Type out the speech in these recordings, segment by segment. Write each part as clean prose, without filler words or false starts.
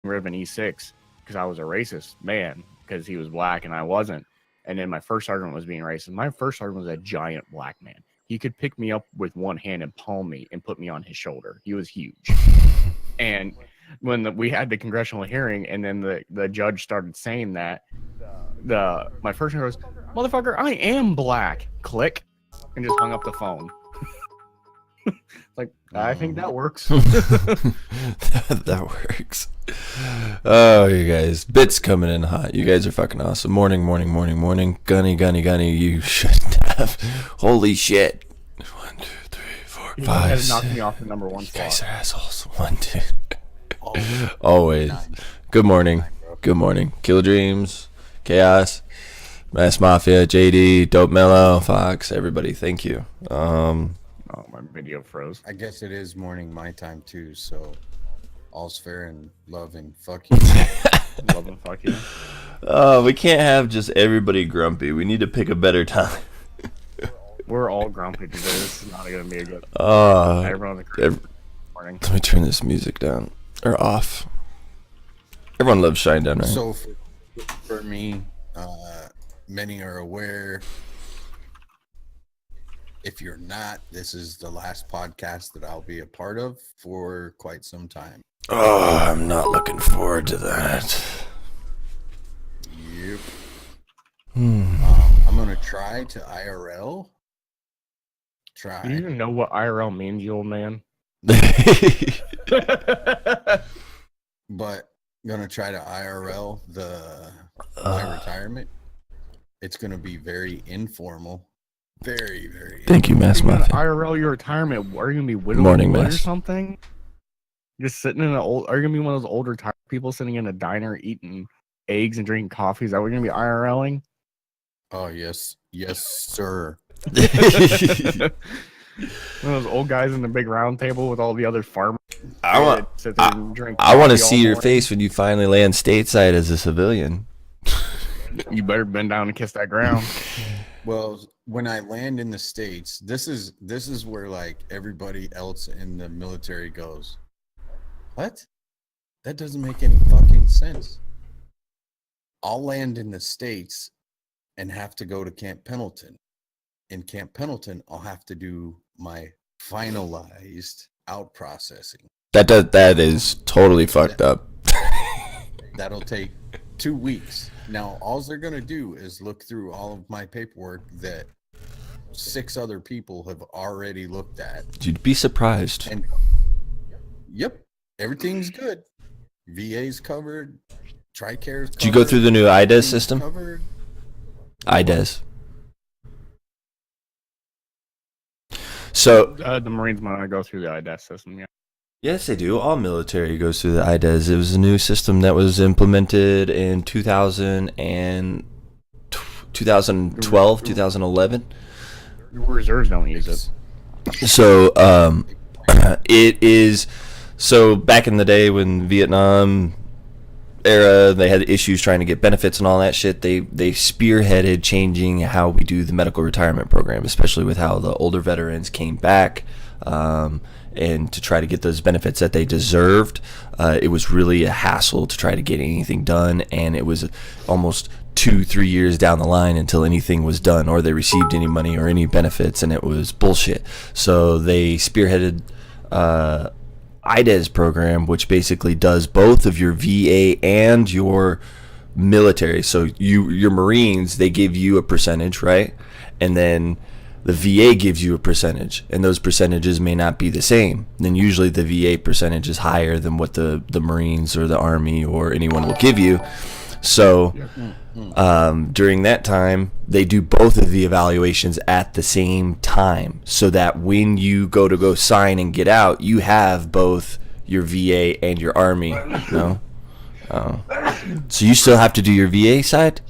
rid of an E6 because I was a racist man because he was black and I wasn't. And then my first sergeant was being racist. My first sergeant was a giant black man. He could pick me up with one hand and palm me and put me on his shoulder. He was huge. And when we had the congressional hearing, and then the judge started saying that, my first sergeant goes, "Motherfucker, I am black." Click, and just hung up the phone. Like, I think that works. That works. Oh, you guys. Bits coming in hot. You guys are fucking awesome. Morning. Gunny. You shouldn't have. Holy shit. 1, 2, 3, 4, 5. Knocked me off the number one spot. You guys are assholes. 1, 2. Always. Good morning. Kill Dreams. Chaos. Mass Mafia. JD. Dope Mellow. Fox. Everybody. Thank you. Oh, my video froze. I guess it is morning my time too, so all's fair and love and fuck you. Love and fuck you. We can't have just everybody grumpy. We need to pick a better time. We're all grumpy today. This is not going to be a good. Everyone's morning. Let me turn this music down or off. Everyone loves Shine Down, right? So for me, many are aware. If you're not, this is the last podcast that I'll be a part of for quite some time. Oh, I'm not looking forward to that. Yep. I'm gonna try to IRL. Do you even know what IRL means, you old man? But gonna try to IRL my retirement. It's gonna be very informal. Very, very. Thank you, Mass Mafia. IRL your retirement. Are you gonna be whittling Morning, wood or Mass. something? Just sitting in are you gonna be one of those older retired people sitting in a diner eating eggs and drinking coffee? Is that what you're gonna be IRLing? Oh yes, sir. One of those old guys in the big round table with all the other farmers. I want to see your face when you finally land stateside as a civilian. You better bend down and kiss that ground. Well, when I land in the States, this is where like everybody else in the military goes, what? That doesn't make any fucking sense. I'll land in the States and have to go to Camp Pendleton. In Camp Pendleton, I'll have to do my finalized out processing. That is totally fucked up. That'll take 2 weeks. Now, all they're going to do is look through all of my paperwork that 6 other people have already looked at. You'd be surprised. And yep, everything's good. VA's covered. TRICARE's covered. Did you go through the new IDES system? Covered. IDES. So the Marines might go through the IDES system, yeah. yes, they do. All military goes through the IDES. It was a new system that was implemented in 2012, 2011. Reserves don't use it. So it is. So back in the day when Vietnam era, they had issues trying to get benefits and all that shit. They spearheaded changing how we do the medical retirement program, especially with how the older veterans came back. And to try to get those benefits that they deserved, it was really a hassle to try to get anything done, and it was almost 2-3 years down the line until anything was done or they received any money or any benefits, and it was bullshit. So they spearheaded IDES program, which basically does both of your VA and your military. So your Marines, they give you a percentage, right? And then the VA gives you a percentage, and those percentages may not be the same. Then usually the VA percentage is higher than what the Marines or the Army or anyone will give you. So during that time, they do both of the evaluations at the same time, so that when you go sign and get out, you have both your VA and your Army. No? So you still have to do your VA side?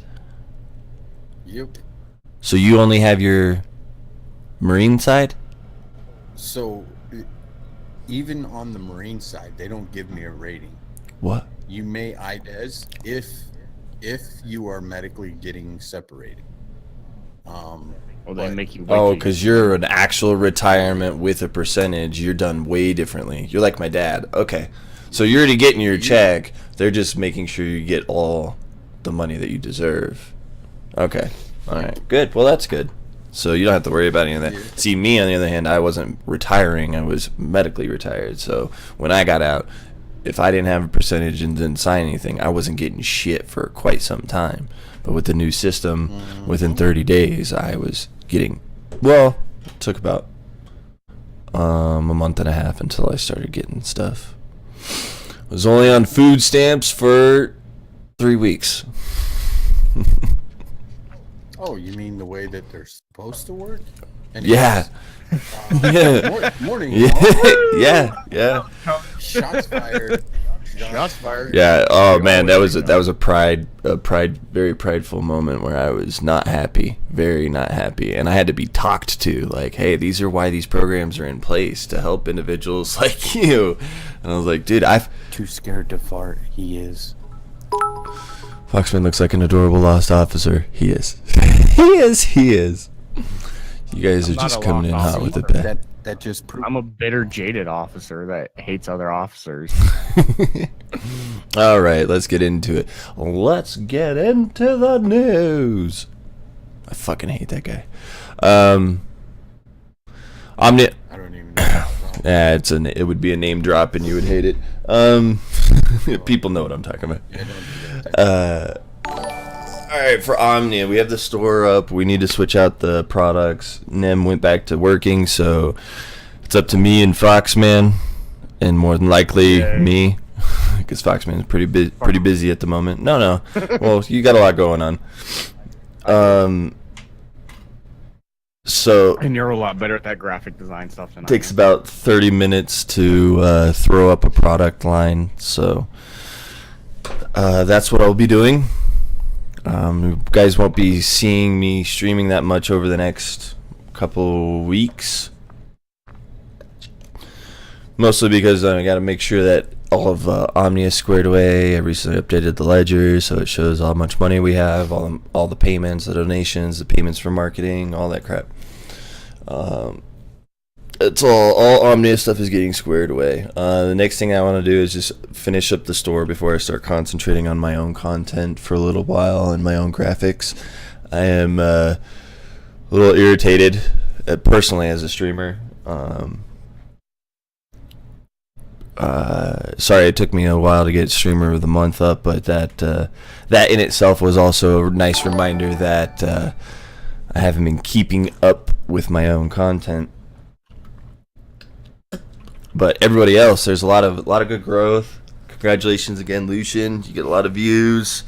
Yep. So you only have your Marine side? So even on the Marine side, they don't give me a rating. What? You may IDES if you are medically getting separated. Well, they make you. Oh, because you're an actual retirement with a percentage. You're done way differently. You're like my dad. Okay. So you're already getting your check. They're just making sure you get all the money that you deserve. Okay. All right. Good. Well, that's good. So you don't have to worry about any of that. Yeah. See, me, on the other hand, I wasn't retiring. I was medically retired. So when I got out, if I didn't have a percentage and didn't sign anything, I wasn't getting shit for quite some time. But with the new system, within 30 days, I was getting, well, it took about a month and a half until I started getting stuff. I was only on food stamps for 3 weeks. Oh, you mean the way that they're supposed to work? Yeah. Yeah. Morning. Yeah. Shots fired. Shots fired. Yeah. Oh man, that was a very prideful moment where I was not happy, very not happy, and I had to be talked to. Like, hey, these are why these programs are in place to help individuals like you. And I was like, dude, Too scared to fart. He is. Foxman looks like an adorable lost officer. He is. He is. You guys I'm are not just a coming in lost hot with it, officer. Ben. That just proved. I'm a bitter, jaded officer that hates other officers. All right, let's get into it. Let's get into the news. I fucking hate that guy. Omnia. I don't even know. Yeah, it would be a name drop and you would hate it. People know what I'm talking about. Yeah, don't do that. All right, for Omnia, we have the store up. We need to switch out the products. Nem went back to working, so it's up to me and Foxman, and more than likely me, because Foxman is pretty busy at the moment. No. Well, you got a lot going on. So And you're a lot better at that graphic design stuff than takes I am. about 30 minutes to throw up a product line, so that's what I'll be doing. You guys won't be seeing me streaming that much over the next couple weeks, mostly because I got to make sure that all of Omnia is squared away. I recently updated the ledger, so it shows how much money we have, all the payments, the donations, the payments for marketing, all that crap. It's all Omnia stuff is getting squared away. The next thing I want to do is just finish up the store before I start concentrating on my own content for a little while and my own graphics. I am a little irritated, personally, as a streamer. Sorry it took me a while to get Streamer of the Month up, but that in itself was also a nice reminder that I haven't been keeping up with my own content. But everybody else, there's a lot of good growth. Congratulations again, Lucian. You get a lot of views.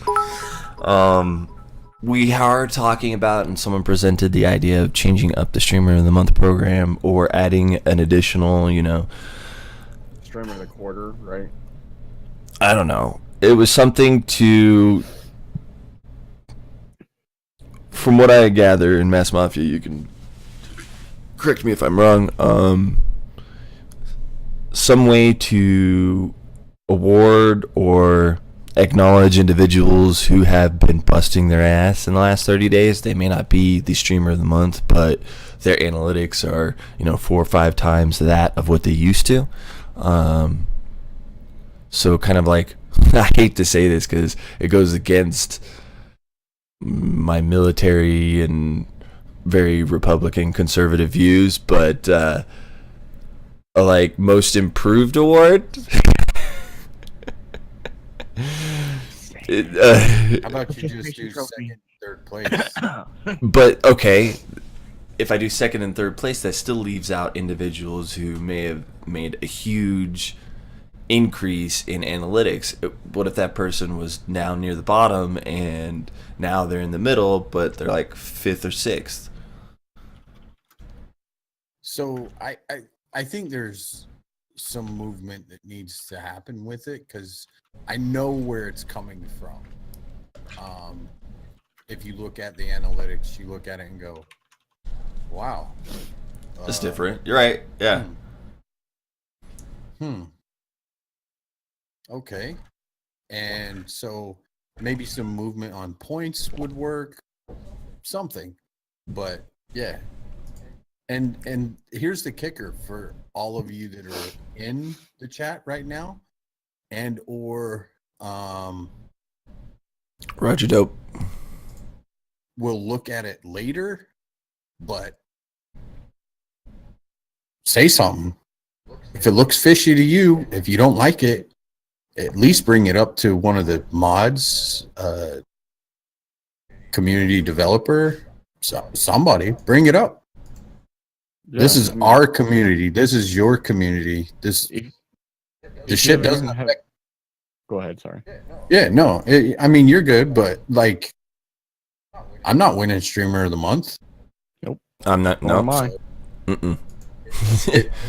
We are talking about, and someone presented the idea of changing up the Streamer of the Month program or adding an additional, Streamer of the quarter, right? I don't know. It was something to, from what I gather in Mass Mafia, you can correct me if I'm wrong, some way to award or acknowledge individuals who have been busting their ass in the last 30 days. They may not be the Streamer of the Month, but their analytics are, 4 or 5 times that of what they used to. So kind of like, I hate to say this because it goes against my military and very Republican conservative views, but like most improved award. How about you just do second, third place? But okay, if I do second and third place, that still leaves out individuals who may have made a huge increase in analytics. What if that person was now near the bottom and now they're in the middle, but they're like 5th or 6th? So I think there's some movement that needs to happen with it because I know where it's coming from. If you look at the analytics, you look at it and go, wow. It's different. You're right. Yeah. Okay. And so maybe some movement on points would work. Something. But yeah. And here's the kicker for all of you that are in the chat right now. and or Roger dope. we'll look at it later, but say something. If it looks fishy to you, if you don't like it, at least bring it up to one of the mods, community developer, somebody. Bring it up. Yeah, This is I mean, our community. This is your community. This if the you shit haven't doesn't even had- affect. Go ahead. Sorry. Yeah, no. I mean, you're good, but like, I'm not winning streamer of the month. I'm not. Nor am No. I. Mm-mm.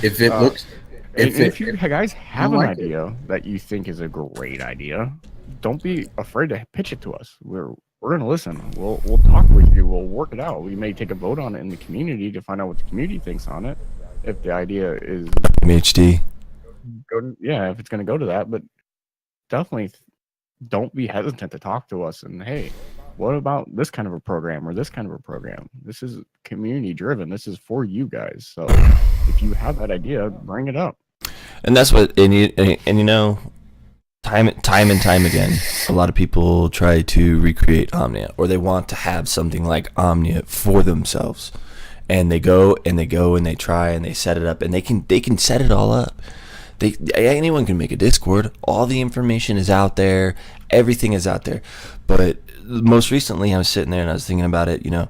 If it looks, If you guys have an like it. idea that you think is a great idea, don't be afraid to pitch it to us. We're gonna listen. We'll talk with you. We'll work it out. We may take a vote on it in the community to find out what the community thinks on it. If the idea is MHD. if it's gonna go to that, but definitely don't be hesitant to talk to us. And hey, what about this kind of a program or this kind of a program? This is community driven. This is for you guys. So if you have that idea, bring it up. And that's what, and you know, time and time again, a lot of people try to recreate Omnia, or they want to have something like Omnia for themselves, and they go and they try and they set it up, and they can set it all up. Anyone can make a Discord. All the information is out there. Everything is out there. But most recently, I was sitting there and I was thinking about it. You know,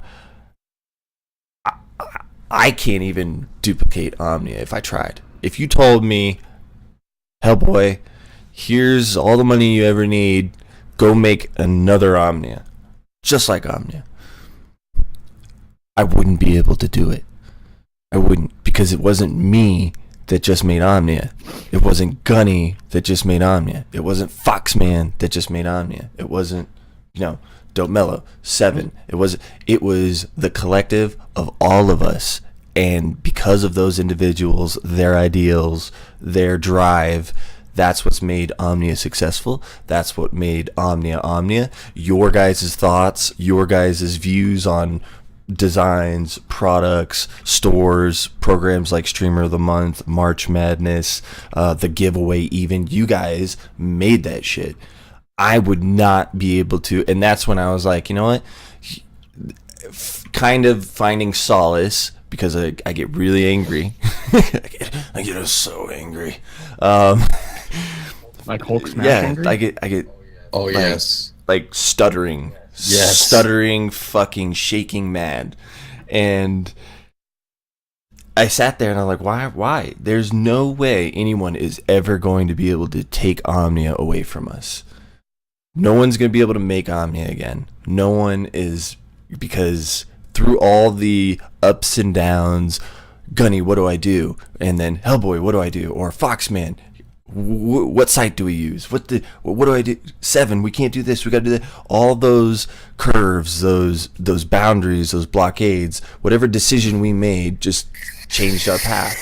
I can't even duplicate Omnia if I tried. If you told me, Hellboy, here's all the money you ever need, go make another Omnia, just like Omnia, I wouldn't be able to do it. I wouldn't, because it wasn't me that just made Omnia. It wasn't Gunny that just made Omnia. It wasn't Foxman that just made Omnia. It wasn't, Dope Mellow, Seven. It was the collective of all of us. And because of those individuals, their ideals, their drive, that's what's made Omnia successful. That's what made Omnia. Your guys' thoughts, your guys' views on designs, products, stores, programs like Streamer of the Month, March Madness, the giveaway even. You guys made that shit. I would not be able to. And that's when I was like, you know what? Kind of finding solace, because I get really angry. I get so angry. Like Hulk smash Yeah, angry? I get oh like, yes, like stuttering. Yes. Stuttering, fucking shaking mad. And I sat there and I'm like, why? There's no way anyone is ever going to be able to take Omnia away from us. No one's going to be able to make Omnia again. No one is, because through all the ups and downs, Gunny, what do I do? And then Hellboy, what do I do? Or Foxman, what site do we use? What do I do? Seven, we can't do this. We got to do that. All those curves, those boundaries, those blockades, whatever decision we made just changed our path.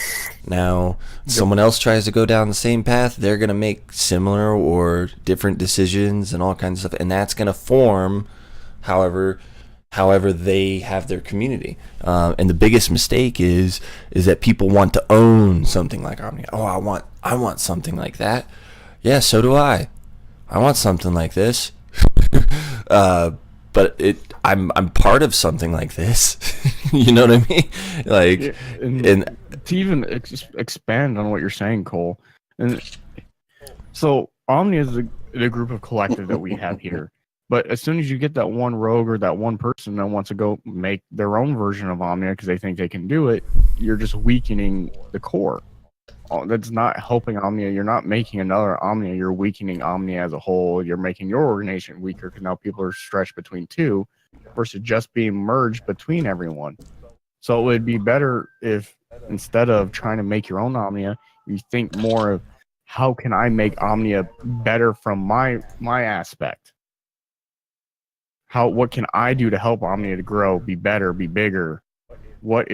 Now, someone else tries to go down the same path, they're going to make similar or different decisions and all kinds of stuff. And that's going to form however they have their community. And the biggest mistake is that people want to own something like Omnia. Oh, I want something like that. Yeah, so do I. I want something like this. But I'm part of something like this. You know what I mean? Like, Yeah, and to even expand on what you're saying, Cole, and so Omnia is the group of collective that we have here. But as soon as you get that one rogue or that one person that wants to go make their own version of Omnia because they think they can do it, you're just weakening the core. That's not helping Omnia. You're not making another Omnia. You're weakening Omnia as a whole. You're making your organization weaker because now people are stretched between two versus just being merged between everyone. So it would be better if instead of trying to make your own Omnia, you think more of how can I make Omnia better from my aspect? What can I do to help Omnia to grow, be better, be bigger? What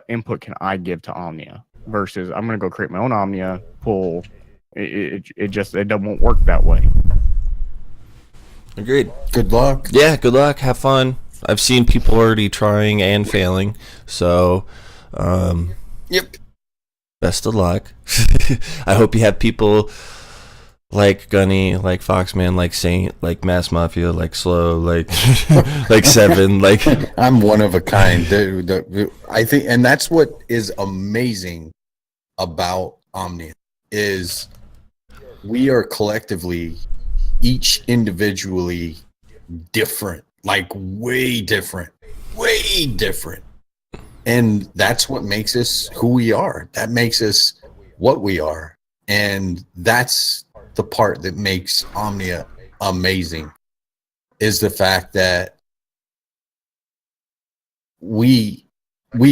input can I give to Omnia? Versus I'm gonna go create my own Omnia pool. It won't work that way. agreed. good luck. Yeah, good luck. Have fun. I've seen people already trying and failing. So, Yep. best of luck. I hope you have people like Gunny, like Foxman, like Saint, like Mass Mafia, like Slow, like like Seven, like I'm one of a kind. I think, and that's what is amazing about Omnia is we are collectively, each individually different, like way different, and that's what makes us who we are. That makes us what we are, and that's the part that makes Omnia amazing, is the fact that we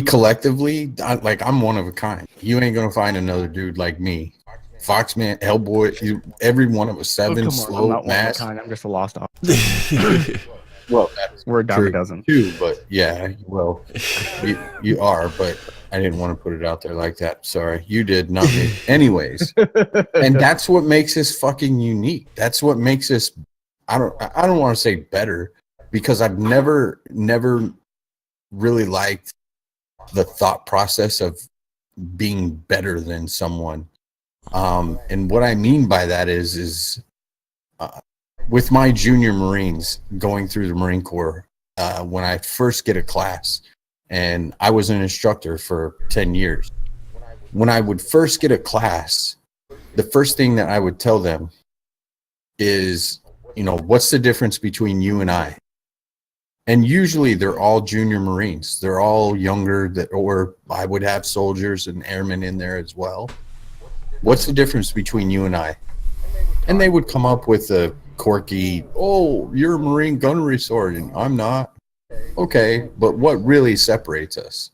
collectively, like, I'm one of a kind. You ain't gonna find another dude like me. Foxman, Hellboy, every one of us, Seven, Slow, I'm not Mass. one of a kind. I'm just a lost dog. Well, that's We're a dime a true dozen. too, but yeah, well, you are, but I didn't want to put it out there like that. Sorry, you did, not me. Anyways, and that's what makes us fucking unique. That's what makes us. I don't want to say better, because I've never really liked the thought process of being better than someone. And what I mean by that is with my junior Marines going through the Marine Corps, when I first get a class, and I was an instructor for 10 years. When I would first get a class, the first thing that I would tell them is, what's the difference between you and I? And usually they're all junior Marines. They're all younger, or I would have soldiers and airmen in there as well. What's the difference between you and I? And they would come up with a quirky, oh, you're a Marine gunnery sergeant. I'm not. Okay, but what really separates us?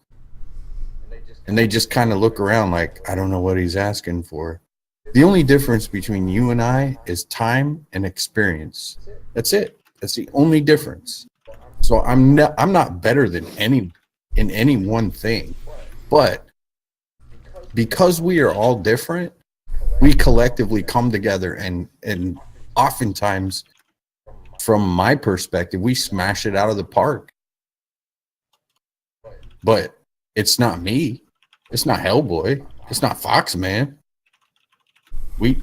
And they just kind of look around like, I don't know what he's asking for. The only difference between you and I is time and experience. That's it. That's the only difference. So I'm not better than any one thing. But because we are all different, we collectively come together and oftentimes, from my perspective, we smash it out of the park. But it's not me. It's not Hellboy. It's not Foxman. We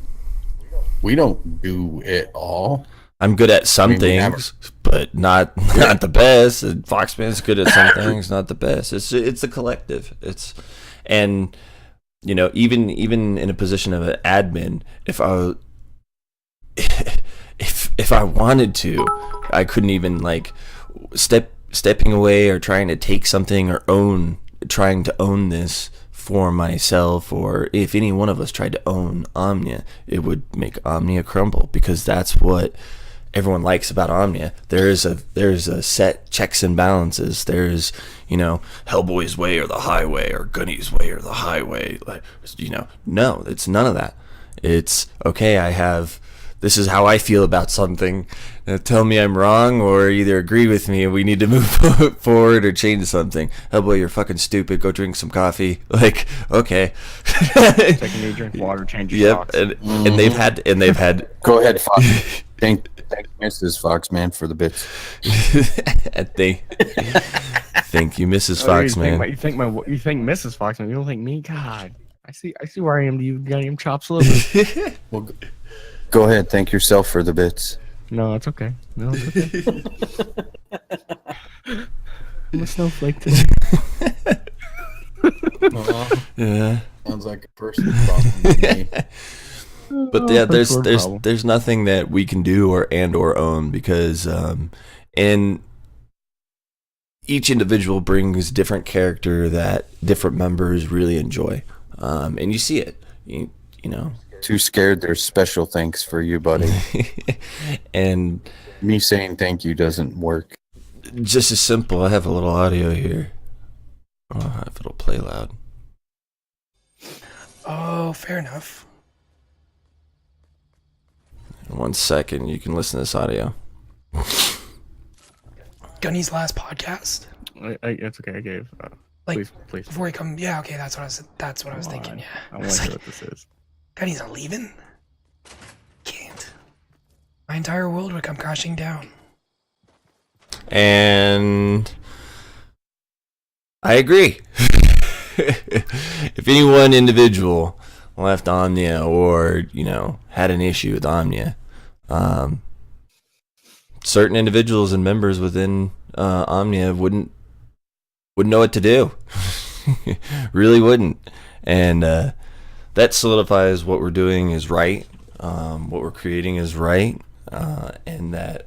don't do it all. I'm good at some things, but not the best. And Foxman's good at some things, not the best. It's a collective. And even in a position of an admin, if I wanted to, I couldn't even like stepping away or trying to take something or trying to own this for myself, or if any one of us tried to own Omnia, it would make Omnia crumble, because that's what everyone likes about Omnia. There's a set checks and balances. There's Hellboy's way or the highway, or Gunny's way or the highway. Like, no, it's none of that. It's okay. This is how I feel about something. Tell me I'm wrong, or either agree with me and we need to move forward or change something. Hellboy, you're fucking stupid. Go drink some coffee. Like, okay. Take a new drink of water, change your socks. And they've had. Go ahead, Fox. Thank Mrs. Foxman for the bits. Thank you, Mrs. Foxman. You think Mrs. Foxman? You don't think me? God, I see where I am. Do you goddamn chops a little bit? Well, go ahead. Thank yourself for the bits. No, it's okay. I'm a snowflake today. Yeah. Sounds like a personal problem to me. But yeah, there's nothing that we can do or own, because and each individual brings different character that different members really enjoy, and you see it. You know. Too scared. There's special thanks for you, buddy. And me saying thank you doesn't work. Just as simple. I have a little audio here. Oh, if it'll play loud. Oh, fair enough. In 1 second, you can listen to this audio. Gunny's last podcast. It's okay. I gave. Please. Before he come, yeah, okay, that's what I was thinking. Yeah, I want to hear what this is. Gunny's not leaving. Can't. My entire world would come crashing down. And I agree. If any one individual left Omnia or, had an issue with Omnia, certain individuals and members within Omnia wouldn't know what to do. Really wouldn't. And that solidifies what we're doing is right, what we're creating is right, and that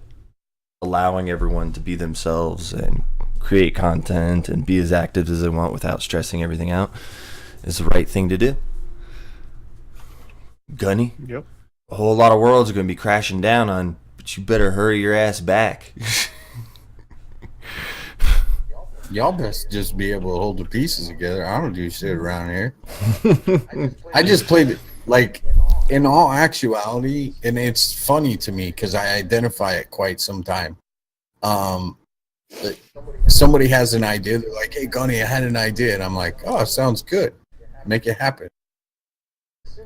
allowing everyone to be themselves and create content and be as active as they want without stressing everything out is the right thing to do. Gunny? Yep. A whole lot of worlds are going to be crashing down on, but you better hurry your ass back. Y'all best just be able to hold the pieces together. I don't do shit around here. I just played, like, in all actuality, and it's funny to me because I identify it quite some time. Somebody has an idea. They're like, hey, Gunny, I had an idea. And I'm like, oh, sounds good. Make it happen.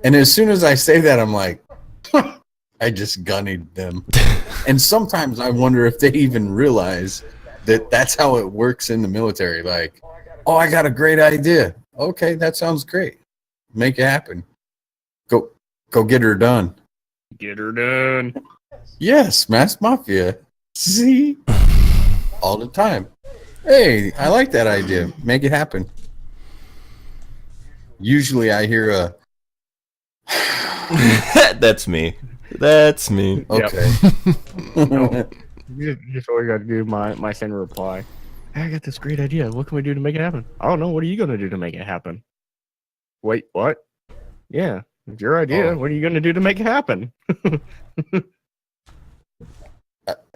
And as soon as I say that, I'm like, I just gunnied them. And sometimes I wonder if they even realize that that's how it works in the military. Like, oh, I got a great idea. Okay, that sounds great. Make it happen. Go get her done. Get her done. Yes, Mass Mafia. See? All the time. Hey, I like that idea. Make it happen. Usually I hear a... That's me. That's me. Okay. No, you just always got to do my send reply. Hey, I got this great idea. What can we do to make it happen? I don't know. What are you going to do to make it happen? Wait, what? Yeah, it's your idea. Oh. What are you going to do to make it happen?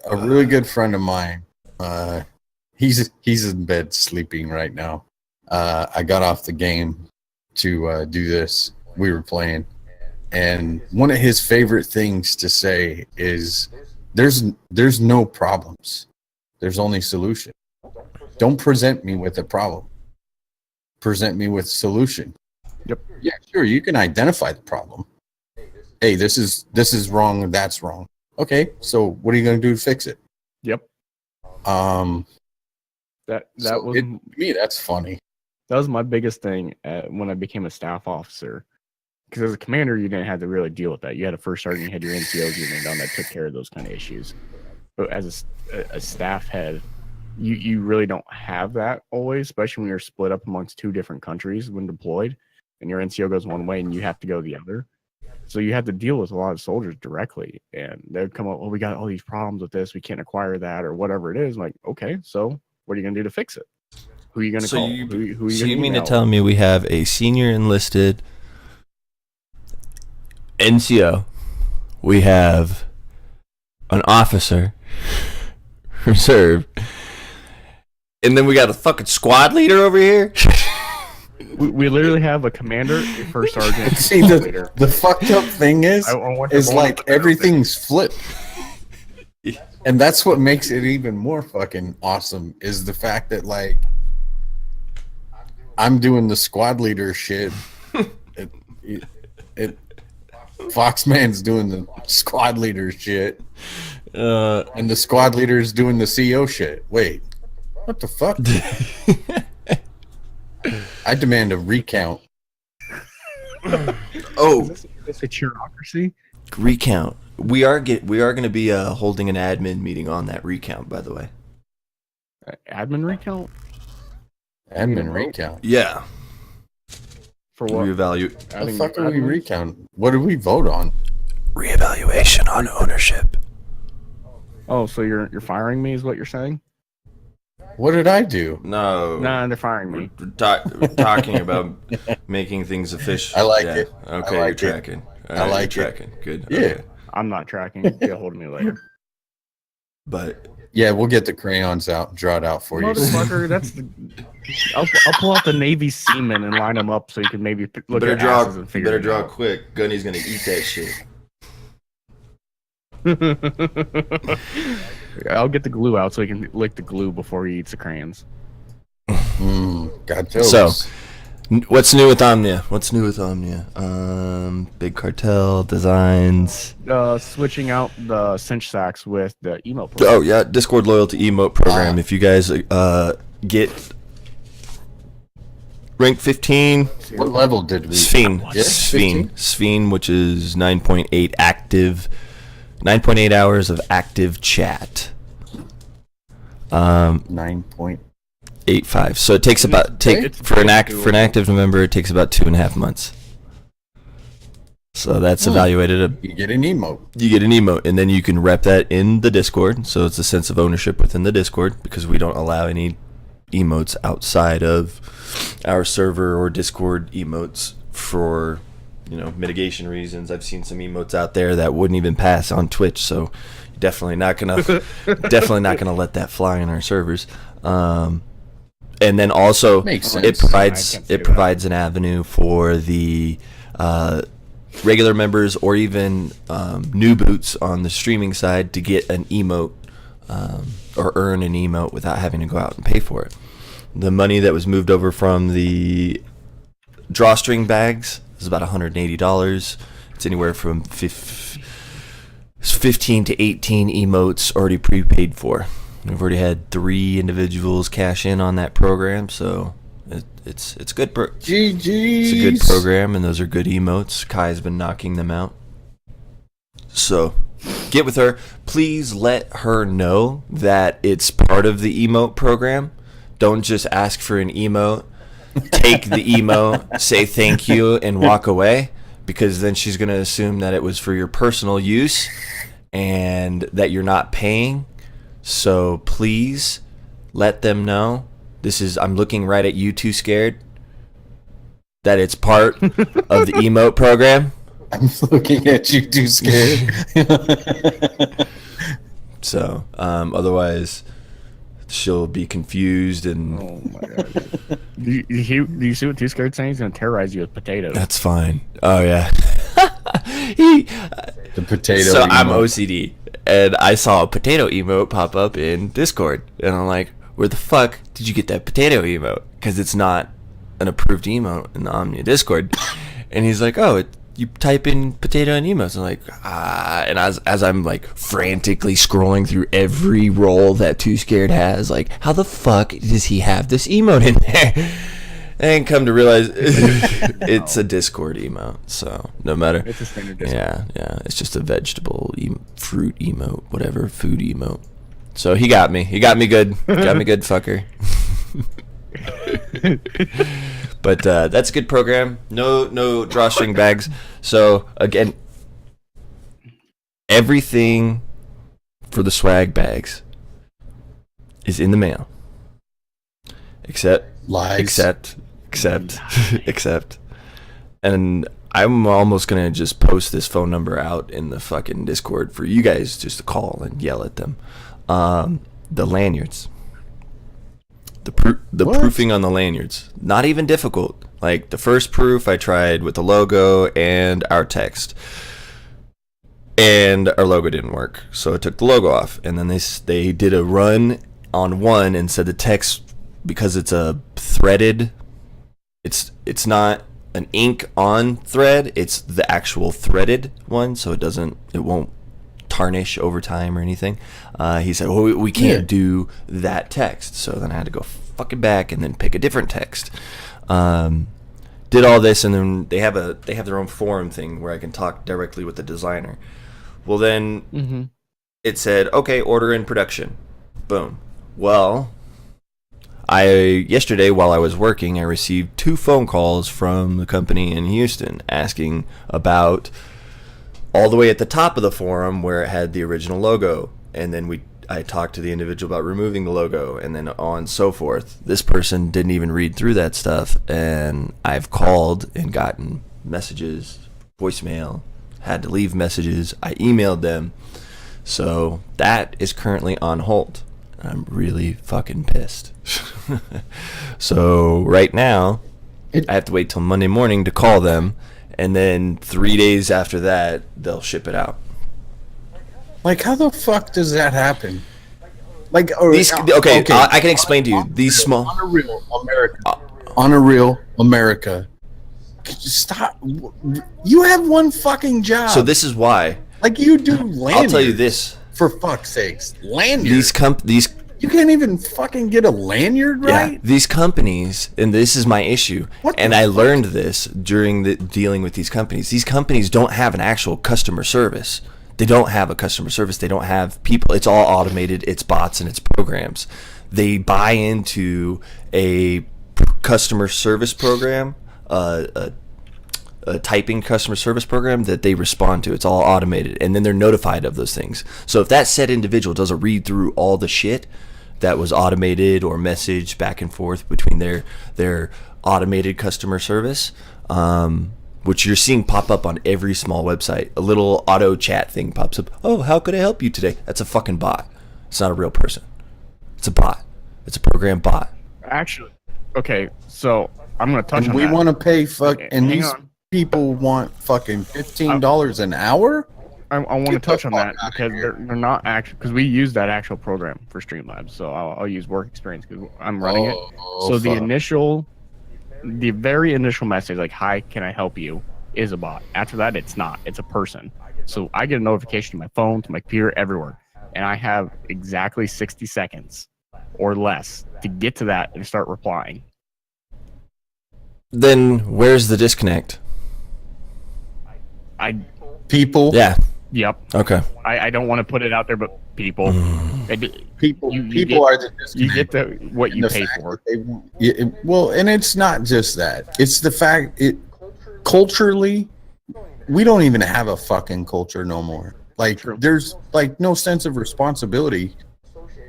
A really good friend of mine, he's in bed sleeping right now. I got off the game to do this. We were playing, and one of his favorite things to say is, "There's no problems. There's only solution. Don't present me with a problem. Present me with a solution." Yep. Yeah, sure. You can identify the problem. Hey, this is wrong. That's wrong. Okay, so what are you going to do to fix it? Yep. That So was to me. That's funny. That was my biggest thing when I became a staff officer. Because as a commander, you didn't have to really deal with that. You had a first sergeant, you had your NCOs you down that took care of those kind of issues. But as a staff head, you really don't have that always, especially when you're split up amongst two different countries when deployed, and your NCO goes one way and you have to go the other. So you have to deal with a lot of soldiers directly, and they'd come up, "Oh, we got all these problems with this. We can't acquire that, or whatever it is." I'm like, okay, so what are you gonna do to fix it? Who are you gonna call? Who are you So gonna you mean to email? tell me we have a senior enlisted NCO, we have an officer reserve, and then we got a fucking squad leader over here? We literally have a commander, a first sergeant. See, a leader. the fucked up thing is like everything's flipped. And that's what makes it even more fucking awesome is the fact that, like, I'm doing the squad leader shit. Foxman's doing the squad leader shit. And the squad leader is doing the CO shit. Wait, what the fuck? I demand a recount. Oh, Is this a bureaucracy? recount. We are going to be holding an admin meeting on that recount, by the way. Admin recount? Admin recount. Yeah. For what? Reevaluate. What the fuck are we recount? What do we vote on? Reevaluation on ownership. Oh, so you're firing me is what you're saying? What did I do? No. Nah, they're firing me. We're talking about making things official. I like it. Okay, I like you're it. tracking. I like you're it. tracking. Good. Yeah. Okay. I'm not tracking. Get a hold of me later. But Yeah, we'll get the crayons out, draw it out for you. Motherfucker, that's the. I'll pull out the Navy seamen and line them up so you can maybe look better at draw. asses and figure Better it draw out. quick. Gunny's gonna eat that shit. I'll get the glue out so he can lick the glue before he eats the crayons. God knows. So, what's new with Omnia? Big cartel designs. Switching out the cinch sacks with the email program. Oh yeah, Discord loyalty emote program. If you guys get Rank 15. What level did we? Sphere. Yeah, Sphere, which is 9.8 active, 9.8 hours of active chat. 9.85. So it takes about for an active member, it takes about 2.5 months. So that's evaluated. You get an emote. You get an emote, and then you can rep that in the Discord. So it's a sense of ownership within the Discord, because we don't allow any emotes outside of our server or Discord emotes for, mitigation reasons. I've seen some emotes out there that wouldn't even pass on Twitch, so definitely not gonna let that fly in our servers. And then also it provides an avenue for the regular members or even new boots on the streaming side to get an emote or earn an emote without having to go out and pay for it. The money that was moved over from the drawstring bags is about $180. It's anywhere from 15 to 18 emotes already prepaid for. We've already had 3 individuals cash in on that program, so it's good. GG's. It's a good program, and those are good emotes. Kai's been knocking them out. So get with her. Please let her know that it's part of the emote program. Don't just ask for an emote, take the emote, say thank you, and walk away, because then she's going to assume that it was for your personal use and that you're not paying. So please let them know. I'm looking right at you, Too Scared, that it's part of the emote program. I'm looking at you, Too Scared. So, otherwise, she'll be confused and. Oh my god! do you see what Too Scared saying? He's gonna terrorize you with potatoes. That's fine. Oh yeah. The potato. So emote. I'm OCD, and I saw a potato emote pop up in Discord, and I'm like, "Where the fuck did you get that potato emote?" Because it's not an approved emote in the Omnia Discord. And he's like, "Oh, you type in potato and emotes." I'm like, and as I'm like frantically scrolling through every role that Too Scared has, like, how the fuck does he have this emote in there? And come to realize it's a Discord emote, so no matter. It's a standard Discord. Yeah, it's just a vegetable, fruit emote, whatever, food emote. So he got me good, fucker. But that's a good program. No drawstring bags. So again, everything for the swag bags is in the mail, except, and I'm almost gonna just post this phone number out in the fucking Discord for you guys just to call and yell at them. The lanyards. The proofing on the lanyards, not even difficult. Like the first proof I tried with the logo and our text, and our logo didn't work, so I took the logo off, and then they did a run on one and said the text, because it's a threaded, it's not an ink on thread, it's the actual threaded one, so it won't tarnish over time or anything. He said, "Well, we can't do that text." So then I had to go fucking back and then pick a different text. Did all this, and then they have their own forum thing where I can talk directly with the designer. Well, then it said, "Okay, order in production." Boom. Well, yesterday while I was working, I received 2 phone calls from the company in Houston asking about, all the way at the top of the forum where it had the original logo, and then I talked to the individual about removing the logo, and then on and so forth. This person didn't even read through that stuff, and I've called and gotten messages, voicemail, had to leave messages, I emailed them. So that is currently on hold. I'm really fucking pissed. So right now, I have to wait till Monday morning to call them, and then 3 days after that, they'll ship it out. Like, how the fuck does that happen? Like, okay, I can explain to you. These small... On a real America. Stop. You have one fucking job. So this is why. Like, you do lanyards. I'll tell you this. For fuck's sakes. Lanyards. You can't even fucking get a lanyard right. Yeah, these companies, and this is my issue, and I learned this during the dealing with these companies. These companies don't have an actual customer service. They don't have a customer service. They don't have people. It's all automated. It's bots and it's programs. They buy into a customer service program, a typing customer service program that they respond to. It's all automated, and then they're notified of those things. So if that said individual doesn't read through all the shit that was automated or messaged back and forth between their automated customer service, which you're seeing pop up on every small website, a little auto chat thing pops up. Oh, how could I help you today? That's a fucking bot. It's not a real person. It's a bot. It's a program bot. Actually, okay, so I'm gonna touch And on we that. want to pay and Hang these on. people want fucking $15 an hour. I want to Get the touch on fuck that outta because here. they're not actually, because we use that actual program for Streamlabs. So I'll use work experience because I'm running it. So the very initial message, like, "Hi, can I help you?" is a bot. After that, it's not. It's a person. So I get a notification to my phone, to my computer, everywhere, and I have exactly 60 seconds or less to get to that and start replying. Then where's the disconnect? People. Yeah. Yep. Okay. I don't want to put it out there, but people. People You are the You disconnect. get what you The pay fact for. that they want- well, and it's not just that. It's the fact culturally, we don't even have a fucking culture no more. Like True. there's like no sense of responsibility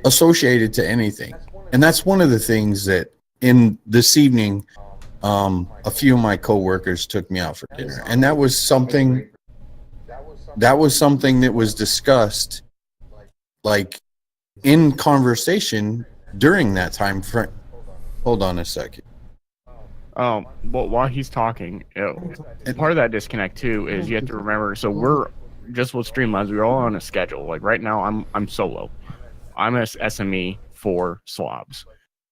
associated to anything. And that's one of the things that in this evening, a few of my coworkers took me out for dinner, and that was something that was discussed like in conversation during that time frame. Hold on a second. Well, while he's talking, part of that disconnect too is you have to remember. So we're just with Streamlabs. We're all on a schedule. Like right now, I'm solo. I'm a SME for Slobs,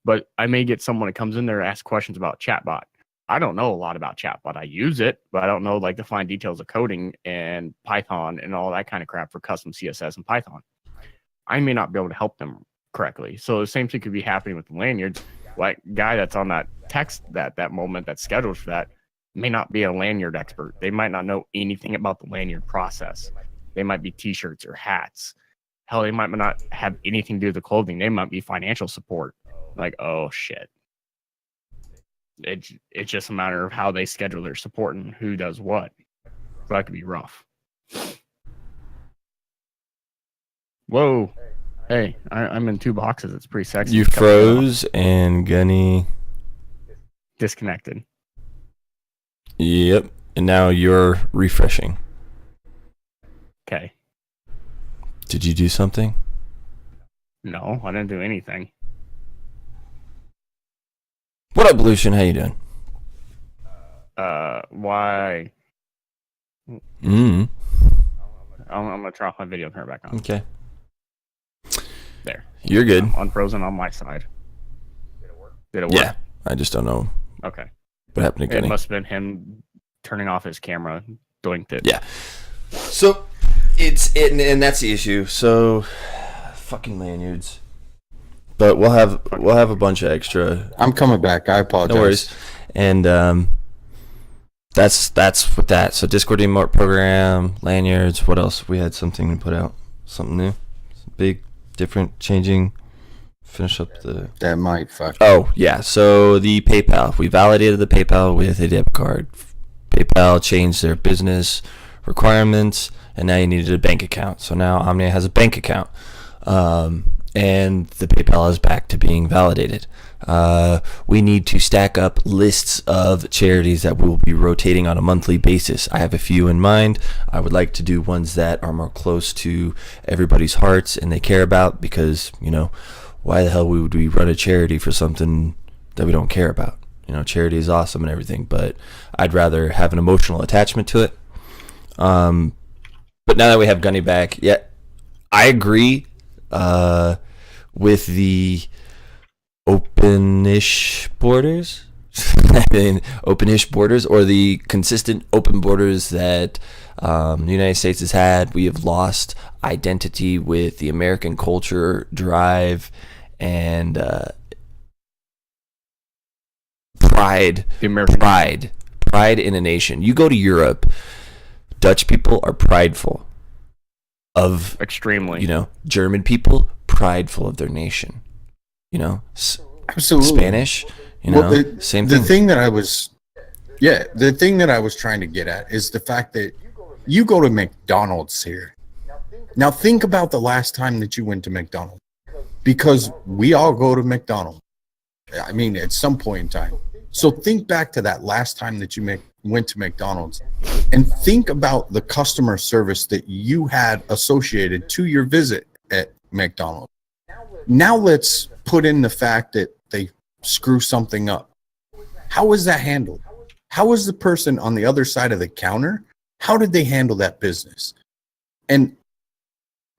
but I may get someone that comes in there and asks questions about Chatbot. I don't know a lot about Chatbot. I use it, but I don't know like the fine details of coding and Python and all that kind of crap for custom CSS and Python. I may not be able to help them correctly. So the same thing could be happening with the lanyards. Like guy that's on that text that moment that's scheduled for that may not be a lanyard expert. They might not know anything about the lanyard process. They might be t-shirts or hats. Hell, they might not have anything to do with the clothing. They might be financial support. Like, oh shit. It's just a matter of how they schedule their support and who does what. So that could be rough. Whoa. Hey, I'm in two boxes. It's pretty sexy. You froze and Gunny. Disconnected. Yep. And now you're refreshing. Okay. Did you do something? No, I didn't do anything. What up, Lucian? How you doing? Why? Mm. I'm gonna turn off my video and turn it back on. Okay. There. You're good. I'm unfrozen on my side. Did it work? Yeah. I just don't know Okay. what happened to It Gunny. must have been him turning off his camera, doinked it. Yeah. So and that's the issue. So fucking lanyards. But we'll have a bunch of extra. I'm coming back. I apologize. No worries. And that's with that. So Discord emote program, lanyards. What else? We had something to put out. Something new. Big, different, changing. Finish up the. That might fuck. Oh yeah. So the PayPal. We validated the PayPal with a debit card. PayPal changed their business requirements, and now you needed a bank account. So now Omnia has a bank account. And the PayPal is back to being validated. We need to stack up lists of charities that we will be rotating on a monthly basis. I have a few in mind. I would like to do ones that are more close to everybody's hearts and they care about, because, why the hell would we run a charity for something that we don't care about? Charity is awesome and everything, but I'd rather have an emotional attachment to it. But now that we have Gunny back, yeah, I agree with the open-ish borders. Open-ish borders, or the consistent open borders that the United States has had. We have lost identity with the American culture, drive, and pride, The American pride in a nation. You go to Europe, Dutch people are prideful of, extremely. you know, German people prideful of their nation. You know, Absolutely. Spanish, you know, same thing. The thing that I was trying to get at is the fact that you go to McDonald's here. Now think about the last time that you went to McDonald's, because we all go to McDonald's. I mean, at some point in time. So think back to that last time that you went to McDonald's, and think about the customer service that you had associated to your visit at McDonald's. Now let's put in the fact that they screw something up. How was that handled? How was the person on the other side of the counter? How did they handle that business? And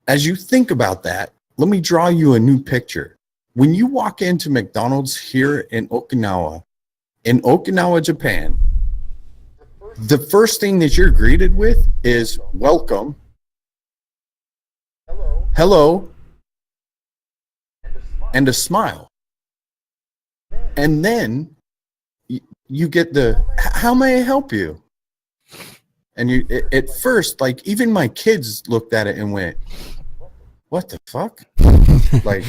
as you think about that, let me draw you a new picture. When you walk into McDonald's here in Okinawa, Japan, the first thing that you're greeted with is welcome, hello, and a smile. And then you get the, how may I help you? And you, at first, like, even my kids looked at it and went, what the fuck? Like,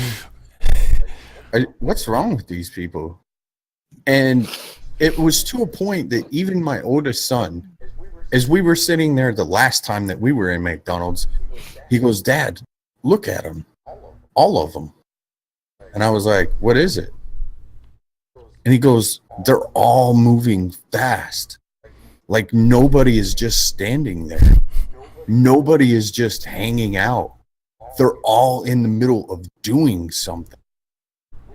what's wrong with these people? And it was to a point that even my oldest son, as we were sitting there the last time that we were in McDonald's, he goes, Dad, look at them, all of them. And I was like, what is it? And he goes, they're all moving fast. Like, nobody is just standing there. Nobody is just hanging out. They're all in the middle of doing something.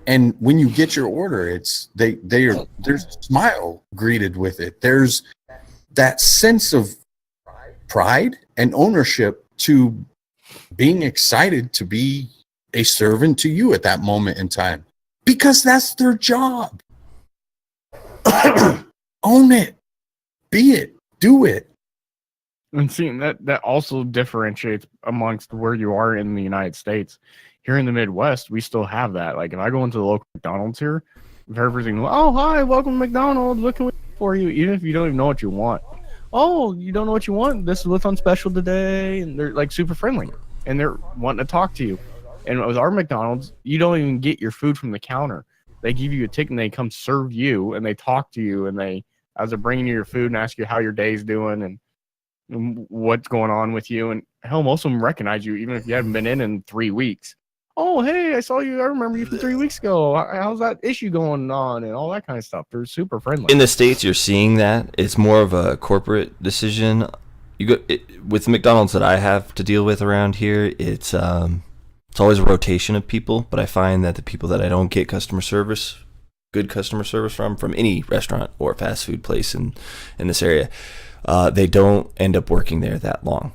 And when you get your order, it's there's a smile greeted with it. There's that sense of pride and ownership to being excited to be a servant to you at that moment in time, because that's their job. Own it, be it, do it. And seeing that also differentiates amongst where you are in the United States. Here in the Midwest, we still have that. Like, if I go into the local McDonald's here, if everything, oh, hi, welcome to McDonald's, what can we do for you? Even if you don't even know what you want. Oh, you don't know what you want? This is what's on special today. And they're, like, super friendly. And they're wanting to talk to you. And with our McDonald's, you don't even get your food from the counter. They give you a ticket and they come serve you and they talk to you. And they, as they're bringing you your food and ask you how your day's doing and what's going on with you. And hell, most of them recognize you, even if you haven't been in 3 weeks. Oh, hey, I saw you. I remember you from 3 weeks ago. How's that issue going on and all that kind of stuff. They're super friendly. In the States, you're seeing that. It's more of a corporate decision. With McDonald's that I have to deal with around here, it's always a rotation of people, but I find that the people that I don't get good customer service from any restaurant or fast food place in this area, they don't end up working there that long.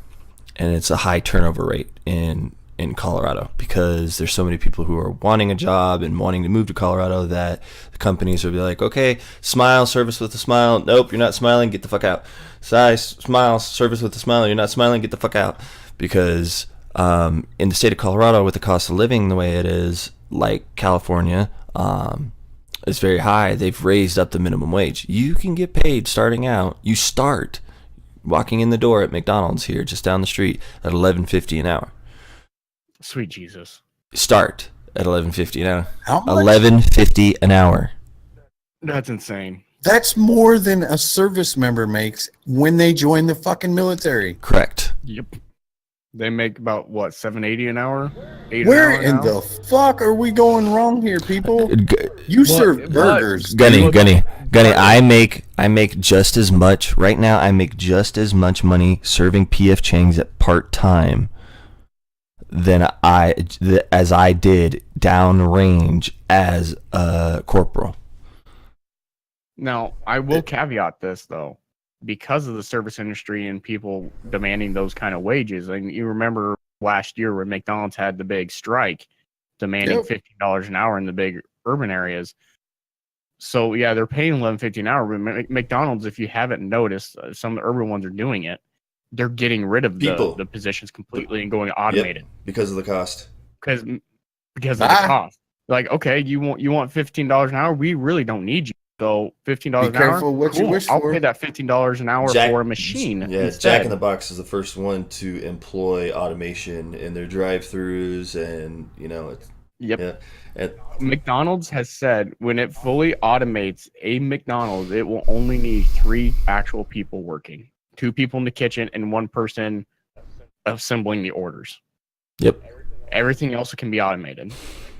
And it's a high turnover rate in Colorado because there's so many people who are wanting a job and wanting to move to Colorado that the companies will be like, okay, smile, service with a smile. Nope, you're not smiling, get the fuck out. Smile, service with a smile. You're not smiling, get the fuck out. Because in the state of Colorado, with the cost of living the way it is, like California, is very high. They've raised up the minimum wage. You can get paid starting out. You start walking in the door at McDonald's here, just down the street, at $11.50 an hour. Sweet Jesus. Start at $11.50 an hour. How much? $11.50 an hour. That's insane. That's more than a service member makes when they join the fucking military. Correct. Yep. They make about, what, $7.80 an hour? Where in the fuck are we going wrong here, people? You serve burgers. Gunny, I make just as much right now. I make just as much money serving PF Chang's at part-time as I did downrange as a corporal. Now, I will caveat this, though, because of the service industry and people demanding those kind of wages. And you remember last year when McDonald's had the big strike demanding $15 an hour in the big urban areas. So, yeah, they're paying $11.50 an hour. But McDonald's, if you haven't noticed, some of the urban ones are doing it. They're getting rid of the positions completely and going automated. Yep, because of the cost. Because of the cost. Like, okay, you want $15 an hour? We really don't need you. So $15 Be an hour. careful what you wish I'll for. pay that $15 an hour for a machine. Yeah, instead. Jack in the Box is the first one to employ automation in their drive-throughs, and it's Yep. yeah. And, McDonald's has said when it fully automates a McDonald's, it will only need 3 actual people working. 2 people in the kitchen and 1 person assembling the orders. Yep. Everything else can be automated.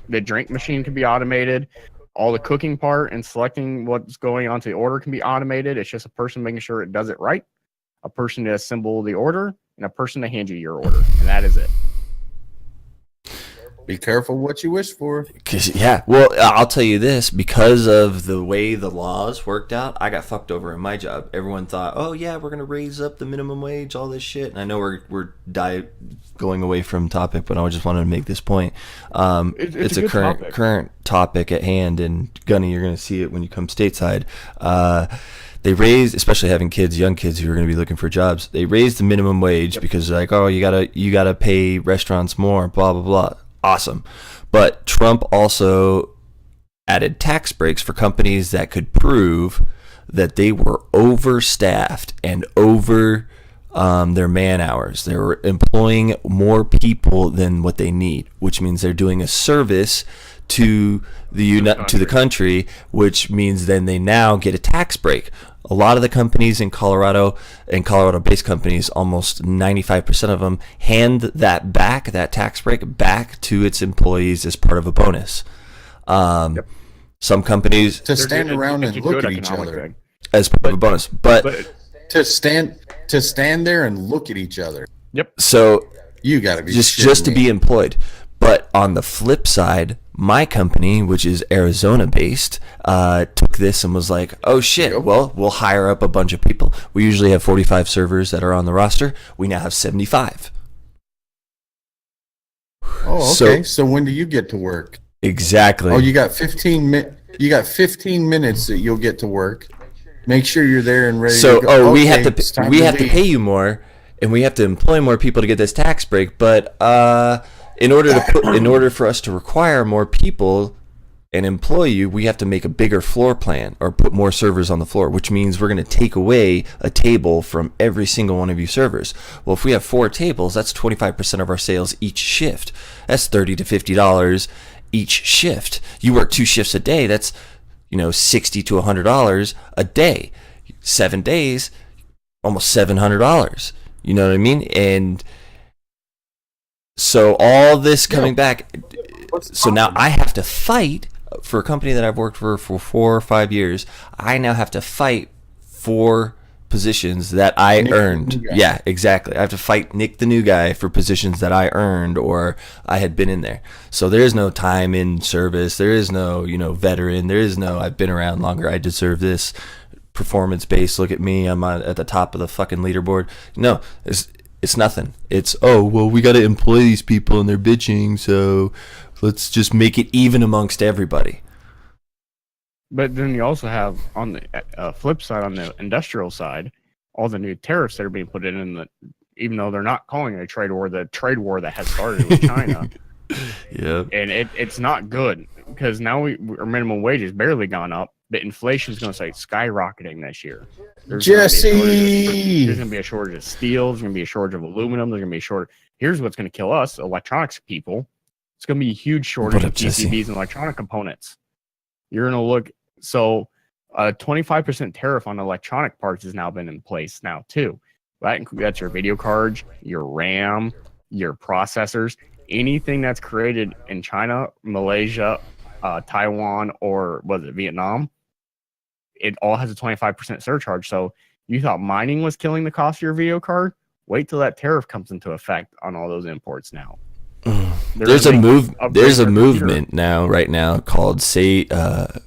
The drink machine can be automated. All the cooking part and selecting what's going onto the order can be automated. It's just a person making sure it does it right, a person to assemble the order, and a person to hand you your order. And that is it. Be careful what you wish for. Well, I'll tell you this, because of the way the laws worked out, I got fucked over in my job. Everyone thought, oh yeah, we're going to raise up the minimum wage, all this shit. And I know we're going away from topic, but I just wanted to make this point. It's a current topic at hand, and Gunny, you're going to see it when you come stateside. They raised, especially having kids, young kids who are going to be looking for jobs, they raised the minimum wage because they're like, oh, you gotta pay restaurants more, blah, blah, blah. Awesome. But Trump also added tax breaks for companies that could prove that they were overstaffed and over their man hours. They were employing more people than what they need, which means they're doing a service to the country, which means then they now get a tax break. A lot of the companies in Colorado, and Colorado-based companies, almost 95% of them, hand that tax break back to its employees as part of a bonus. Some companies to stand around and look at each other as part of a bonus, but to stand there and look at each other. Yep. So you got to be just to be employed. But on the flip side, my company, which is Arizona-based, took this and was like, oh shit, well, we'll hire up a bunch of people. We usually have 45 servers that are on the roster. We now have 75. Oh, okay. So when do you get to work? Exactly. Oh, you got 15 minutes that you'll get to work. Make sure you're there and ready to go. We have to pay you more, and we have to employ more people to get this tax break, but in order for us to require more people and employ you, we have to make a bigger floor plan or put more servers on the floor, which means we're going to take away a table from every single one of you servers. Well, if we have 4 tables, that's 25% of our sales each shift. That's $30 to $50 each shift. You work 2 shifts a day, that's $60 to $100 a day. 7 days, almost $700. You know what I mean? And so all this coming back, so now I have to fight for a company that I've worked for 4 or 5 years. I now have to fight for positions that I earned. Yeah, exactly. I have to fight Nick the new guy for positions that I earned or I had been in there. So there is no time in service. There is no, veteran. There is no, I've been around longer, I deserve this. Performance based, look at me, I'm at the top of the fucking leaderboard. No, it's nothing. It's, oh, well, we got to employ these people and they're bitching, so let's just make it even amongst everybody. But then you also have, on the flip side, on the industrial side, all the new tariffs that are being put in even though they're not calling it a trade war, the trade war that has started with China. Yeah. And it's not good, because now our minimum wage has barely gone up. The inflation is going to start skyrocketing this year. There's going to be a shortage of steel. There's going to be a shortage of aluminum. There's going to be a shortage. Here's what's going to kill us, electronics people. It's going to be a huge shortage of PCBs and electronic components. You're going to look. So a 25% tariff on electronic parts has now been in place now, too. That's your video cards, your RAM, your processors, anything that's created in China, Malaysia, Taiwan, or was it Vietnam? It all has a 25% surcharge. So you thought mining was killing the cost of your video card? Wait till that tariff comes into effect on all those imports now. There's a movement right now called Save the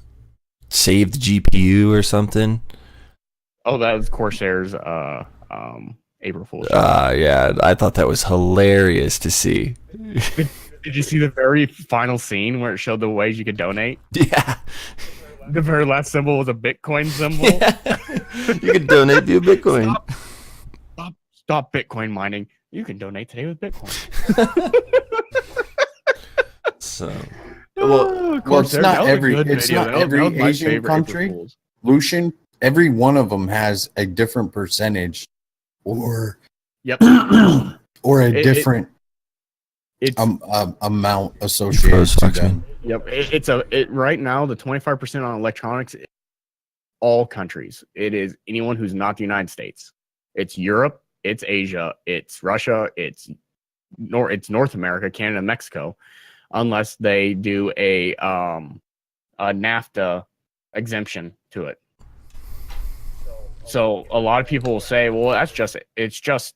GPU or something. Oh, that was Corsair's April Fool's. Yeah, I thought that was hilarious to see. Did you see the very final scene where it showed the ways you could donate? Yeah. The very last symbol was a Bitcoin symbol. Yeah. You can donate via Bitcoin. Stop Bitcoin mining. You can donate today with Bitcoin. So, Of course, it's not that was a every good it's video. not That was every my Asian favorite April country. Fools. Lucian, every one of them has a different percentage, or Yep. or a It- different It's amount associated to them. yep. Right now the 25% on electronics. All countries. It is anyone who's not the United States. It's Europe. It's Asia. It's Russia. It's North America, Canada, Mexico, unless they do a NAFTA exemption to it. So a lot of people will say, "Well, it's just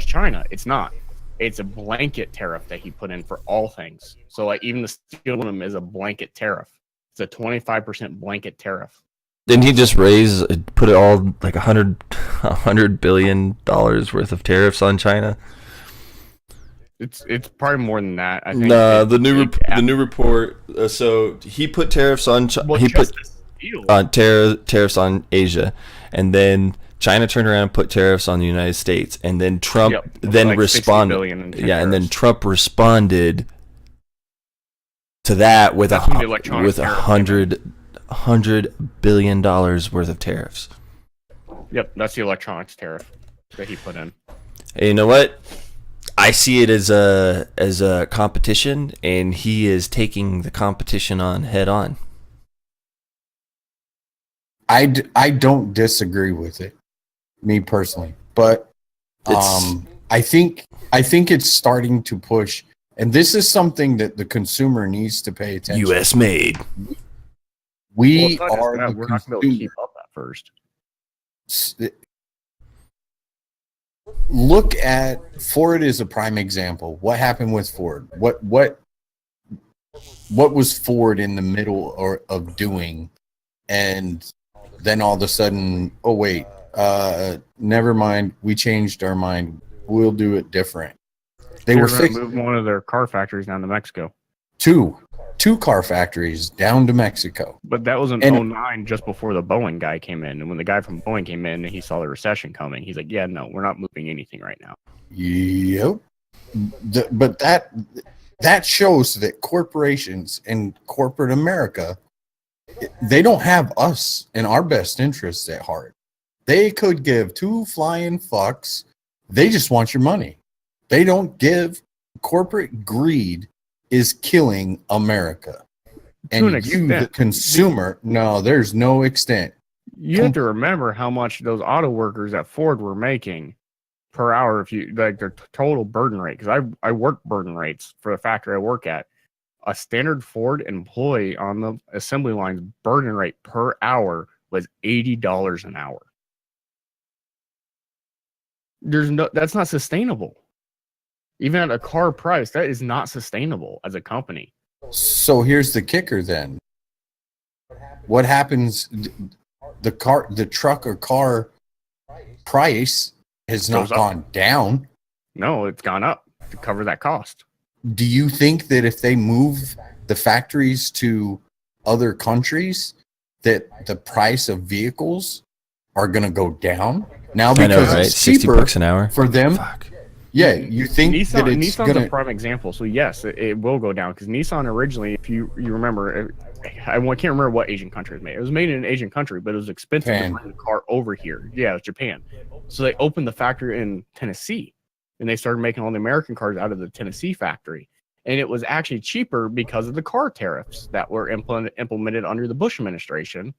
China." It's not. It's a blanket tariff that he put in for all things. So like even the steel aluminum is a blanket tariff. It's a 25% blanket tariff. Didn't he just put it all like $100 billion worth of tariffs on China? It's probably more than that. I think. Nah, the new report. So he put tariffs on. He put tariffs on Asia, and then China turned around and put tariffs on the United States, and then Trump responded. Yeah, and then Trump responded to that with $100 billion worth of tariffs. Yep, that's the electronics tariff that he put in. Hey, you know what? I see it as a competition, and he is taking the competition on head on. I don't disagree with it, me personally, but I think it's starting to push, and this is something that the consumer needs to pay attention. U.S. made. We're not going to be able to keep up at first. Look at Ford is a prime example. What happened with Ford? What was Ford in the middle of doing? And then all of a sudden, oh wait, never mind. We changed our mind. We'll do it different. They were going to move one of their car factories down to Mexico. Two car factories down to Mexico. But that was in 2009, just before the Boeing guy came in. And when the guy from Boeing came in and he saw the recession coming, he's like, yeah, no, we're not moving anything right now. Yep. But that shows that corporations and corporate America, they don't have us and our best interests at heart. They could give two flying fucks. They just want your money. They don't give. Corporate greed is killing America. And you, the consumer, no, there's no extent. You have to remember how much those auto workers at Ford were making per hour if you like their total burden rate. Because I work burden rates for the factory I work at. A standard Ford employee on the assembly line's burden rate per hour was $80 an hour. That's not sustainable. Even at a car price, that is not sustainable as a company. So here's the kicker then. What happens? The truck or car price has not gone down. No, it's gone up to cover that cost. Do you think that if they move the factories to other countries, that the price of vehicles are going to go down? Now because it's cheaper $60 an hour for them. Fuck. Yeah, you think that it's Nissan's a prime example. So yes, it will go down because Nissan originally, if you remember, I can't remember what Asian country it was made. It was made in an Asian country, but it was expensive to bring the car over here. Yeah, it was Japan. So they opened the factory in Tennessee, and they started making all the American cars out of the Tennessee factory. And it was actually cheaper because of the car tariffs that were implemented under the Bush administration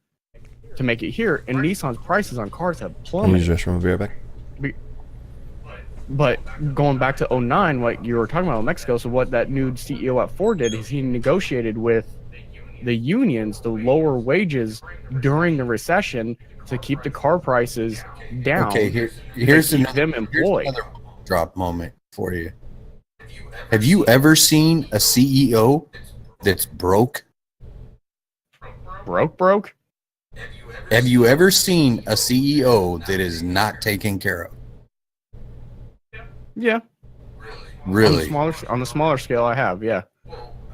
to make it here. And Nissan's prices on cars have plummeted. Use the restroom. I'll be right back. But going back to 2009, what you were talking about in Mexico, so what that new CEO at Ford did is he negotiated with the unions to lower wages during the recession to keep the car prices down. Okay, here's them employed. Another drop moment for you. Have you ever seen a CEO that's broke? Broke? Have you ever seen a CEO that is not taken care of? Yeah. Really? On the smaller scale, I have, yeah.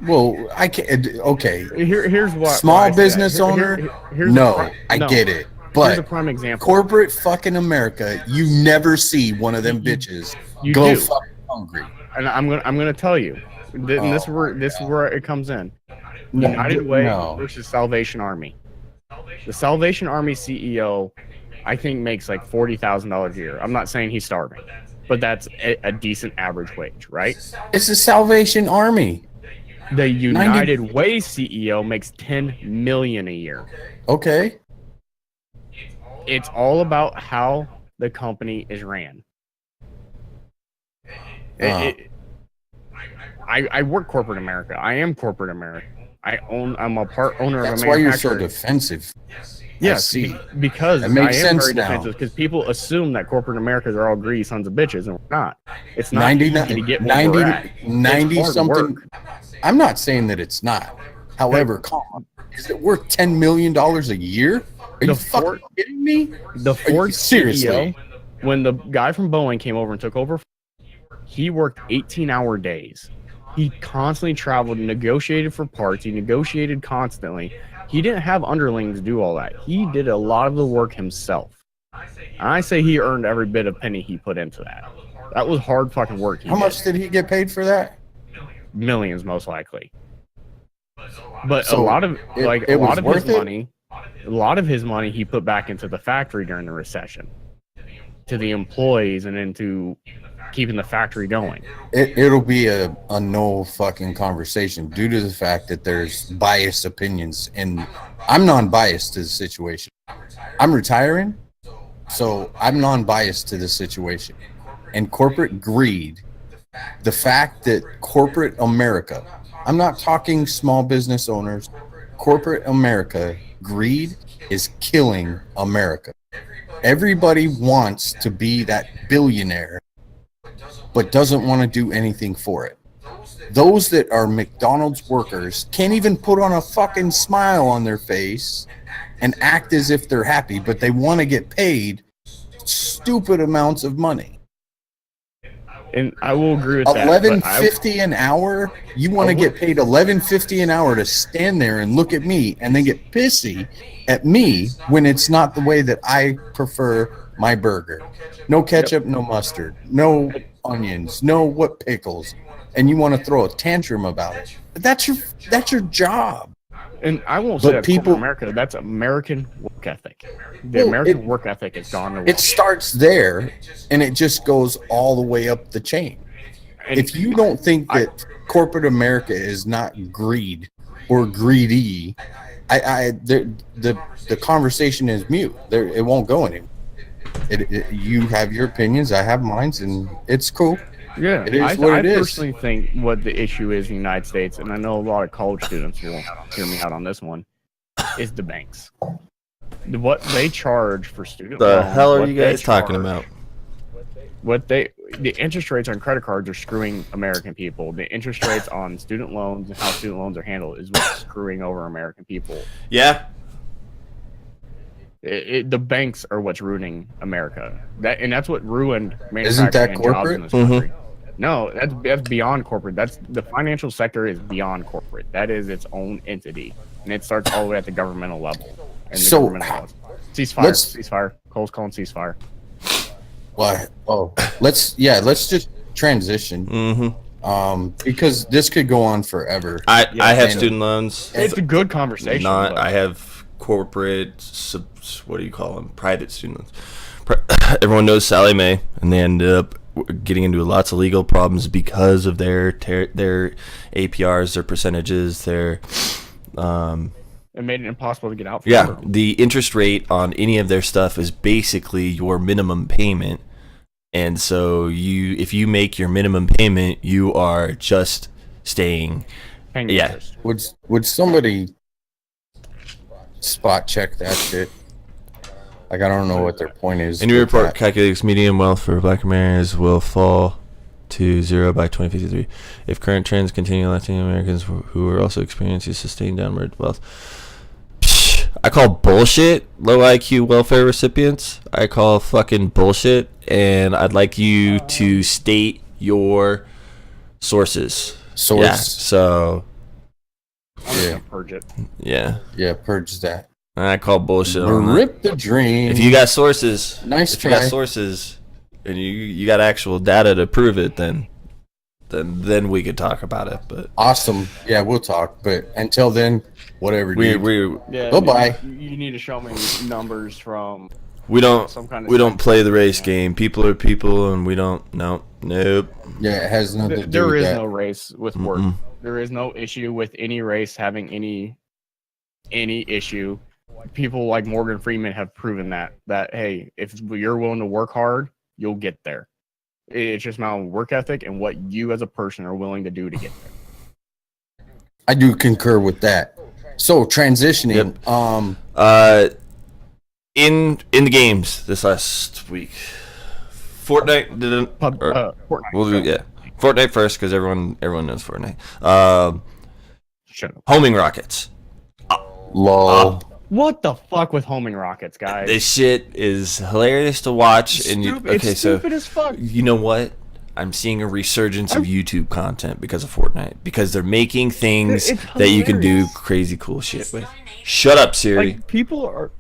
Well, I can't. Okay. Here's what. Small business owner? No, I get it. But here's a prime example. Corporate fucking America, you never see one of them bitches go fucking hungry. And I'm gonna tell you, this is where it comes in. United Way No. versus Salvation Army. The Salvation Army CEO, I think, makes like $40,000 a year. I'm not saying he's starving, but that's a decent average wage, right? It's the Salvation Army. The United Way CEO makes $10 million a year. Okay. It's all about how the company is ran. I work corporate America. I am corporate America. I'm a part owner of a That's why you're so manufacturer. defensive. Yes, see. because That makes I am sense very now. defensive because people assume that corporate Americans are all greedy sons of bitches, and we're not. It's not 90, easy to get where we're at. It's 90 hard something. work. I'm not saying that it's not. However, is it worth $10 million a year? Are you The fucking kidding me? The Ford seriously? CEO, when the guy from Boeing came over and took over, he worked 18-hour days. He constantly traveled and negotiated for parts. He negotiated constantly. He didn't have underlings do all that. He did a lot of the work himself. And I say he earned every bit of penny he put into that. That was hard fucking work. How much did he get paid for that? Millions, most likely. But So a lot of it a was lot of worth his it? money, a lot of his money he put back into the factory during the recession, to the employees and into keeping the factory going. It'll be a no fucking conversation due to the fact that there's biased opinions, and I'm non-biased to the situation. I'm retiring, so I'm non-biased to the situation. And corporate greed, the fact that corporate America, I'm not talking small business owners, corporate America, greed is killing America. Everybody wants to be that billionaire, but doesn't want to do anything for it. Those that are McDonald's workers can't even put on a fucking smile on their face and act as if they're happy, but they want to get paid stupid amounts of money. And I will agree with that. $11.50 an hour. You want to get paid $11.50 an hour to stand there and look at me, and then get pissy at me when it's not the way that I prefer my burger. No ketchup, no mustard, no onions, no what pickles, and you want to throw a tantrum about it. That's your job. And I won't say But that's people- corporate America. That's American work ethic. The Well, American work ethic has gone nowhere. It starts there, and it just goes all the way up the chain. And If you don't think that corporate America is not greed or greedy, the conversation is mute. It won't go anywhere. You have your opinions, I have mine, and it's cool. yeah, it is I what it is. personally think what the issue is in the United States, and I know a lot of college students will hear me out on this one, is the banks. What they charge for student The loans, hell are what you they guys talking charge- about? The interest rates on credit cards are screwing American people. The interest rates on student loans and how student loans are handled is what's screwing over American people. Yeah. The banks are what's ruining America. That's what ruined Isn't that manufacturing and jobs corporate? in this country. No, that's beyond corporate. That's the financial sector is beyond corporate. That is its own entity, and it starts all the way at the governmental level. And the So, governmental laws. Ceasefire. let's- Ceasefire. Cole's calling ceasefire. What? Oh, let's just transition. Mm-hmm. Because this could go on forever. I have and- student loans. It's a good conversation. Not. but I have corporate. What do you call them? Private student loans. Everyone knows Sally Mae, and they ended up getting into lots of legal problems because of their APRs, their percentages, their it made it impossible to get out. yeah. Them. The interest rate on any of their stuff is basically your minimum payment, and so if you make your minimum payment, you are just staying. Paying Yeah. interest. Would somebody spot check that shit? Like, I don't know what their point is. A new with report that. calculates median wealth for Black Americans will fall to 0 by 2053 if current trends continue. Latin Americans who are also experiencing sustained downward wealth. Psh, I call bullshit low IQ welfare recipients. I call fucking bullshit, and I'd like you to state your sources. Source. Yeah. So I'm just Yeah. gonna purge it. yeah, Yeah, purge that. I call bullshit on that. Rip the dream. If you got sources, Nice if you got try. sources, and you got actual data to prove it, then then we could talk about it. But Awesome. Yeah, we'll talk. But until then, whatever. we dude. we Yeah, Goodbye. You need to show me numbers from we don't some kind of we don't play the race game. People are people, and we don't. Nope. Yeah, it has nothing to do There with is that. no race with work. Mm-mm. There is no issue with any race having any issue. People like Morgan Freeman have proven that hey, if you're willing to work hard, you'll get there. It's just about work ethic and what you as a person are willing to do to get there. I do concur with that. So transitioning. In the games this last week, Fortnite didn't. Fortnite. We'll do Fortnite first because everyone knows Fortnite. Shut up. Homing rockets. Lol. What the fuck with homing rockets, guys? This shit is hilarious to watch. It's stupid as fuck. You know what? I'm seeing a resurgence of YouTube content because of Fortnite because they're making things It's that you can do hilarious. crazy cool shit with. Shut up, Siri. People are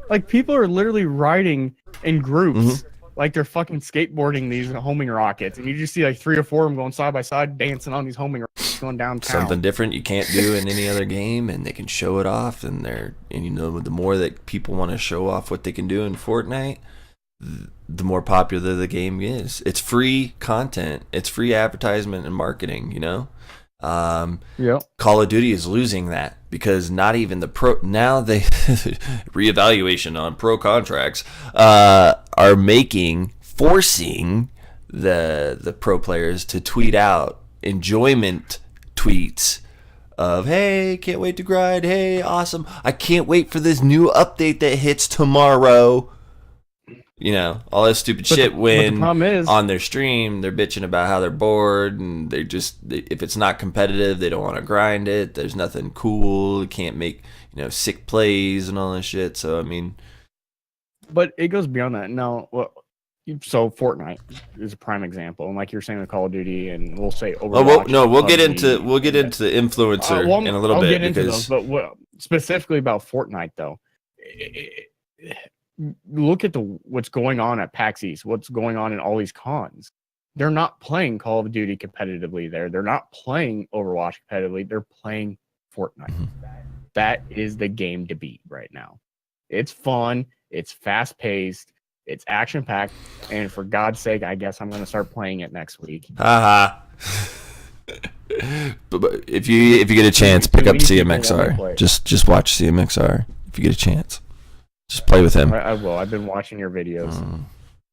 literally riding in groups. Mm-hmm. Like they're fucking skateboarding these homing rockets, and you just see like 3 or 4 of them going side by side, dancing on these homing rockets going downtown. Something different you can't do in any other game, and they can show it off. And you know, the more that people want to show off what they can do in Fortnite, the more popular the game is. It's free content. It's free advertisement and marketing. You know. Yep. Call of Duty is losing that because not even the pro now they reevaluation on pro contracts are forcing the pro players to tweet out enjoyment tweets of hey, can't wait to grind, hey, awesome, I can't wait for this new update that hits tomorrow. You know, all that stupid shit when the problem is, on their stream they're bitching about how they're bored and if it's not competitive they don't want to grind it. There's nothing cool. You can't make, sick plays and all that shit. So I mean, but it goes beyond that. No, so Fortnite is a prime example, and like you're saying with Call of Duty, and we'll say Overwatch. we'll get into influencer in a little bit because but specifically about Fortnite though. Look at what's going on at PAX East, what's going on in all these cons. They're not playing Call of Duty competitively there. They're not playing Overwatch competitively. They're playing Fortnite. Mm-hmm. That is the game to beat right now. It's fun. It's fast-paced. It's action-packed. And for God's sake, I guess I'm going to start playing it next week. haha. but if you get a chance, pick up CMXR. Just watch CMXR if you get a chance. Just play with him. I will. I've been watching your videos.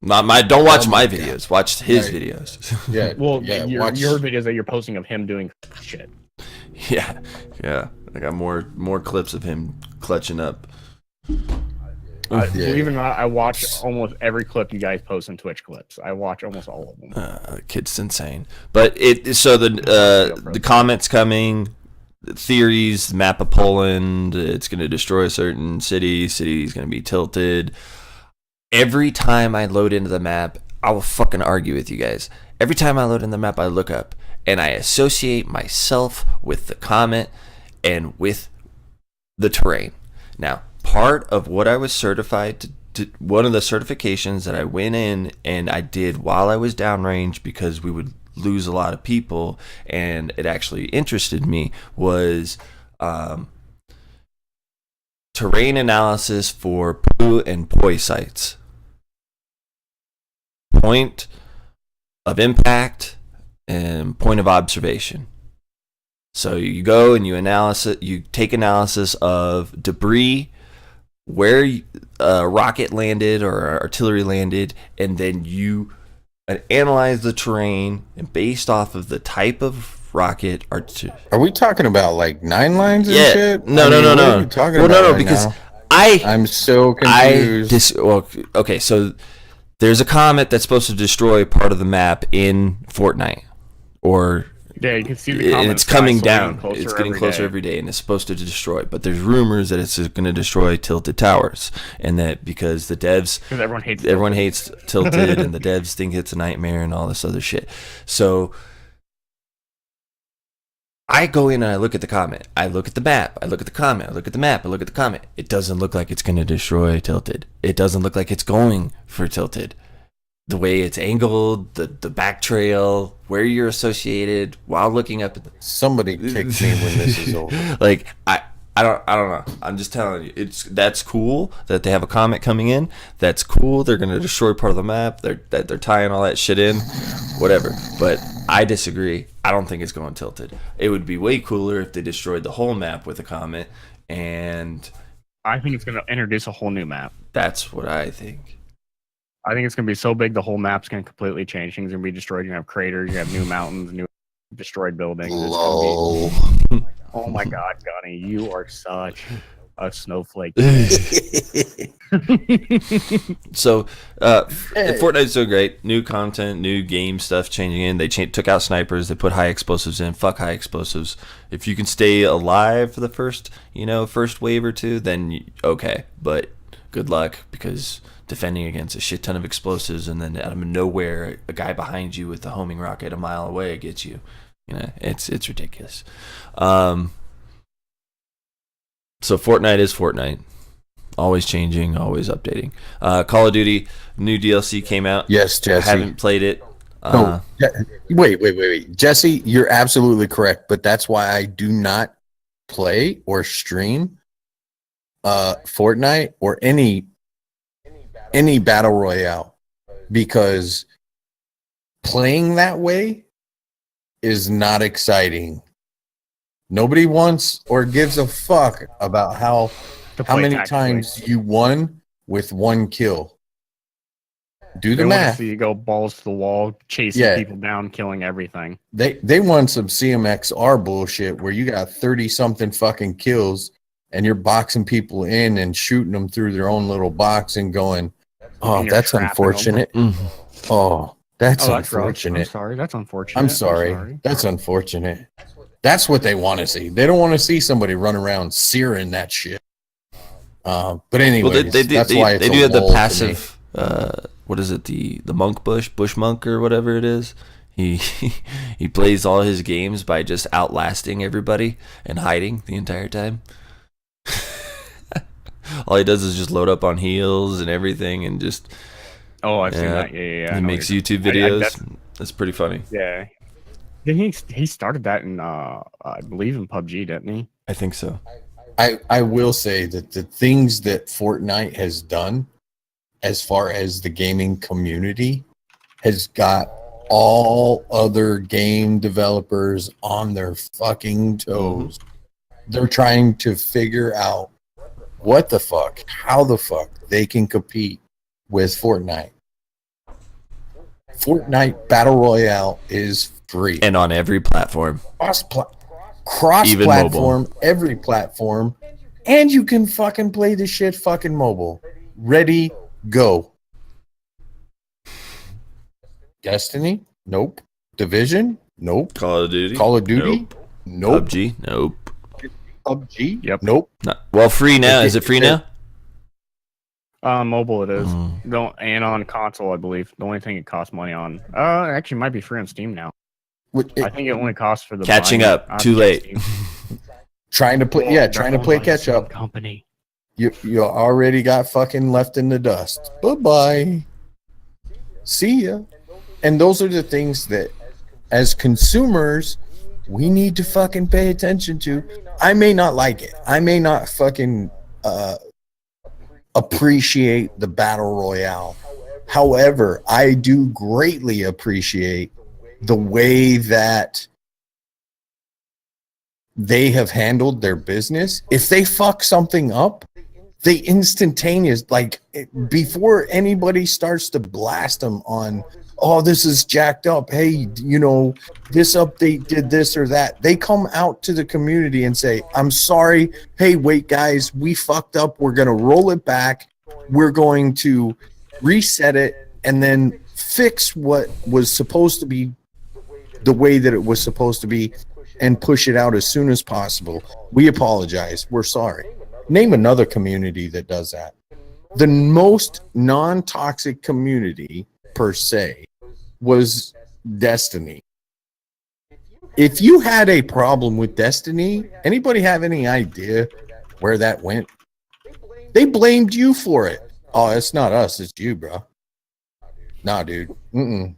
Don't watch my videos. Watch his videos. Yeah. Well, yeah, your videos that you're posting of him doing shit. Yeah. I got more clips of him clutching up. Believe it or not, I watch almost every clip you guys post in Twitch clips. I watch almost all of them. The kid's insane. But the comments coming. Theories, the map of Poland, it's going to destroy a certain city is going to be tilted. Every time I load into the map, I will fucking argue with you guys. Every time I load in the map, I look up and I associate myself with the comment and with the terrain. Now, part of what I was certified to one of the certifications that I went in and I did while I was downrange because we would lose a lot of people and it actually interested me was terrain analysis for poo and poi sites, point of impact and point of observation. So you go and you take analysis of debris, where a rocket landed or artillery landed, and then you analyze the terrain, and based off of the type of rocket are we talking about like 9 lines and shit? No. Because now? I I'm so confused. Okay, so there's a comet that's supposed to destroy part of the map in Fortnite, or yeah, you can see the and it's coming down. Closer It's getting closer every day, and it's supposed to destroy. But there's rumors that it's going to destroy Tilted Towers, and that because the devs, because everyone hates Tilted, and the devs think it's a nightmare and all this other shit. So I go in and I look at the comment. I look at the map. I look at the comment. I look at the map. I look at the comment. It doesn't look like it's going to destroy Tilted. It doesn't look like it's going for Tilted. the way it's angled, the back trail, where you're associated while looking up at the... Somebody kick me when this is over. Like I don't know. I'm just telling you, that's cool that they have a comet coming in. That's cool. They're gonna destroy part of the map. They're tying all that shit in, whatever. But I disagree. I don't think it's going tilted. It would be way cooler if they destroyed the whole map with a comet, and I think it's gonna introduce a whole new map. that's what I think. I think it's gonna be so big the whole map's gonna completely change. Things are gonna be destroyed. You're gonna have craters. You have new mountains, new destroyed buildings. It's gonna be- oh my God, Gunny, you are such a snowflake. So, Fortnite's so great. New content, new game stuff changing in. They took out snipers. They put high explosives in. Fuck high explosives. If you can stay alive for the first wave or two, then okay. But good luck, because defending against a shit ton of explosives and then out of nowhere, a guy behind you with a homing rocket a mile away gets you. It's ridiculous. So Fortnite is Fortnite. Always changing, always updating. Call of Duty, new DLC came out. Yes, Jesse. I haven't played it. No, wait. Jesse, you're absolutely correct, but that's why I do not play or stream Fortnite or any battle royale, because playing that way is not exciting. Nobody wants or gives a fuck about how many times you won with one kill. Do the math. See you go balls to the wall, chasing people down, killing everything. They want some CMXR bullshit where you got 30 something fucking kills and you're boxing people in and shooting them through their own little box and going, oh, that's unfortunate. Oh, that's unfortunate. I'm sorry. That's unfortunate. I'm sorry. That's unfortunate. That's what they want to see. They don't want to see somebody run around searing that shit. But anyway, that's why it's they do have the passive. What is it? The monk bush monk or whatever it is. He plays all his games by just outlasting everybody and hiding the entire time. All he does is just load up on heals and everything and just. Oh, I've seen that. Yeah. He makes YouTube videos. That's pretty funny. Yeah. He started that in I believe in PUBG, didn't he? I think so. I will say that the things that Fortnite has done as far as the gaming community has got all other game developers on their fucking toes. They're trying to figure out what the fuck, how the fuck they can compete with Fortnite. Fortnite Battle Royale is free. And on every platform. Cross-platform, every platform. And you can fucking play this shit fucking mobile. Ready, go. Destiny? Nope. Division? Nope. Call of Duty? Nope. PUBG? Nope. PUBG? Yep. Nope. Well, free now. Is it free now? Mobile it is. And on console, I believe. The only thing it costs money on. Actually might be free on Steam now. I think it only costs for the catching up. Too late. Trying to play catch up. Company. You already got fucking left in the dust. Bye-bye. See ya. And those are the things that as consumers we need to fucking pay attention to. I may not like it. I may not fucking appreciate the battle royale. However, I do greatly appreciate the way that they have handled their business. If they fuck something up, they instantaneous, like before anybody starts to blast them on, oh, this is jacked up. Hey, this update did this or that. They come out to the community and say, I'm sorry. Hey, wait, guys, we fucked up. We're going to roll it back. We're going to reset it and then fix what was supposed to be the way that it was supposed to be and push it out as soon as possible. We apologize. We're sorry. Name another community that does that. The most non-toxic community per se was Destiny. If you had a problem with Destiny, anybody have any idea where that went? They blamed you for it. Oh, it's not us, it's you, bro. Nah, dude. Mm-mm.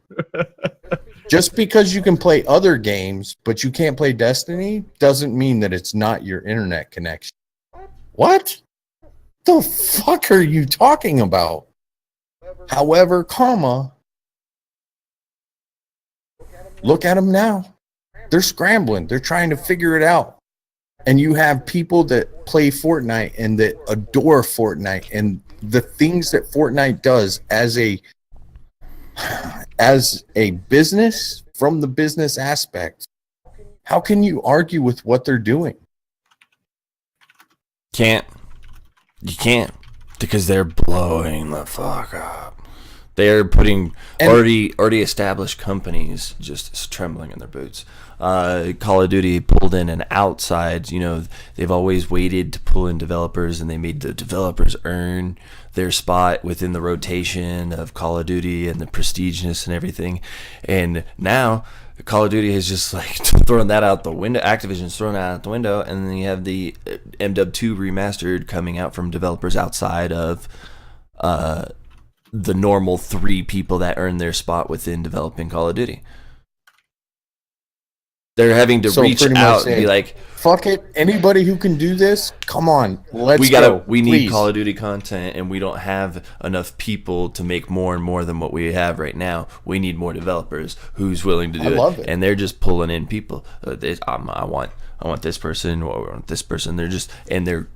Just because you can play other games, but you can't play Destiny, doesn't mean that it's not your internet connection. What? The fuck are you talking about? However, look at them now. They're scrambling. They're trying to figure it out. And you have people that play Fortnite and that adore Fortnite and the things that Fortnite does as a business, from the business aspect. How can you argue with what they're doing? You can't, because they're blowing the fuck up. They're putting already established companies just trembling in their boots. Call of Duty pulled in an outside. They've always waited to pull in developers, and they made the developers earn their spot within the rotation of Call of Duty and the prestigeness and everything. And now Call of Duty has just like thrown that out the window. Activision's thrown that out the window, and then you have the MW2 remastered coming out from developers outside of the normal 3 people that earn their spot within developing Call of Duty. They're having to reach out and be like, fuck it, anybody who can do this, come on, let's go. We need Call of Duty content, and we don't have enough people to make more and more than what we have right now. We need more developers who's willing to do it. And they're just pulling in people. I want this person, or I want this person. They're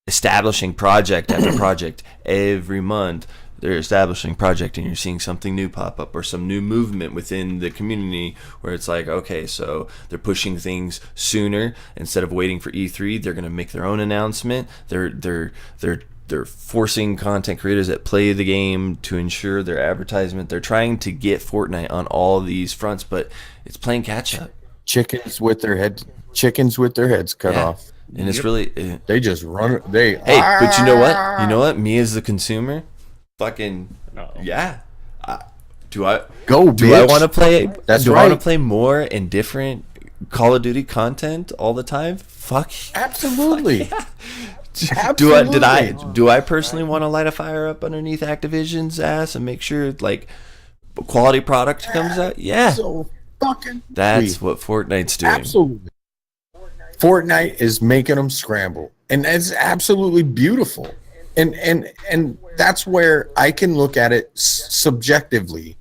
establishing project after project every month. They're establishing project, and you're seeing something new pop up or some new movement within the community where it's like, okay, so they're pushing things sooner instead of waiting for E3. They're going to make their own announcement. They're forcing content creators that play the game to ensure their advertisement. They're trying to get Fortnite on all these fronts, but it's playing catch up. Chickens with their heads cut off. And it's really they just run. But you know what? You know what? Me as the consumer, fucking yeah. Do I want to play? I want to play more and different Call of Duty content all the time? Fuck. Absolutely. Fuck yeah. Do I personally want to light a fire up underneath Activision's ass and make sure like quality product comes out? Yeah. So fucking. That's what Fortnite's doing. Absolutely. Fortnite is making them scramble, and it's absolutely beautiful. And that's where I can look at it subjectively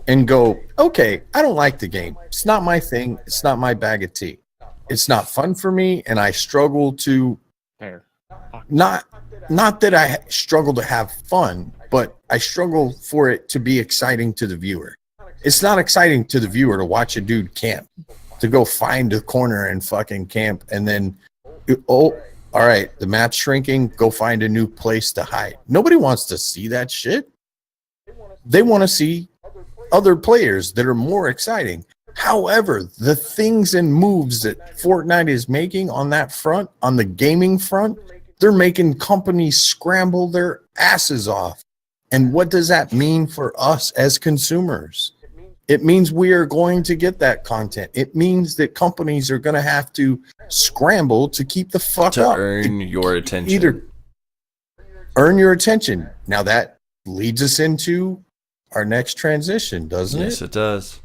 and go, okay, I don't like the game. It's not my thing. It's not my bag of tea. It's not fun for me, and I struggle to not that I struggle to have fun, but I struggle for it to be exciting to the viewer. It's not exciting to the viewer to watch a dude camp, to go find a corner and fucking camp, and then all right, the map's shrinking, go find a new place to hide. Nobody wants to see that shit. They want to see other players that are more exciting. However, the things and moves that Fortnite is making on that front, on the gaming front, they're making companies scramble their asses off. And what does that mean for us as consumers? It means we are going to get that content. It means that companies are going to have to scramble to keep the fuck up. To earn your attention. Either earn your attention. Now that leads us into our next transition, doesn't it? Yes, it does.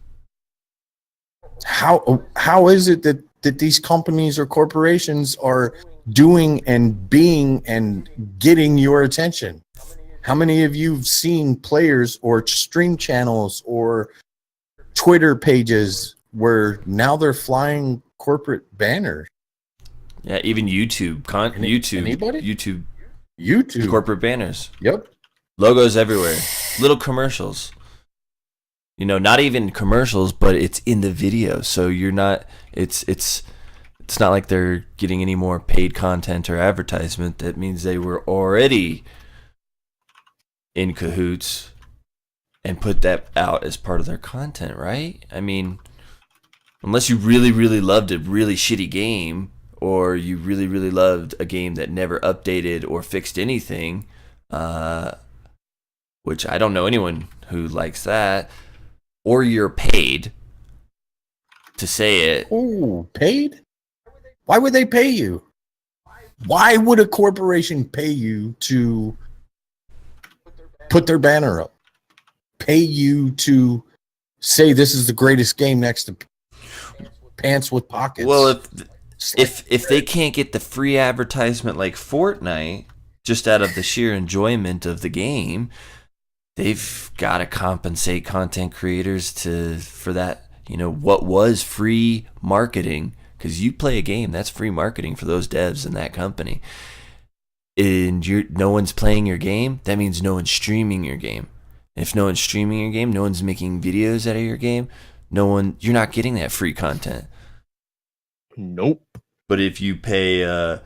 How is it that these companies or corporations are doing and being and getting your attention? How many of you have seen players or stream channels or Twitter pages where now they're flying corporate banners? Yeah, even YouTube. Anybody? YouTube. Corporate banners. Yep. Logos everywhere. Little commercials. Not even commercials, but it's in the video. So you're not. It's not like they're getting any more paid content or advertisement. That means they were already in cahoots and put that out as part of their content, right? I mean, unless you really, really loved a really shitty game, or you really, really loved a game that never updated or fixed anything, which I don't know anyone who likes that, or you're paid to say it. Ooh, paid? Why would they pay you? Why would a corporation pay you to put their banner up? pay you to say this is the greatest game next to Pants with Pockets. Well, if they can't get the free advertisement like Fortnite, just out of the sheer enjoyment of the game, they've got to compensate content creators for that. You know, what was free marketing, because you play a game, that's free marketing for those devs in that company. And no one's playing your game, that means no one's streaming your game. If no one's streaming your game, no one's making videos out of your game, you're not getting that free content. Nope. But if you pay a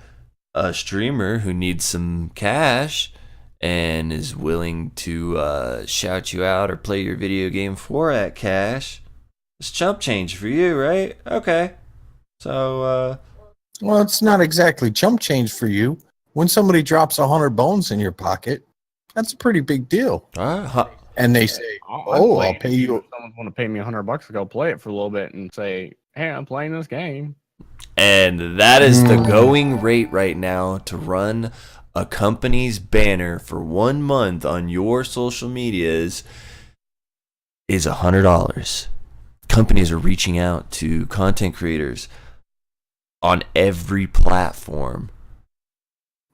streamer who needs some cash and is willing to shout you out or play your video game for that cash, it's chump change for you, right? Okay. So, well, it's not exactly chump change for you. When somebody drops 100 bones in your pocket, that's a pretty big deal. And they say, I'll pay you. If someone want to pay me $100 to go play it for a little bit and say, hey, I'm playing this game. And that is the going rate right now to run a company's banner for 1 month on your social medias is $100. Companies are reaching out to content creators on every platform.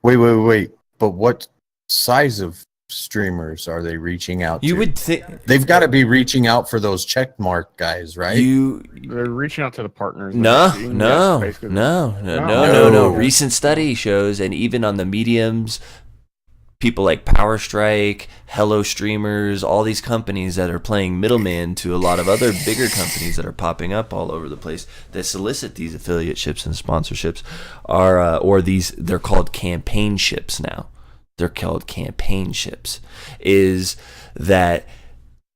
Wait. But what size of streamers are they reaching out to? You would think they've got to be reaching out for those checkmark guys, right? They're reaching out to the partners. No. No. Recent study shows, and even on the mediums, people like Power Strike, Hello Streamers, all these companies that are playing middleman to a lot of other bigger companies that are popping up all over the place that solicit these affiliateships and sponsorships they're called campaign ships now. They're called campaign ships. Is that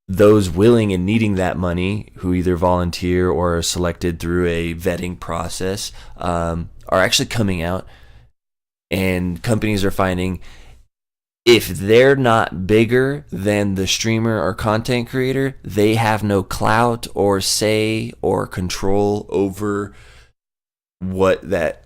those willing and needing that money, who either volunteer or are selected through a vetting process, are actually coming out, and companies are finding if they're not bigger than the streamer or content creator, they have no clout or say or control over what that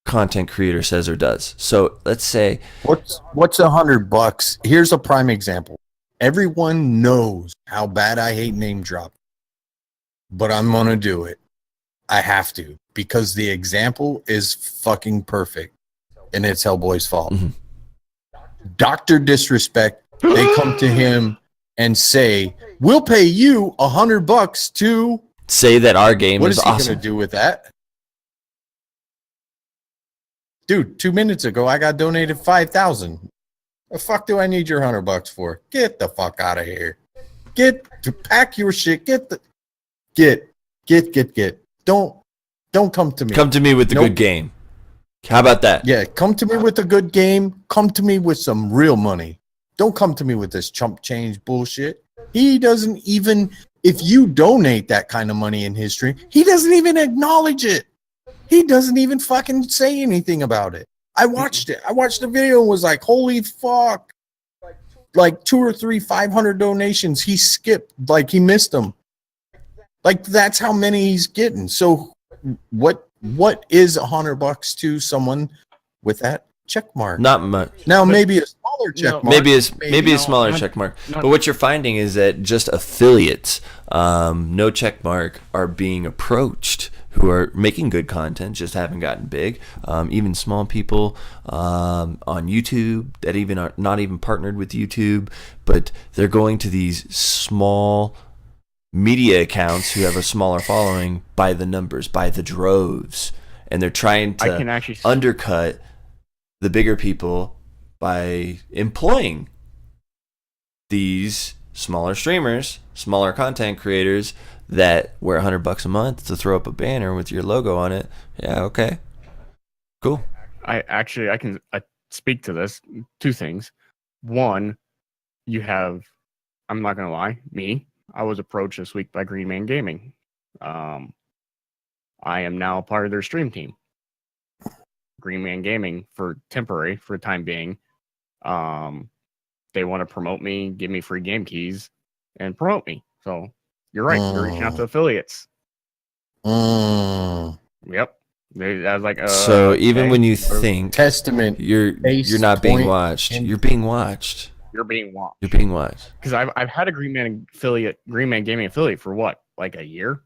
content creator says or does. So let's say what's $100? Here's a prime example. Everyone knows how bad I hate name drop, but I'm gonna do it. I have to, because the example is fucking perfect, and it's Hellboy's fault. Mm-hmm. Dr. Disrespect, they come to him and say, we'll pay you $100 to say that our game is awesome. What is he gonna do with that? Dude, 2 minutes ago I got donated $5,000. The fuck do I need your $100 for? Get the fuck out of here. Pack your shit. Get. Don't come to me. Come to me with the good game. How about that? Yeah, come to me with a good game. Come to me with some real money. Don't come to me with this chump change bullshit. He doesn't even, if you donate that kind of money in his stream, he doesn't even acknowledge it. He doesn't even fucking say anything about it. I watched it. I watched the video and was like, holy fuck. Like 2 or 3 500 donations he skipped, like he missed them. Like that's how many he's getting. So what is $100 to someone with that check mark? Not much. Now maybe a smaller check mark. Maybe a smaller check mark. But what you're finding is that just affiliates, no check mark, are being approached who are making good content, just haven't gotten big. Even small people on YouTube that even are not even partnered with YouTube, but they're going to these small media accounts who have a smaller following by the numbers, by the droves, and they're trying to undercut the bigger people by employing these smaller streamers, smaller content creators that wear $100 a month to throw up a banner with your logo on it. Yeah, okay, cool. I can speak to this. 2 things. One, I'm not gonna lie, I was approached this week by Green Man Gaming. I am now a part of their stream team. Green Man Gaming, for the time being. They want to promote me, give me free game keys, and promote me. So you're right. You're reaching out to affiliates. Yep. I was like, so even when you think testament, you're not being watched, you're being watched. You're being watched. You're being wise. Because I've had a Green Man Gaming affiliate for what, like a year,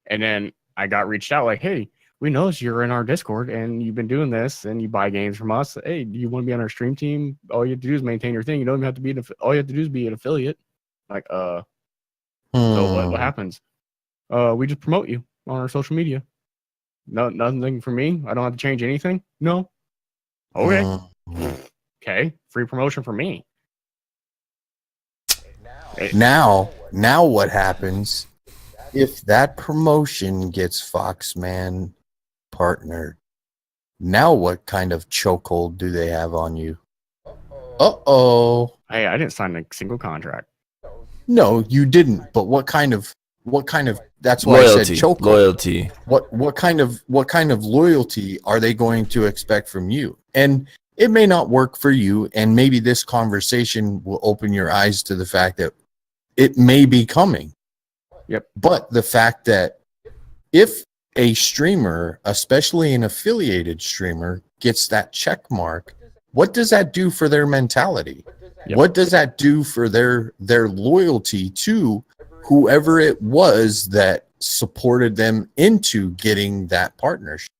and then I got reached out like, hey, we noticed you're in our Discord and you've been doing this and you buy games from us. Hey, do you want to be on our stream team? All you have to do is maintain your thing. You don't even have to be all you have to do is be an affiliate. Like, so what happens? We just promote you on our social media. No, nothing for me. I don't have to change anything. No. Okay. Okay. Free promotion for me. Now what happens if that promotion gets Foxman partnered? Now what kind of chokehold do they have on you? Uh-oh. Hey, I didn't sign a single contract. No, you didn't. But what kind of that's why Loyalty. I said chokehold. Loyalty. What kind of loyalty are they going to expect from you? And it may not work for you, and maybe this conversation will open your eyes to the fact that it may be coming. Yep. But the fact that if a streamer, especially an affiliated streamer, gets that check mark, what does that do for their mentality? Yep. What does that do for their loyalty to whoever it was that supported them into getting that partnership?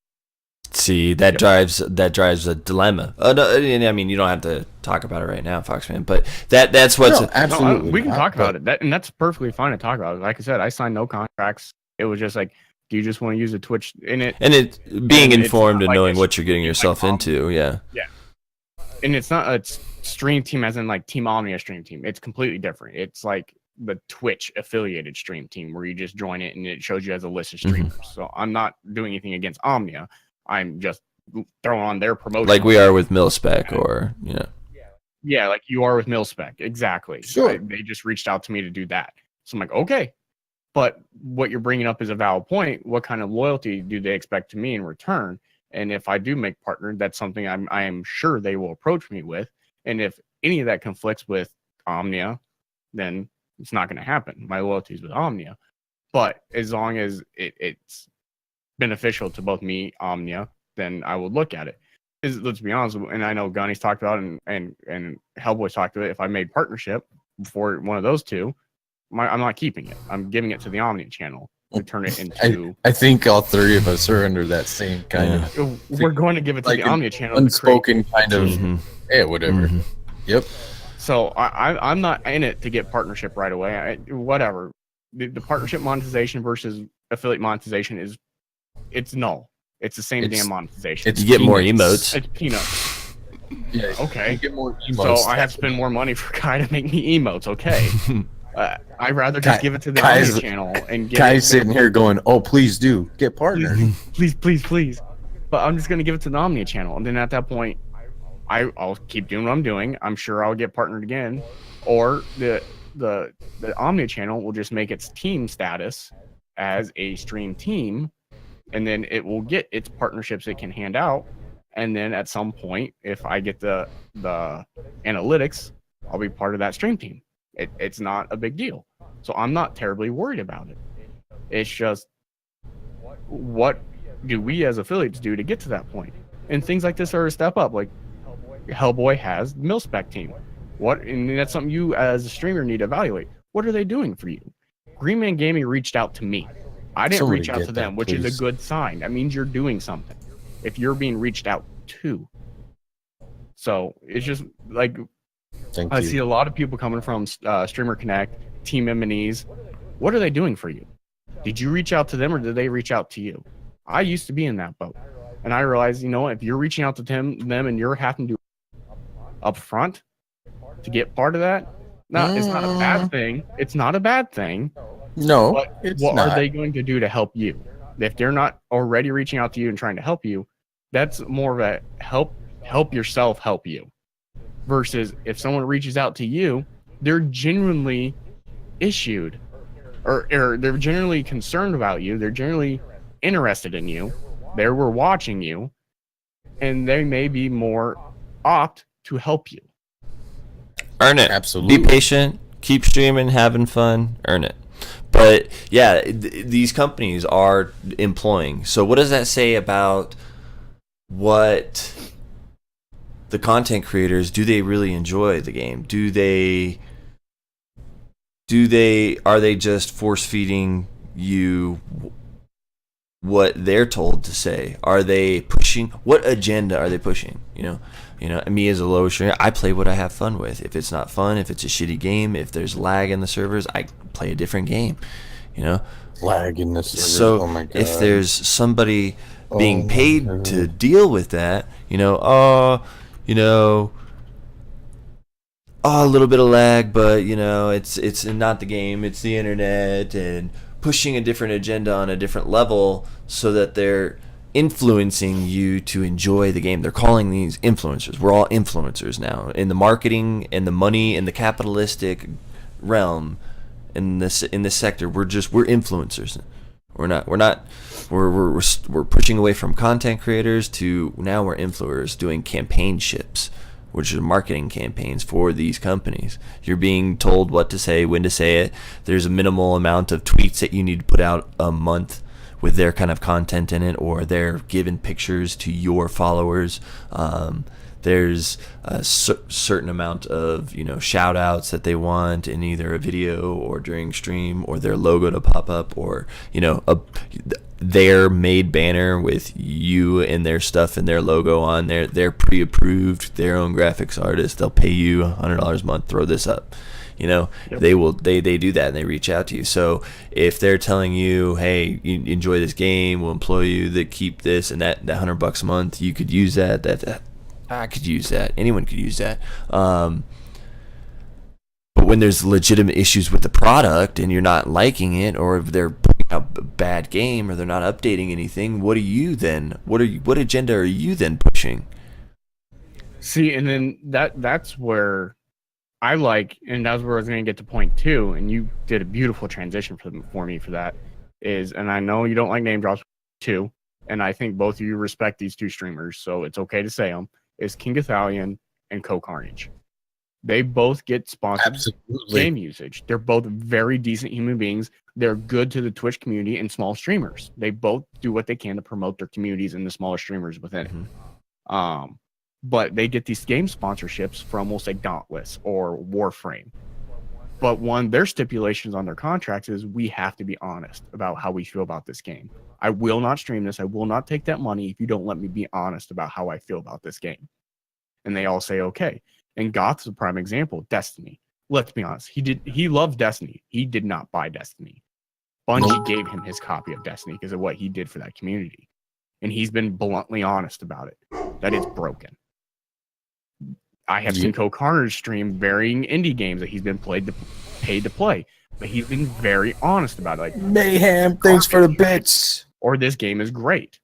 See, that drives a dilemma. No, I mean, you don't have to talk about it right now, Foxman, but that's what's absolutely. We can talk about it, and that's perfectly fine to talk about it. Like I said, I signed no contracts. It was just like, do you just want to use a Twitch in it? And it being informed and like knowing what you're getting yourself into, yeah. Yeah. And it's not a stream team as in like Team Omnia stream team. It's completely different. It's like the Twitch affiliated stream team where you just join it and it shows you as a list of streamers. So I'm not doing anything against Omnia. I'm just throwing on their promotion. Like we are with Milspec or, you know. Yeah, like you are with Milspec. Exactly. Sure. They just reached out to me to do that. So I'm like, okay. But what you're bringing up is a valid point. What kind of loyalty do they expect to me in return? And if I do make partner, that's something I am sure they will approach me with. And if any of that conflicts with Omnia, then it's not going to happen. My loyalty is with Omnia. But as long as it's beneficial to both me, Omnia, then I would look at it. Let's be honest, and I know Gunny's talked about it and Hellboy's talked about it. If I made partnership for one of those two, I'm not keeping it. I'm giving it to the Omnia channel to turn it into. I think all three of us are under that same kind of. We're going to give it to like the Omnia channel. unspoken kind of. Yeah, whatever. Yep. So I'm not in it to get partnership right away. Whatever. The partnership monetization versus affiliate monetization it's null. It's the same damn monetization. You get more emotes. It's peanuts. Yeah. Okay. You get more emotes. So I have to spend more money for Kai to make me emotes. Okay. I'd rather just give it to the Omnia channel and get Kai's sitting here going, "Oh, please do get partnered, please." But I'm just gonna give it to the Omnia channel, and then at that point, I'll keep doing what I'm doing. I'm sure I'll get partnered again, or the Omnia channel will just make its team status as a stream team, and then it will get its partnerships it can hand out. And then at some point, if I get the analytics, I'll be part of that stream team. It's not a big deal. So I'm not terribly worried about it. It's just, what do we as affiliates do to get to that point? And things like this are a step up. Like Hellboy has the Milspec team. And that's something you as a streamer need to evaluate. What are they doing for you? Green Man Gaming reached out to me. I didn't reach out to them, which is a good sign. That means you're doing something. If you're being reached out to. So it's just like, I see a lot of people coming from Streamer Connect, Team M&Es. What are they doing for you? Did you reach out to them or did they reach out to you? I used to be in that boat. And I realized, if you're reaching out to them and you're having to up front to get part of that, no, it's not a bad thing. It's not a bad thing. No, but it's what not. are they going to do to help you? If they're not already reaching out to you and trying to help you, that's more of a help yourself help you. Versus if someone reaches out to you, they're genuinely issued or they're generally concerned about you. They're generally interested in you. They were watching you, and they may be more opt to help you. Earn it. Absolutely. Be patient. Keep streaming, having fun. Earn it. But yeah, these companies are employing. So what does that say about what the content creators, do they really enjoy the game? Are they just force feeding you what they're told to say? Are they pushing, what agenda are they pushing? And me as a low streamer, I play what I have fun with. If it's not fun, if it's a shitty game, if there's lag in the servers, I play a different game. Lag in the servers. So oh my God. if there's somebody being paid to deal with that, a little bit of lag, but it's not the game, it's the internet, and pushing a different agenda on a different level so that they're influencing you to enjoy the game. They're calling these influencers. We're all influencers now in the marketing and the money and the capitalistic realm. In this sector, we're influencers. We're pushing away from content creators to now we're influencers doing campaign ships, which are marketing campaigns for these companies. You're being told what to say, when to say it. There's a minimal amount of tweets that you need to put out a month with their kind of content in it, or they're giving pictures to your followers. There's a certain amount of shout outs that they want in either a video or during stream, or their logo to pop up, or their made banner with you and their stuff and their logo on there. They're pre-approved, their own graphics artist. They'll pay you $100 a month, throw this up. Yep. They do that, and they reach out to you. So if they're telling you, hey, you enjoy this game, we'll employ you to keep this and that $100 a month, you could use that. I could use that. Anyone could use that. But when there's legitimate issues with the product and you're not liking it, or if they're putting out a bad game, or they're not updating anything, what are you then? What agenda are you then pushing? See, and then that's where I like, and that's where I was going to get to point two, and you did a beautiful transition for me for that, and I know you don't like name drops too, and I think both of you respect these two streamers, so it's okay to say them, is King Ithalian and Co-Carnage. They both get sponsored game usage. They're both very decent human beings. They're good to the Twitch community and small streamers. They both do what they can to promote their communities and the smaller streamers within it. But they get these game sponsorships from, we'll say, Dauntless or Warframe. But their stipulations on their contracts is we have to be honest about how we feel about this game. I will not stream this. I will not take that money if you don't let me be honest about how I feel about this game. And they all say, okay. And Goth's a prime example. Destiny. Let's be honest. He loved Destiny. He did not buy Destiny. Bungie gave him his copy of Destiny because of what he did for that community. And he's been bluntly honest about it. That it's broken. I have seen Co-Carnage stream varying indie games that he's been paid to play. But he's been very honest about it. Like, Mayhem, thanks for the bits. Or this game is great.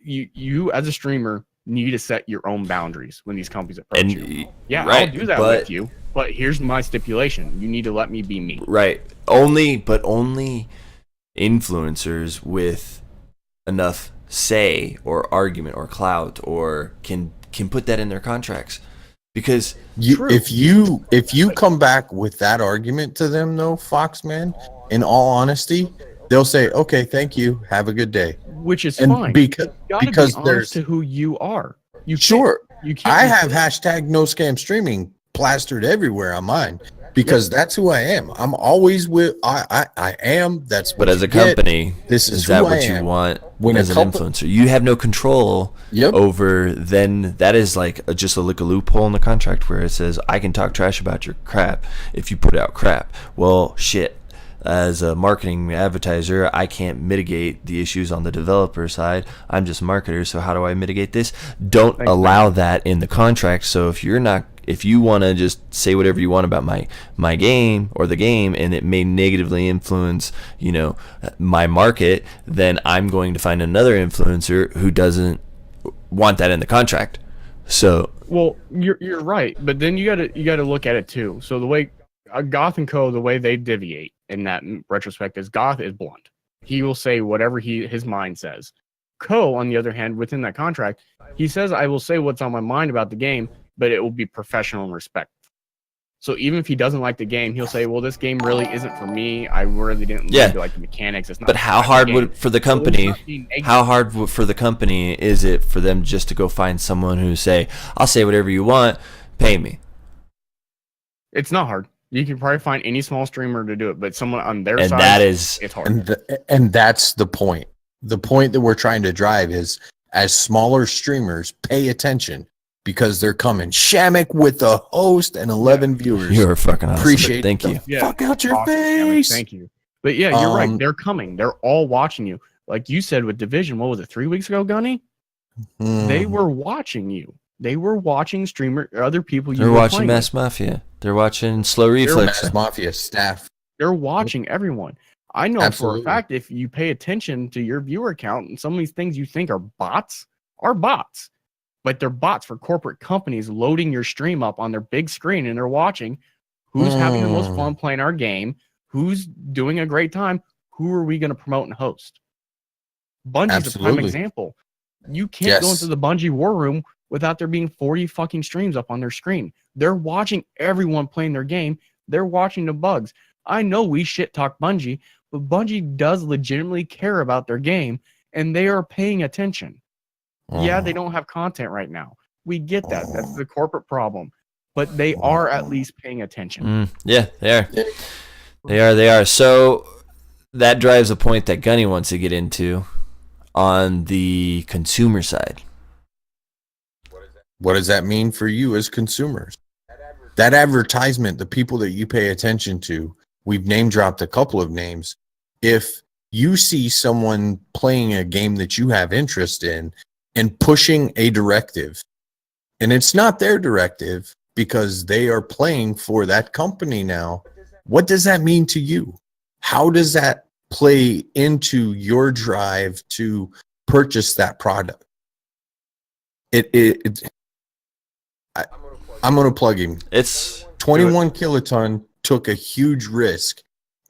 You as a streamer need to set your own boundaries when these companies approach you. Yeah, right, I'll do that with you. But here's my stipulation. You need to let me be me. Right. Only influencers with enough say or argument or clout or can put that in their contracts. Because if you come back with that argument to them, though, Foxman, in all honesty, they'll say, "Okay, thank you. Have a good day." Which is fine. Because there's to who you are. You can't. I have hashtag no scam streaming plastered everywhere on mine because that's who I am. I'm always with. I am. That's. What but as a company, this is that what you want as an influencer? You have no control over. Then that is like just a loophole in the contract where it says I can talk trash about your crap if you put out crap. Well, shit. As a marketing advertiser, I can't mitigate the issues on the developer side. I'm just a marketer, so how do I mitigate this? Don't allow that in the contract. So if you want to just say whatever you want about my game or the game, and it may negatively influence, my market, then I'm going to find another influencer who doesn't want that in the contract. So well, you're right, but then you gotta look at it too. So the way Goth and Co, the way they deviate in that retrospect is Goth is blunt. He will say whatever his mind says. Co, on the other hand, within that contract, he says, I will say what's on my mind about the game, but it will be professional and respect. So even if he doesn't like the game, he'll say, "Well, this game really isn't for me. I really didn't like the mechanics. It's not." But how hard would for the company? How hard for the company is it for them just to go find someone who say, "I'll say whatever you want, pay me"? It's not hard. You can probably find any small streamer to do it, but someone on their And side, that is it's hard. And that's the point. The point that we're trying to drive is, as smaller streamers, pay attention because they're coming. Shamek with a host and 11 viewers. You're fucking awesome. Appreciate Thank the you. Yeah. Fuck out your Awesome, Cameron. face. Thank you. But yeah, you're right. They're coming. They're all watching you. Like you said with Division, what was it, 3 weeks ago, Gunny? They were watching you. They were watching other people. They're watching Mass Mafia. They're watching Slow Reflex. Mass Mafia staff. They're watching everyone. I know Absolutely. for a fact if you pay attention to your viewer count and some of these things you think are bots, but they're bots for corporate companies loading your stream up on their big screen and they're watching who's having the most fun playing our game, who's doing a great time, who are we going to promote and host. Bungie's a prime example. You can't go into the Bungie war room without there being 40 fucking streams up on their screen. They're watching everyone playing their game. They're watching the bugs. I know we shit talk Bungie, but Bungie does legitimately care about their game and they are paying attention. Yeah, they don't have content right now. We get that. That's the corporate problem. But they are at least paying attention. Yeah, they are. They are. So that drives a point that Gunny wants to get into on the consumer side. What does that mean for you as consumers? That advertisement, the people that you pay attention to, we've name dropped a couple of names. If you see someone playing a game that you have interest in and pushing a directive, and it's not their directive because they are playing for that company now, what does that mean to you? How does that play into your drive to purchase that product? I'm going to plug him. It's 21 Kiloton took a huge risk,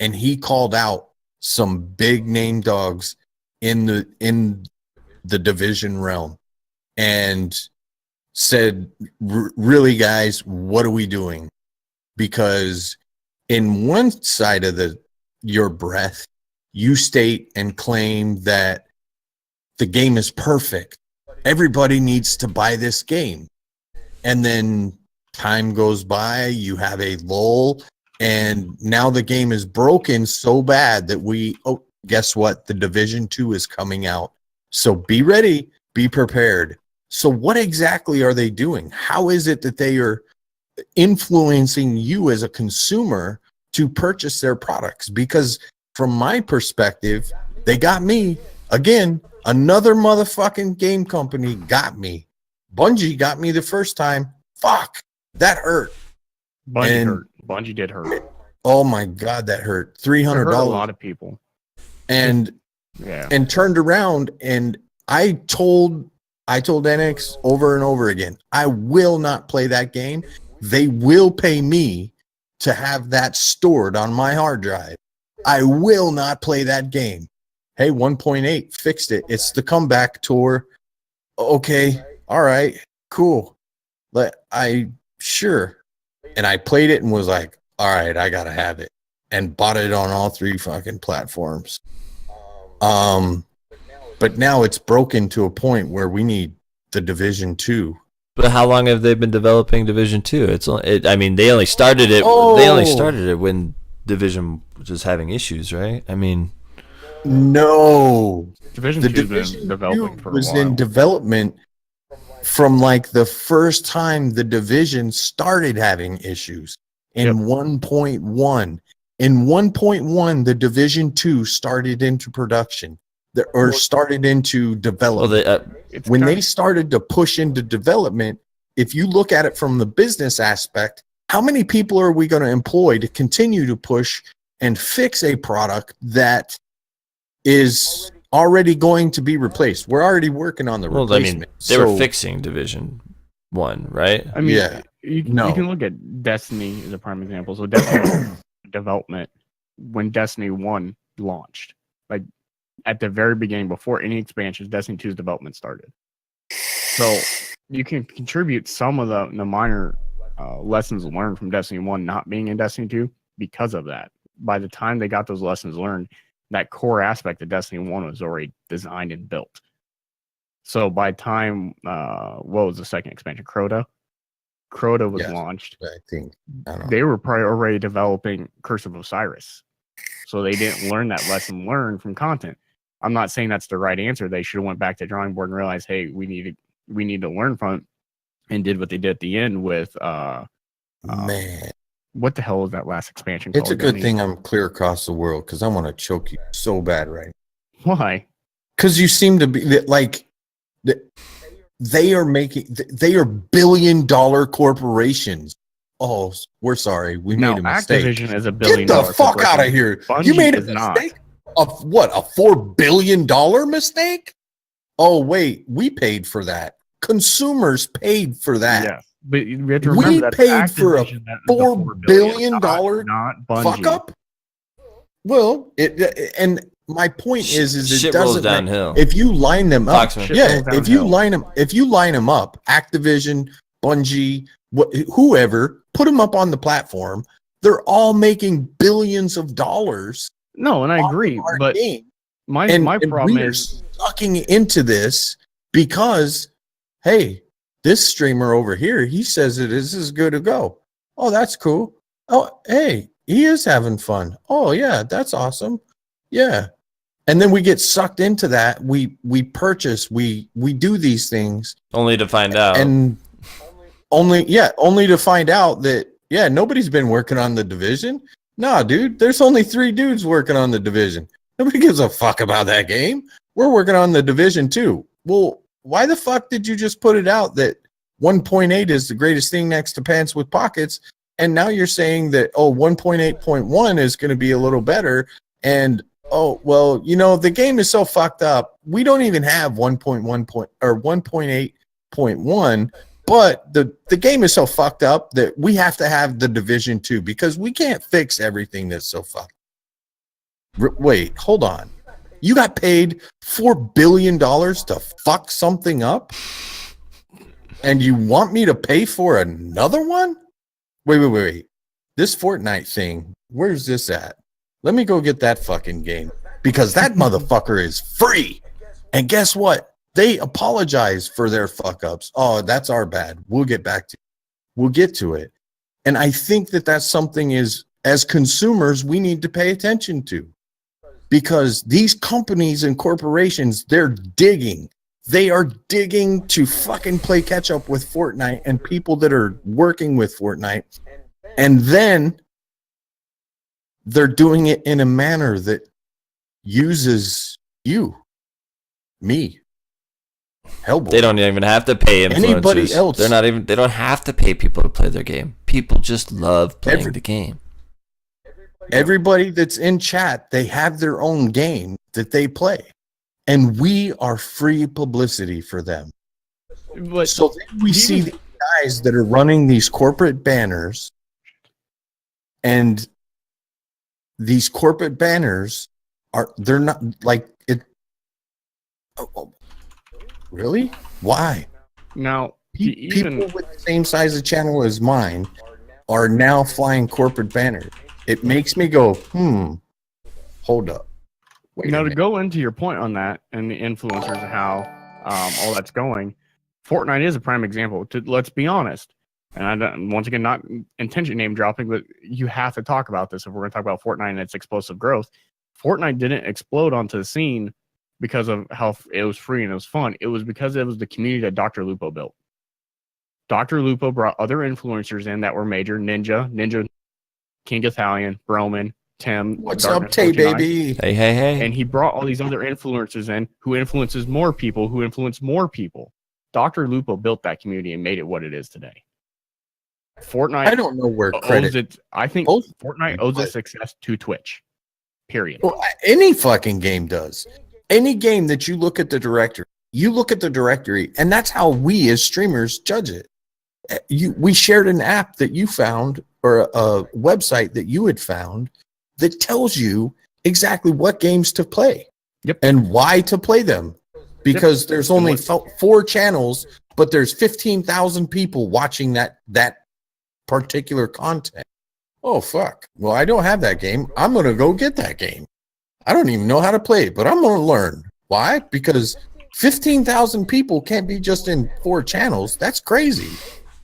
and he called out some big name dogs in the division realm and said, really, guys, what are we doing? Because in one side of your breath, you state and claim that the game is perfect. Everybody needs to buy this game. And then time goes by, you have a lull, and now the game is broken so bad that guess what? The Division 2 is coming out. So be ready, be prepared. So what exactly are they doing? How is it that they are influencing you as a consumer to purchase their products? Because from my perspective, they got me. Again, another motherfucking game company got me. Bungie got me the first time. Fuck, that hurt. Bungie did hurt. Oh my God, that hurt. $300. A lot of people. And turned around, and I told NX over and over again, I will not play that game. They will pay me to have that stored on my hard drive. I will not play that game. Hey, 1.8 fixed it. It's the comeback tour. Okay, all right, cool. Sure. And I played it and was like, all right, I gotta have it, and bought it on all 3 fucking platforms. But now it's broken to a point where we need the Division 2. But how long have they been developing Division 2? They only started it. They only started it when Division was having issues, right? I mean, no. Division 2 has been developing for a while. Was in development from like the first time the Division started having issues in 1.1. In 1.1, the Division 2 started into production. Or started into development. When they started to push into development, if you look at it from the business aspect, how many people are we going to employ to continue to push and fix a product that is already going to be replaced? We're already working on the replacement. They were fixing Division 1, right? I mean, you can look at Destiny as a prime example. So Destiny development when Destiny 1 launched, like at the very beginning, before any expansions, Destiny 2's development started. So you can contribute some of the minor lessons learned from Destiny 1 not being in Destiny 2 because of that. By the time they got those lessons learned, that core aspect of Destiny 1 was already designed and built. So by the time, what was the second expansion? Crota was launched. I think. I don't know. They were probably already developing Curse of Osiris. So they didn't learn that lesson learned from content. I'm not saying that's the right answer. They should have went back to the drawing board and realized, hey, we need to learn from it, and did what they did at the end with Man, what the hell is that last expansion it's called? a good thing I'm clear across the world because I want to choke you so bad right now. Why? Because you seem to be like they are billion-dollar corporations. Oh, we're sorry, we made a mistake. Activision is a billion. Get the fuck out of here! Bungie You made a is not. mistake. Of what? A $4 billion mistake? Oh wait, we paid for that. Consumers paid for that. Yeah, but you have to remember We that paid for a Activision that is the $4 billion not Bungie. fuck up. Well, and my point is it Shit rolls doesn't downhill. If you line them up, Foxman. Shit yeah. rolls If you downhill. line them up, Activision, Bungie, whoever, put them up on the platform. They're all making billions of dollars. No, and I agree, our but game. my And problem we are is sucking into this because, hey, this streamer over here, he says this is good to go. Oh, that's cool. Oh, hey, he is having fun. Oh, yeah, that's awesome. Yeah. And then we get sucked into that. We purchase, we do these things. Only to find out. And only to find out that, yeah, nobody's been working on the division. Nah, dude, there's only 3 dudes working on the division. Nobody gives a fuck about that game. We're working on the division too. Well, why the fuck did you just put it out that 1.8 is the greatest thing next to Pants with Pockets? And now you're saying that, 1.8.1 is going to be a little better. And, well, the game is so fucked up. We don't even have 1.1 or 1.8.1. But the game is so fucked up that we have to have the Division 2 because we can't fix everything that's so fucked. Wait, hold on. You got paid $4 billion to fuck something up? And you want me to pay for another one? Wait. This Fortnite thing, where's this at? Let me go get that fucking game because that motherfucker is free. And guess what? They apologize for their fuck ups. Oh, that's our bad. We'll get to it. And I think that that's something as consumers, we need to pay attention to because these companies and corporations, they are digging to fucking play catch up with Fortnite and people that are working with Fortnite. And then they're doing it in a manner that uses you, me. Hellboy. They don't even have to pay influencers. Anybody else. They don't have to pay people to play their game. People just love playing the game. Everybody that's in chat, they have their own game that they play. And we are free publicity for them. But So then we see the guys that are running these corporate banners, and these corporate banners they're not like it. Really? Why? now, People with the same size of channel as mine are now flying corporate banners. It makes me go, hold up. Wait now a to minute. go into your point on that and the influencers and how all that's going, Fortnite is a prime example. Let's be honest, and I don't, once again, not intention name dropping, but you have to talk about this if we're going to talk about Fortnite and its explosive growth. Fortnite didn't explode onto the scene because of how it was free and it was fun. It was because it was the community that Dr. Lupo built. Dr. Lupo brought other influencers in that were major: Ninja, King Italian, Broman, Tim. What's Darkness up, Tay 49. baby? Hey. And he brought all these other influencers in who influences more people, who influence more people. Dr. Lupo built that community and made it what it is today. Fortnite I don't know where owes credit. it. I think both- Fortnite owes but- its success to Twitch. Period. Well, any fucking game does. Any game that you look at the directory, and that's how we as streamers judge it. We shared an app that you found, or a website that you had found, that tells you exactly what games to play. Yep. And why to play them. Because there's only 4 channels, but there's 15,000 people watching that particular content. Oh, fuck. Well, I don't have that game. I'm going to go get that game. I don't even know how to play it, but I'm going to learn. Why? Because 15,000 people can't be just in 4 channels. That's crazy.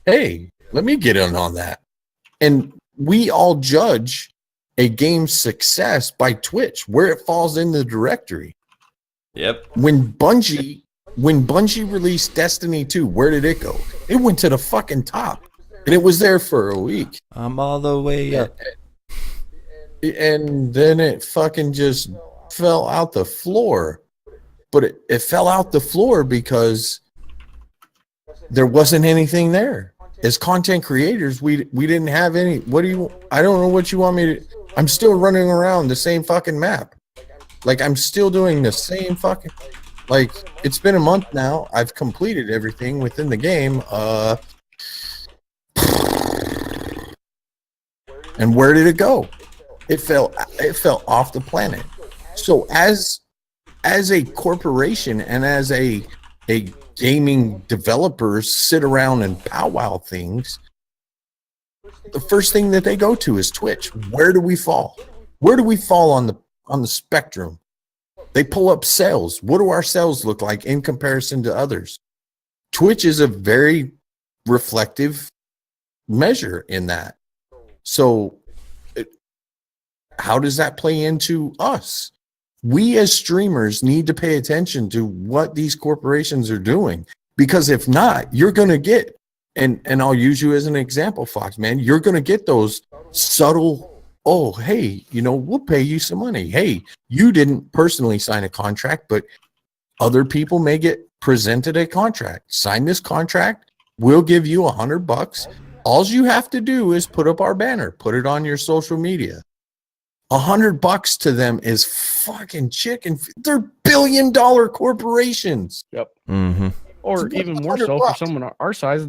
Hey, let me get in on that. And we all judge a game's success by Twitch, where it falls in the directory. Yep. When Bungie released Destiny 2, where did it go? It went to the fucking top. And it was there for a week. I'm all the way up. And then it fucking just fell out the floor. But it fell out the floor because there wasn't anything there. As content creators, we didn't have any. I don't know what you want me to. I'm still running around the same fucking map. Like, I'm still doing the same fucking. Like, it's been a month now. I've completed everything within the game. And where did it go? It fell off the planet. So as a corporation and as a gaming developers sit around and powwow things, the first thing that they go to is Twitch. Where do we fall? Where do we fall on the spectrum? They pull up sales. What do our sales look like in comparison to others? Twitch is a very reflective measure in that. So how does that play into us? We as streamers need to pay attention to what these corporations are doing, because if not, you're going to get, and I'll use you as an example, Fox, man, you're going to get those subtle, oh, hey, we'll pay you some money. Hey, you didn't personally sign a contract, but other people may get presented a contract. Sign this contract. We'll give you $100. All you have to do is put up our banner, put it on your social media. $100 to them is fucking chicken. They're billion-dollar corporations. Yep. Mm-hmm. Or even more so for someone our size,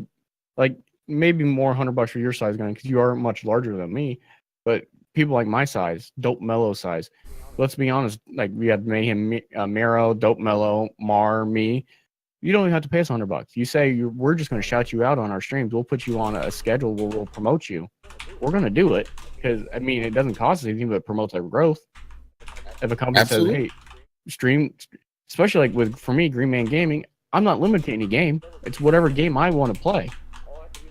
like maybe more $100 for your size, because you are much larger than me. But people like my size, Dope Mellow size. Let's be honest. Like, we had Mayhem, Mero, Dope Mellow, Mar, me. You don't even have to pay us $100. You say we're just going to shout you out on our streams. We'll put you on a schedule where we'll promote you. We're going to do it because, it doesn't cost us anything, but it promotes our growth. If a company says, hey, stream, especially like for me, Green Man Gaming, I'm not limited to any game. It's whatever game I want to play.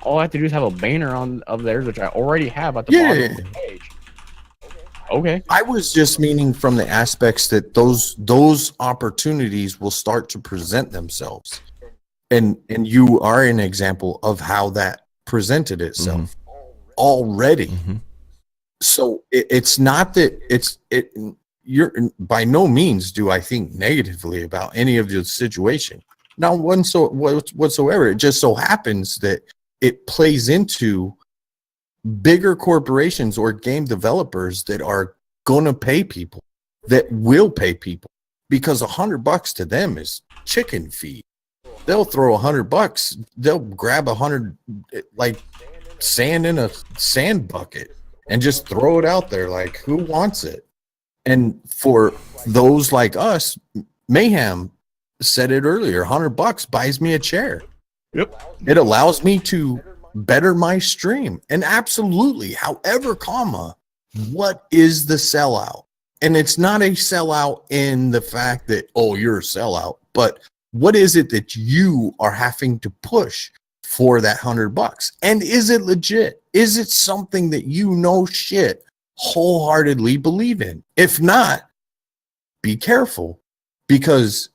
All I have to do is have a banner of theirs, which I already have at the bottom of the page. Okay. I was just meaning from the aspects that those opportunities will start to present themselves. And you are an example of how that presented itself already. Mm-hmm. So it's not that you're by no means do I think negatively about any of the situation. Not whatsoever. It just so happens that it plays into bigger corporations or game developers that are going to pay people, that will pay people, because $100 to them is chicken feed. They'll throw $100. They'll grab 100 like sand in a sand bucket and just throw it out there. Like, who wants it? And for those like us, Mayhem said it earlier, $100 buys me a chair. Yep. It allows me to better my stream. And absolutely, however, what is the sellout? And it's not a sellout in the fact that, oh, you're a sellout, but what is it that you are having to push for that $100? And is it legit? Is it something that shit wholeheartedly believe in? If not, be careful, because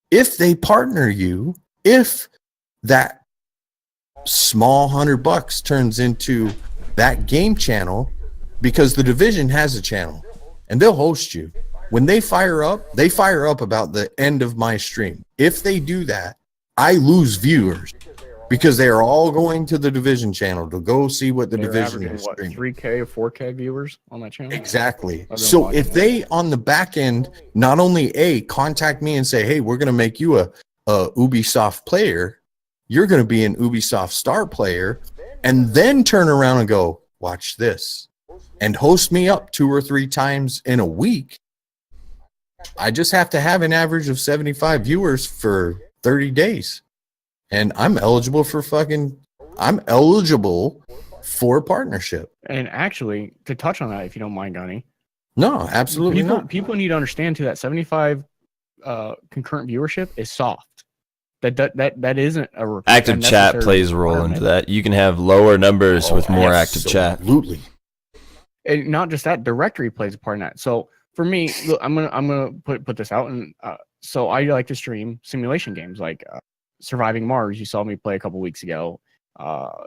if they partner you, if that small $100 turns into that game channel, because the division has a channel and they'll host you. When they fire up about the end of my stream. If they do that, I lose viewers because they are all going to the division channel to go see what the division is streaming. 3K or 4K viewers on that channel? Exactly. So if they on the back end not only contact me and say, hey, we're going to make you a Ubisoft player, you're going to be an Ubisoft star player, and then turn around and go, watch this, and host me up 2 or 3 times in a week. I just have to have an average of 75 viewers for 30 days. And I'm eligible for for partnership. And actually, to touch on that, if you don't mind, Gunny, No, absolutely not. people need to understand too that 75 concurrent viewership is soft. That isn't a Active chat plays a role into that. You can have lower numbers with more active chat. Absolutely. And not just that, directory plays a part in that. So for me, look, I'm gonna put this out, and so I like to stream simulation games like Surviving Mars. You saw me play a couple weeks ago.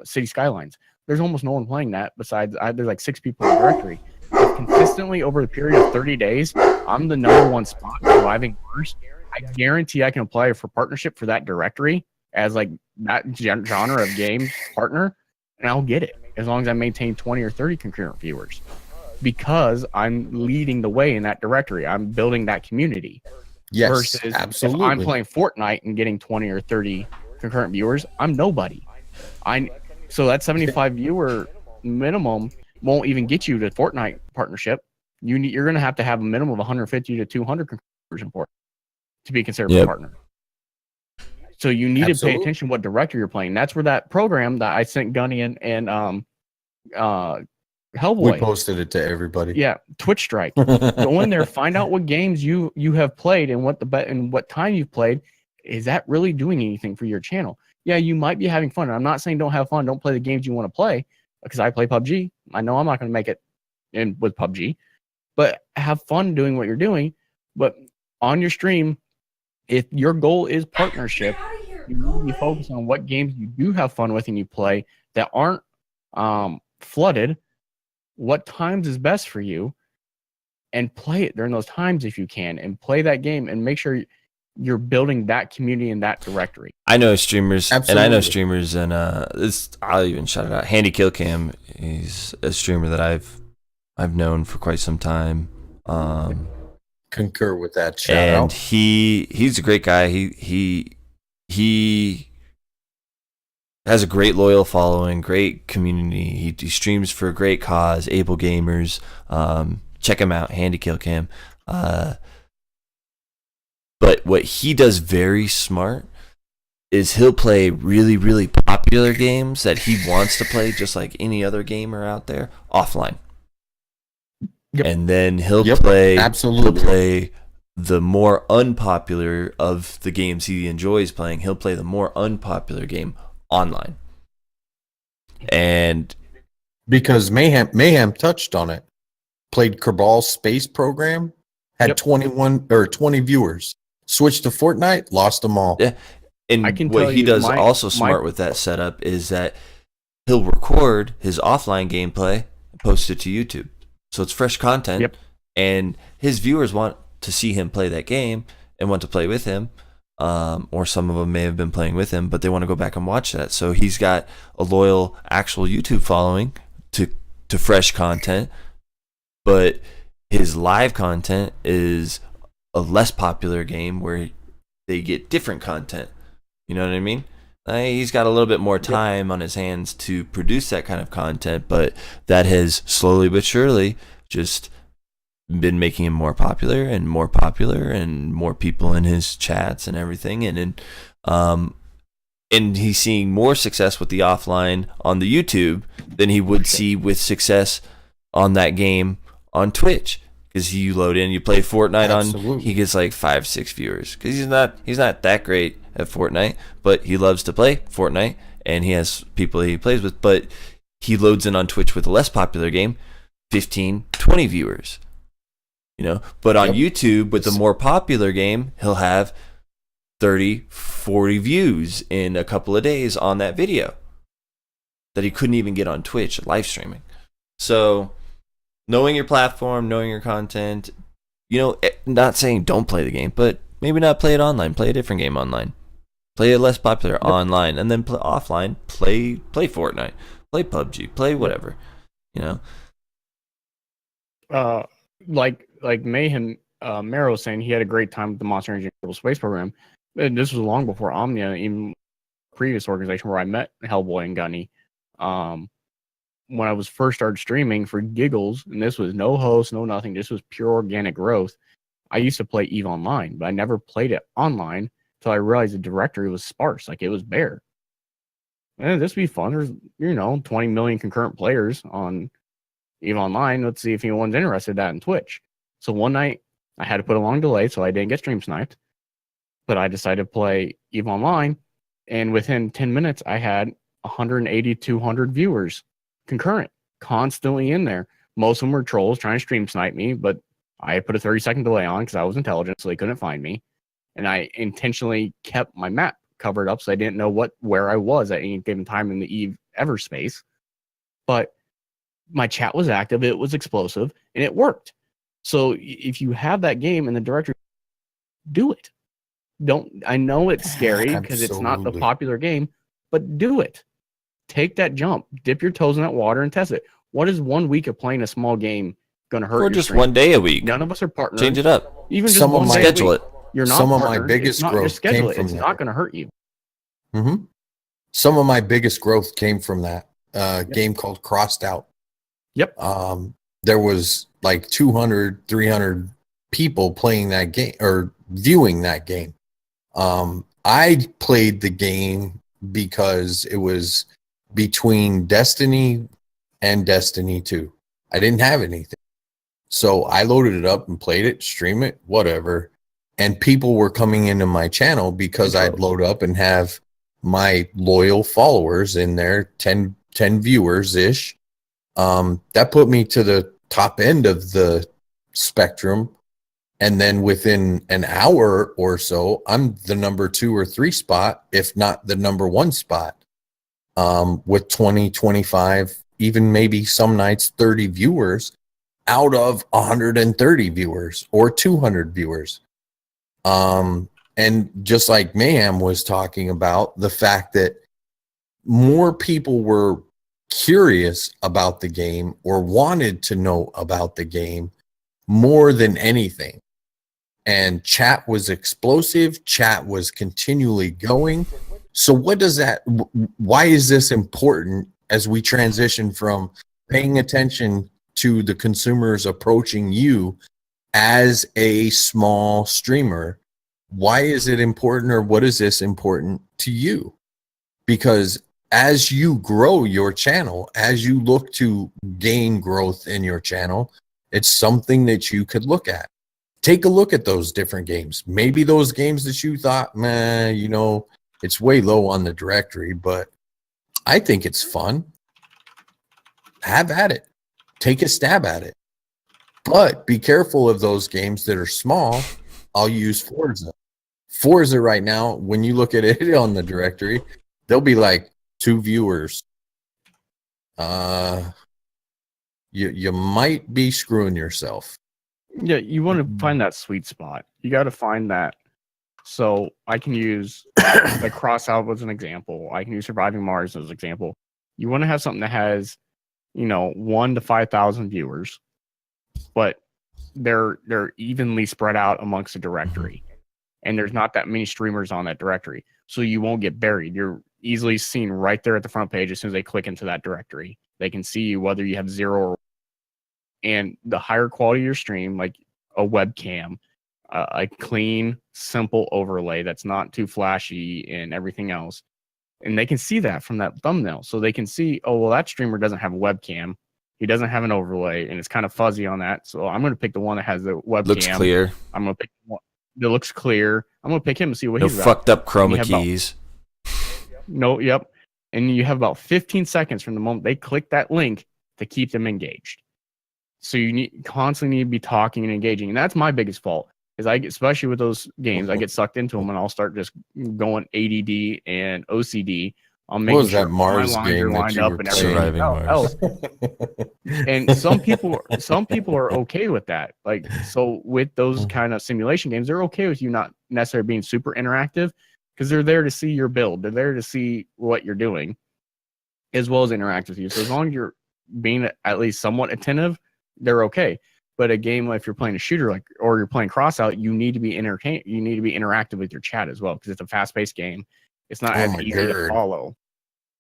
City Skylines. There's almost no one playing that besides there's like 6 people in the directory. Consistently over the period of 30 days, I'm the #1 spot Surviving Mars. I guarantee I can apply for partnership for that directory as like that genre of game partner, and I'll get it as long as I maintain 20 or 30 concurrent viewers, because I'm leading the way in that directory. I'm building that community. Yes, versus absolutely. if I'm playing Fortnite and getting 20 or 30 concurrent viewers, I'm nobody. So that 75 viewer minimum won't even get you to Fortnite partnership. You're going to have a minimum of 150 to 200 conversion port to be considered a partner. So you need to pay attention to what director you're playing. That's where that program that I sent Gunny and Hellboy. We posted it to everybody. Yeah, Twitch Strike. Go in there, find out what games you have played and what time you've played. Is that really doing anything for your channel? Yeah, you might be having fun. I'm not saying don't have fun. Don't play the games you want to play, because I play PUBG. I know I'm not going to make it in with PUBG, but have fun doing what you're doing. But on your stream, if your goal is partnership, you need to be focused on what games you do have fun with and you play that aren't flooded. What times is best for you, and play it during those times if you can, and play that game and make sure you're building that community in that directory. I know streamers, Absolutely. and I'll even shout it out. Handy Kill Cam, he's a streamer that I've known for quite some time. Concur with that. Shout and out. He's a great guy. He has a great loyal following, great community. He streams for a great cause, Able Gamers. Check him out, Handy Kill Cam. But what he does very smart is he'll play really, really popular games that he wants to play, just like any other gamer out there, offline. Yep. And then he'll play the more unpopular of the games he enjoys playing. He'll play the more unpopular game online. And because Mayhem touched on it. Played Cabal Space Program, had 21 or 20 viewers. Switched to Fortnite, lost them all. Yeah. And I can what tell he you, does also smart with that setup is that he'll record his offline gameplay and post it to YouTube. So it's fresh content. Yep. And his viewers want to see him play that game and want to play with him. Or some of them may have been playing with him, but they want to go back and watch that. So he's got a loyal actual YouTube following to fresh content, but his live content is a less popular game where they get different content. You know what I mean? He's got a little bit more time on his hands to produce that kind of content, but that has slowly but surely just been making him more popular and more people in his chats and everything. And he's seeing more success with the offline on the YouTube than he would see with success on that game on Twitch. Because you load in, you play Fortnite he gets like 5-6 viewers. Because he's not that great at Fortnite, but he loves to play Fortnite, and he has people he plays with. But he loads in on Twitch with a less popular game, 15, 20 viewers. You know, but on YouTube with the more popular game, he'll have 30, 40 views in a couple of days on that video that he couldn't even get on Twitch live streaming. So knowing your platform, knowing your content, not saying don't play the game, but maybe not play it online. Play a different game online. Play a less popular online, and then play offline. Play Fortnite. Play PUBG. Play whatever. Like Mayhem Mero saying he had a great time with the Monster Energy Global Space Program. And this was long before Omnia, even previous organization where I met Hellboy and Gunny. When I was first started streaming for giggles, and this was no host, no nothing, this was pure organic growth. I used to play EVE Online, but I never played it online until I realized the directory was sparse, like it was bare. this would be fun. There's 20 million concurrent players on EVE Online. Let's see if anyone's interested in that in Twitch. So one night I had to put a long delay so I didn't get stream sniped, but I decided to play EVE Online, and within 10 minutes I had 180, 200 viewers concurrent, constantly in there. Most of them were trolls trying to stream snipe me, but I put a 30-second delay on because I was intelligent, so they couldn't find me. And I intentionally kept my map covered up so I didn't know where I was at any given time in the EVE Everspace. But my chat was active, it was explosive, and it worked. So if you have that game in the directory, do it. I know it's scary because it's not the popular game, but do it. Take that jump, dip your toes in that water and test it. What is 1 week of playing a small game going to hurt? Or just one day a week. None of us are partners. Change it up. Even just one day schedule it. You're not some partners. of my biggest growth came from It's not going to hurt you. Mm-hmm. Some of my biggest growth came from that game called Crossed Out. Yep. There was like 200, 300 people playing that game or viewing that game. I played the game because it was between Destiny and Destiny 2. I didn't have anything. So I loaded it up and played it, stream it, whatever. And people were coming into my channel because I'd load up and have my loyal followers in there, 10 viewers-ish. That put me to the top end of the spectrum. And then within an hour or so, I'm the number 2 or 3 spot, if not the number 1 spot, with 20, 25, even maybe some nights 30 viewers out of 130 viewers or 200 viewers. And just like Mayhem was talking about, the fact that more people were curious about the game or wanted to know about the game more than anything. And chat was explosive. Chat was continually going. So why is this important as we transition from paying attention to the consumers approaching you as a small streamer? Why is it important, or what is this important to you? Because as you grow your channel, as you look to gain growth in your channel, it's something that you could look at. Take a look at those different games. Maybe those games that you thought, it's way low on the directory, but I think it's fun. Have at it. Take a stab at it. But be careful of those games that are small. I'll use Forza. Forza right now, when you look at it on the directory, they'll be like 2 viewers. You might be screwing yourself. Yeah, you want to find that sweet spot. You got to find that. So I can use the Crossout as an example. I can use Surviving Mars as an example. You want to have something that has, 1 to 5,000 viewers, but they're evenly spread out amongst the directory, and there's not that many streamers on that directory, so you won't get buried. You're easily seen right there at the front page as soon as they click into that directory. They can see you whether you have 0 or. And the higher quality of your stream, like a webcam, a clean, simple overlay that's not too flashy and everything else. And they can see that from that thumbnail. So they can see, oh, well, that streamer doesn't have a webcam. He doesn't have an overlay, and it's kind of fuzzy on that. So I'm going to pick the one that has the webcam. Looks clear. I'm going to pick one that looks clear. I'm going to pick him and see what no he's about. fucked up chroma keys. Yep. And you have about 15 seconds from the moment they click that link to keep them engaged. So you constantly need to be talking and engaging. And that's my biggest fault, is especially with those games, I get sucked into them and I'll start just going ADD and OCD. I'll make sure that Mars my lines game are lined that you up were and playing? everything else. And some people are okay with that. Like, so with those kind of simulation games, they're okay with you not necessarily being super interactive, because they're there to see your build. They're there to see what you're doing, as well as interact with you. So as long as you're being at least somewhat attentive, they're okay. But a game, if you're playing a shooter, or you're playing Crossout, you need to be entertained. You need to be interactive with your chat as well, because it's a fast-paced game. It's not as easy to follow.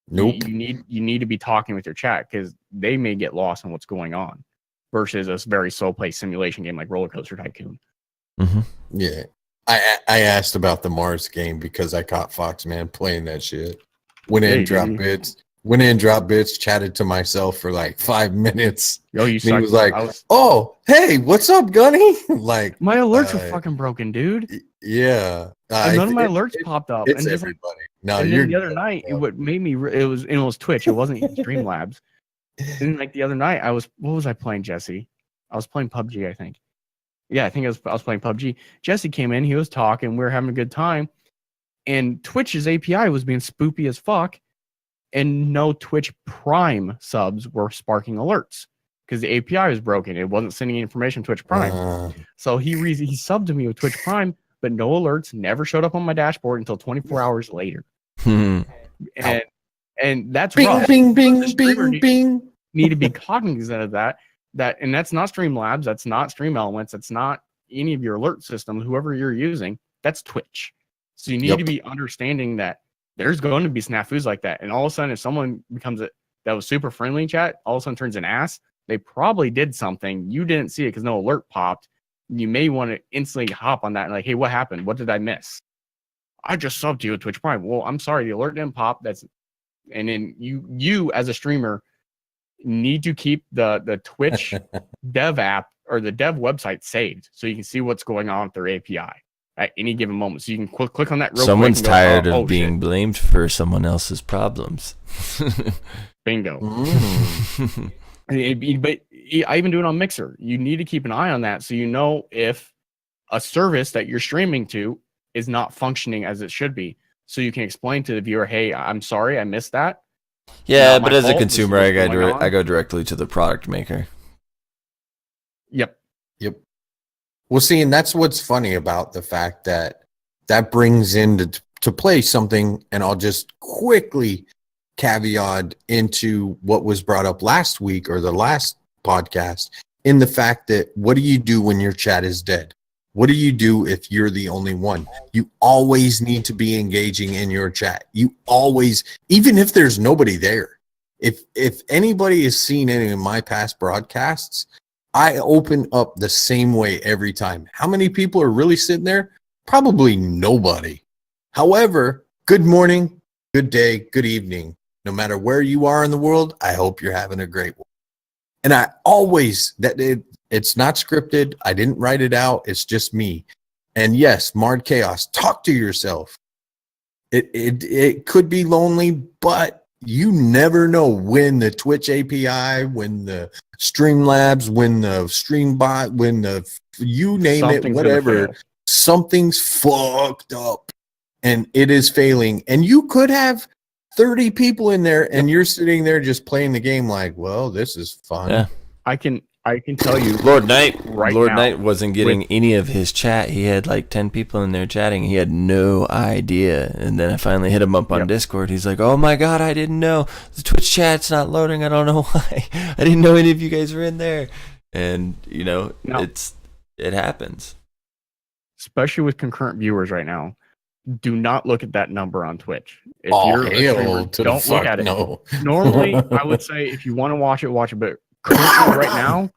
Nope. You need to be talking with your chat, because they may get lost in what's going on, versus a very slow-paced simulation game like Roller Coaster Tycoon. Mm-hmm. Yeah, I asked about the Mars game because I caught Foxman playing that shit. Went in, Hey, dropped dude. bits. Went in, dropped bits. Chatted to myself for like 5 minutes. Yo, you And he suck. was like, "Oh, hey, what's up, Gunny?" Like, my alerts are fucking broken, dude. yeah. And none of my alerts popped up. It's And just like, everybody. No, and you're then the other good, night, bro. what made me it was Twitch. It wasn't even Streamlabs. And like the other night, what was I playing, Jesse? I was playing PUBG, I think. Yeah, I think I was playing PUBG. Jesse came in, he was talking, we were having a good time, and Twitch's API was being spoopy as fuck, and no Twitch Prime subs were sparking alerts because the API was broken. It wasn't sending information to Twitch Prime. So he subbed to me with Twitch Prime, but no alerts never showed up on my dashboard until 24 hours later. And that's bing, rough. bing, bing, The streamer bing, bing. need to be cognizant of that. And that's not Streamlabs, that's not Stream Elements, that's not any of your alert systems, whoever you're using, that's Twitch. So you need to be understanding that there's going to be snafus like that. And all of a sudden, if someone becomes that was super friendly in chat, all of a sudden turns an ass, they probably did something. You didn't see it because no alert popped. You may want to instantly hop on that and like, hey, what happened? What did I miss? I just subbed you at Twitch Prime. Well, I'm sorry, the alert didn't pop. And then you as a streamer need to keep the Twitch dev app or the dev website saved so you can see what's going on with their API at any given moment. So you can click on that real Someone's quick. Someone's tired of being blamed for someone else's problems. Bingo. But I even do it on Mixer. You need to keep an eye on that so you know if a service that you're streaming to is not functioning as it should be. So you can explain to the viewer, hey, I'm sorry, I missed that. Yeah, but as a consumer, I go directly to the product maker. Yep. Well, see, and that's what's funny about the fact that brings into play something, and I'll just quickly caveat into what was brought up last week or the last podcast, in the fact that what do you do when your chat is dead? What do you do if you're the only one? You always need to be engaging in your chat. You always, even if there's nobody there. If anybody has seen any of my past broadcasts, I open up the same way every time. How many people are really sitting there? Probably nobody. However, good morning, good day, good evening. No matter where you are in the world, I hope you're having a great one. And I always, it's not scripted. I didn't write it out. It's just me. And yes, Marred Chaos, talk to yourself. It could be lonely, but you never know when the Twitch API, when the Streamlabs, when the Streambot, when the you name it, whatever, something's fucked up and it is failing. And you could have 30 people in there and you're sitting there just playing the game like, well, this is fun. Yeah. I can tell you, Lord Knight now, wasn't getting any of his chat. He had like 10 people in there chatting. He had no idea. And then I finally hit him up on Discord. He's like, oh my God, I didn't know. The Twitch chat's not loading. I don't know why. I didn't know any of you guys were in there. And, it happens. Especially with concurrent viewers right now. Do not look at that number on Twitch. If you're a streamer, don't look at it. No. Normally, I would say if you want to watch it, but currently right now,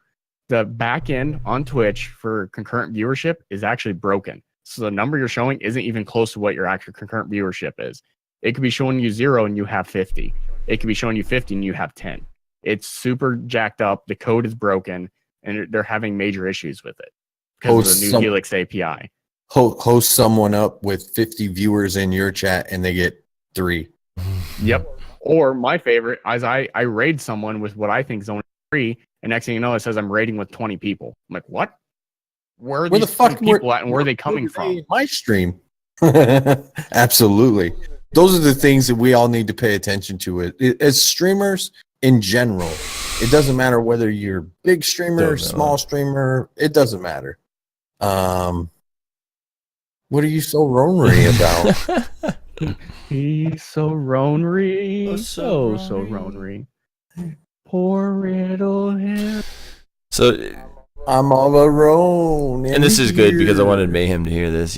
the back end on Twitch for concurrent viewership is actually broken. So the number you're showing isn't even close to what your actual concurrent viewership is. It could be showing you 0 and you have 50. It could be showing you 50 and you have 10. It's super jacked up. The code is broken and they're having major issues with it because of the new Helix API. Host someone up with 50 viewers in your chat and they get 3. Yep. Or my favorite is I raid someone with what I think is only 3, and next thing you know, it says I'm raiding with 20 people. I'm like, what? Where are these 20 people at, and where are they coming from? My stream. Absolutely. Those are the things that we all need to pay attention to. As streamers in general, it doesn't matter whether you're big streamer, small streamer. It doesn't matter. What are you so ronery about? He's so ronery. So ronery. Poor little him. So I'm all alone. And this is good because I wanted Mayhem to hear this.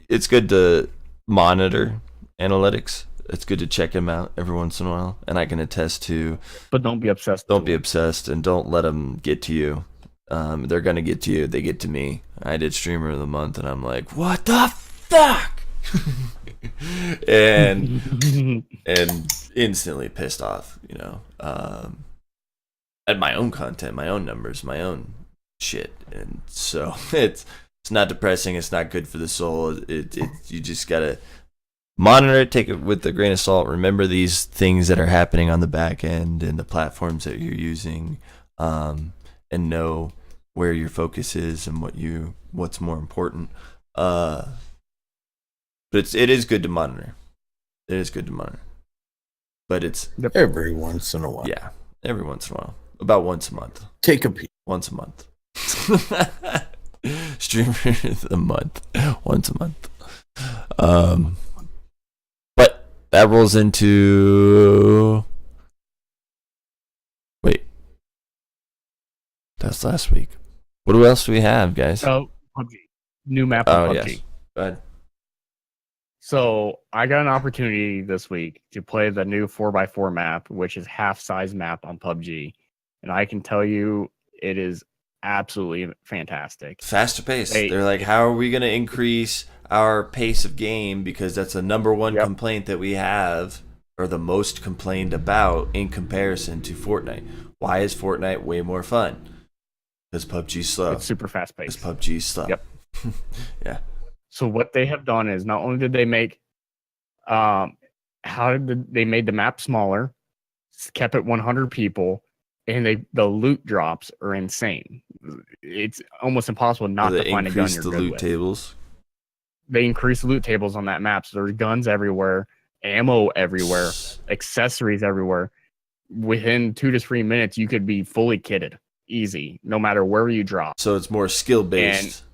It's good to monitor analytics. It's good to check them out every once in a while. And I can attest to. But don't be obsessed. Don't be obsessed and don't let them get to you. They're going to get to you. They get to me. I did Streamer of the Month and I'm like, what the fuck? and instantly pissed off, at my own content, my own numbers, my own shit. And so it's not depressing. It's not good for the soul. You just gotta monitor it, take it with a grain of salt. Remember these things that are happening on the back end and the platforms that you're using, and know where your focus is and what's more important. But it is good to monitor. It is good to monitor. But it's every once in a while. Yeah, every once in a while. About once a month. Take a peek. Once a month. Streamer of the month. Once a month. But that rolls into... Wait. That's last week. What else do we have, guys? Oh, PUBG. New map of PUBG. Yes. Go ahead. So I got an opportunity this week to play the new 4x4 map, which is half-size map on PUBG. And I can tell you it is absolutely fantastic. Faster pace. They're like, how are we going to increase our pace of game? Because that's the number one complaint that we have, or the most complained about in comparison to Fortnite. Why is Fortnite way more fun? Because PUBG's slow. It's super fast paced. Because PUBG's slow. Yep. Yeah. So what they have done is not only did they make, they made the map smaller, kept it 100 people, and the loot drops are insane. It's almost impossible not to find a gun you're the good loot with. tables. They increased the loot tables on that map, so there's guns everywhere, ammo everywhere, accessories everywhere. Within 2 to 3 minutes, you could be fully kitted, easy, no matter where you drop. So it's more skill based.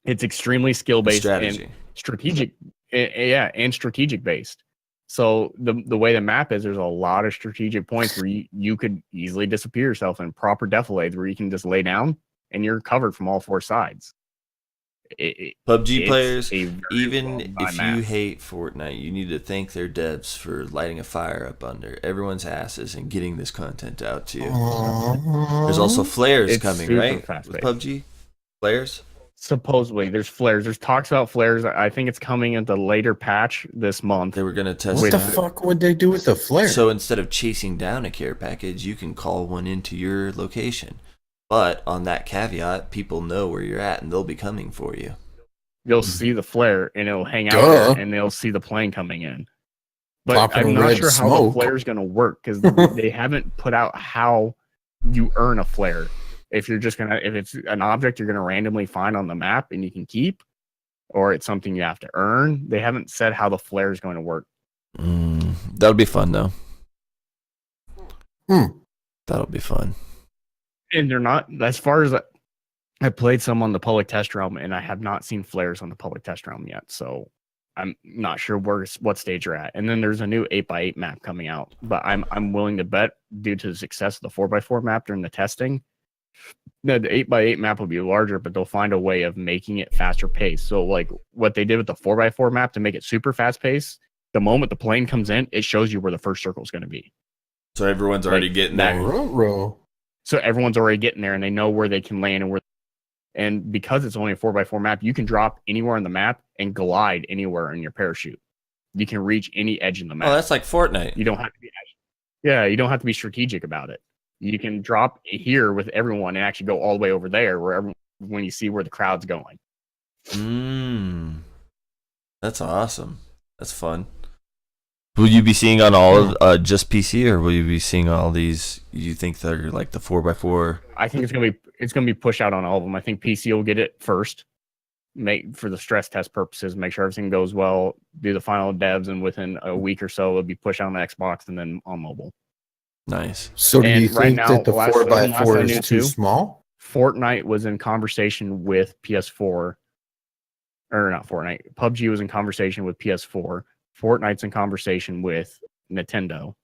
It's extremely skill based strategy. And strategic, and strategic based. So the way the map is, there's a lot of strategic points where you could easily disappear yourself in proper defilades where you can just lay down and you're covered from all four sides. PUBG players, even if you hate Fortnite, you need to thank their devs for lighting a fire up under everyone's asses and getting this content out to you. There's also flares coming, right? With PUBG flares. Supposedly, there's flares. There's talks about flares. I think it's coming at the later patch this month. They were going to test. What the fuck would they do with the flare? So instead of chasing down a care package, you can call one into your location. But on that caveat, people know where you're at and they'll be coming for you. You'll see the flare and it'll hang out there, and they'll see the plane coming in. But I'm not sure how the flare is going to work because they haven't put out how you earn a flare. If it's an object you're gonna randomly find on the map and you can keep, or it's something you have to earn. They haven't said how the flare is going to work. That'll be fun though. That'll be fun. And they're not, as far as I played some on the public test realm, and I have not seen flares on the public test realm yet. So I'm not sure what stage you're at. And then there's a new 8x8 map coming out, but I'm willing to bet, due to the success of the 4x4 map during the testing, the 8x8 map will be larger, but they'll find a way of making it faster paced. So like what they did with the 4x4 map to make it super fast paced, the moment the plane comes in, it shows you where the first circle is going to be. So everyone's already getting there. So everyone's already getting there and they know where they can land and because it's only a 4x4 map, you can drop anywhere on the map and glide anywhere in your parachute. You can reach any edge in the map. Oh, that's like Fortnite. You don't have to be you don't have to be strategic about it. You can drop here with everyone and actually go all the way over there when you see where the crowd's going. That's awesome. That's fun. Will you be seeing on all of just PC, or will you be seeing all these? You think they're like the 4x4? I think it's gonna be pushed out on all of them. I think PC will get it first, for the stress test purposes, make sure everything goes well, do the final devs, and within a week or so it'll be pushed out on the Xbox and then on mobile. Nice. So do you think that the 4x4 is too small? Fortnite was in conversation with PS4, or not Fortnite. PUBG was in conversation with PS4. Fortnite's in conversation with Nintendo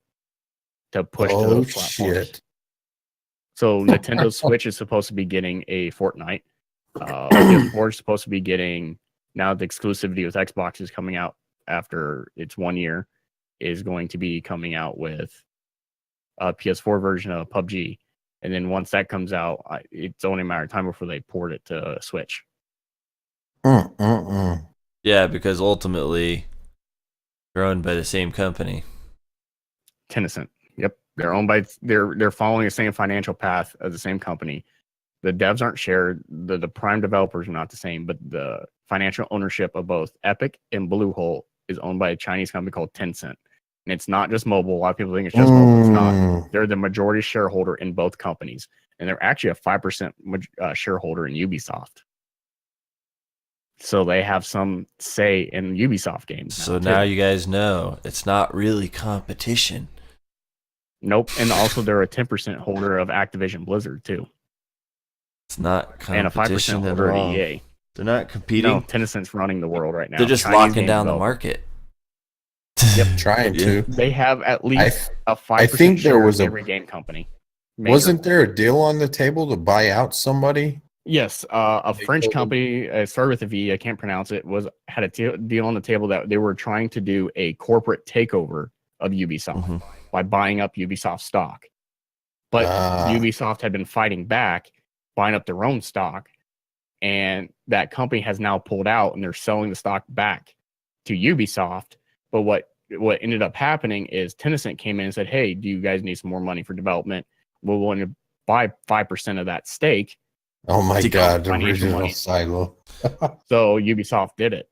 to push to those platforms. Shit. So Nintendo Switch is supposed to be getting a Fortnite. PS4 is supposed to be getting, now the exclusivity with Xbox is coming out after its 1 year, is going to be coming out with a PS4 version of PUBG. And then once that comes out, it's only a matter of time before they port it to Switch. Yeah, because ultimately they're owned by the same company. Tencent. Yep, they're owned by. They're following the same financial path as the same company. The devs aren't shared. The prime developers are not the same, but the financial ownership of both Epic and Bluehole is owned by a Chinese company called Tencent. And it's not just mobile. A lot of people think it's just mobile. It's not. They're the majority shareholder in both companies. And they're actually a 5% shareholder in Ubisoft. So they have some say in Ubisoft games. So now you guys know it's not really competition. Nope. And also they're a 10% holder of Activision Blizzard too. It's not competition and a 5% holder at at all. EA. They're not competing. No, Tencent's running the world right now. They're just Chinese locking game down the developer. market. Yep, trying to. They have at least a 5% I think there share was in a- every game company. Wasn't there a deal on the table to buy out somebody? Yes, a They French told them- company, started with a V, I can't pronounce it, had a deal on the table that they were trying to do a corporate takeover of Ubisoft by buying up Ubisoft stock. But Ubisoft had been fighting back, buying up their own stock, and that company has now pulled out and they're selling the stock back to Ubisoft. But what ended up happening is Tencent came in and said, hey, do you guys need some more money for development? We're willing to buy 5% of that stake. Oh my To god, the financial original money. silo. So Ubisoft did it.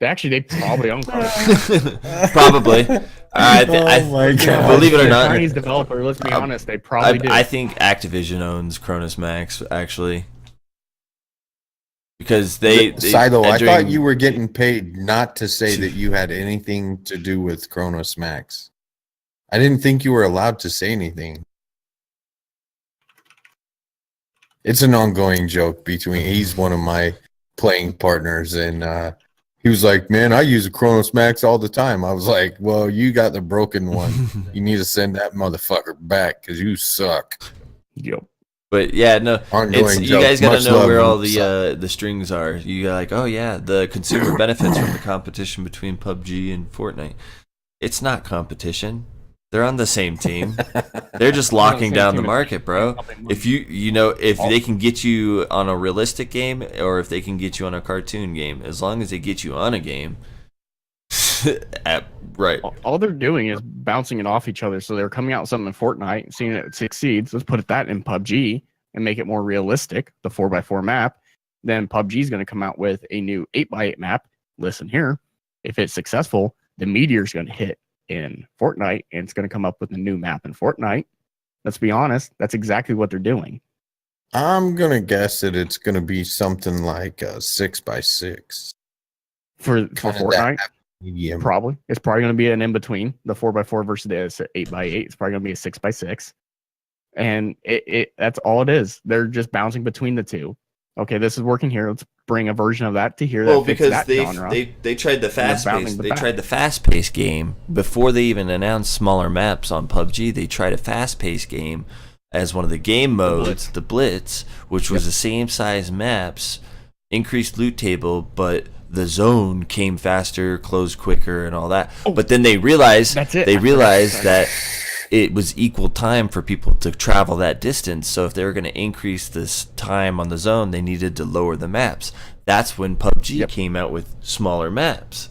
Actually, they probably own Cronus. Probably. I Oh my God. Believe it or The not, Chinese developer, let's be honest, they probably do. I think Activision owns Cronus Max actually, because they Silo, I during- thought you were getting paid not to say that you had anything to do with Kronos Max. I didn't think you were allowed to say anything. It's an ongoing joke between. He's one of my playing partners, and he was like, "Man, I use a Kronos Max all the time." I was like, "Well, you got the broken one. You need to send that motherfucker back because you suck." Yep. But yeah, no, Ongoing you joke. guys got Much to know love where all and the strings are. You got like, oh yeah, the consumer benefits from the competition between PUBG and Fortnite. It's not competition. They're on the same team. They're just locking down the market, bro. If if they can get you on a realistic game or if they can get you on a cartoon game, as long as they get you on a game, right. All they're doing is bouncing it off each other. So they're coming out with something in Fortnite, seeing it succeeds. Let's put that in PUBG and make it more realistic, the 4x4 map. Then PUBG is going to come out with a new 8x8 map. Listen here. If it's successful, the meteor's going to hit in Fortnite and it's going to come up with a new map in Fortnite. Let's be honest. That's exactly what they're doing. I'm gonna guess that it's gonna be something like a 6x6 For Kinda Fortnite, that medium. probably. It's probably going to be an in-between, the 4x4 versus the 8x8. It's probably going to be a 6x6. And that's all it is. They're just bouncing between the two. Okay, this is working here. Let's bring a version of that to here. Well, that fits because that genre. they tried the fast bouncing pace. the They back. tried the fast paced game before they even announced smaller maps on PUBG. They tried a fast paced game as one of the game modes, the Blitz, which was the same size maps, increased loot table, but the zone came faster, closed quicker, and all that. Oh, but then they realized that's it. they I realized forgot. that it was equal time for people to travel that distance. So if they were going to increase this time on the zone, they needed to lower the maps. That's when PUBG came out with smaller maps.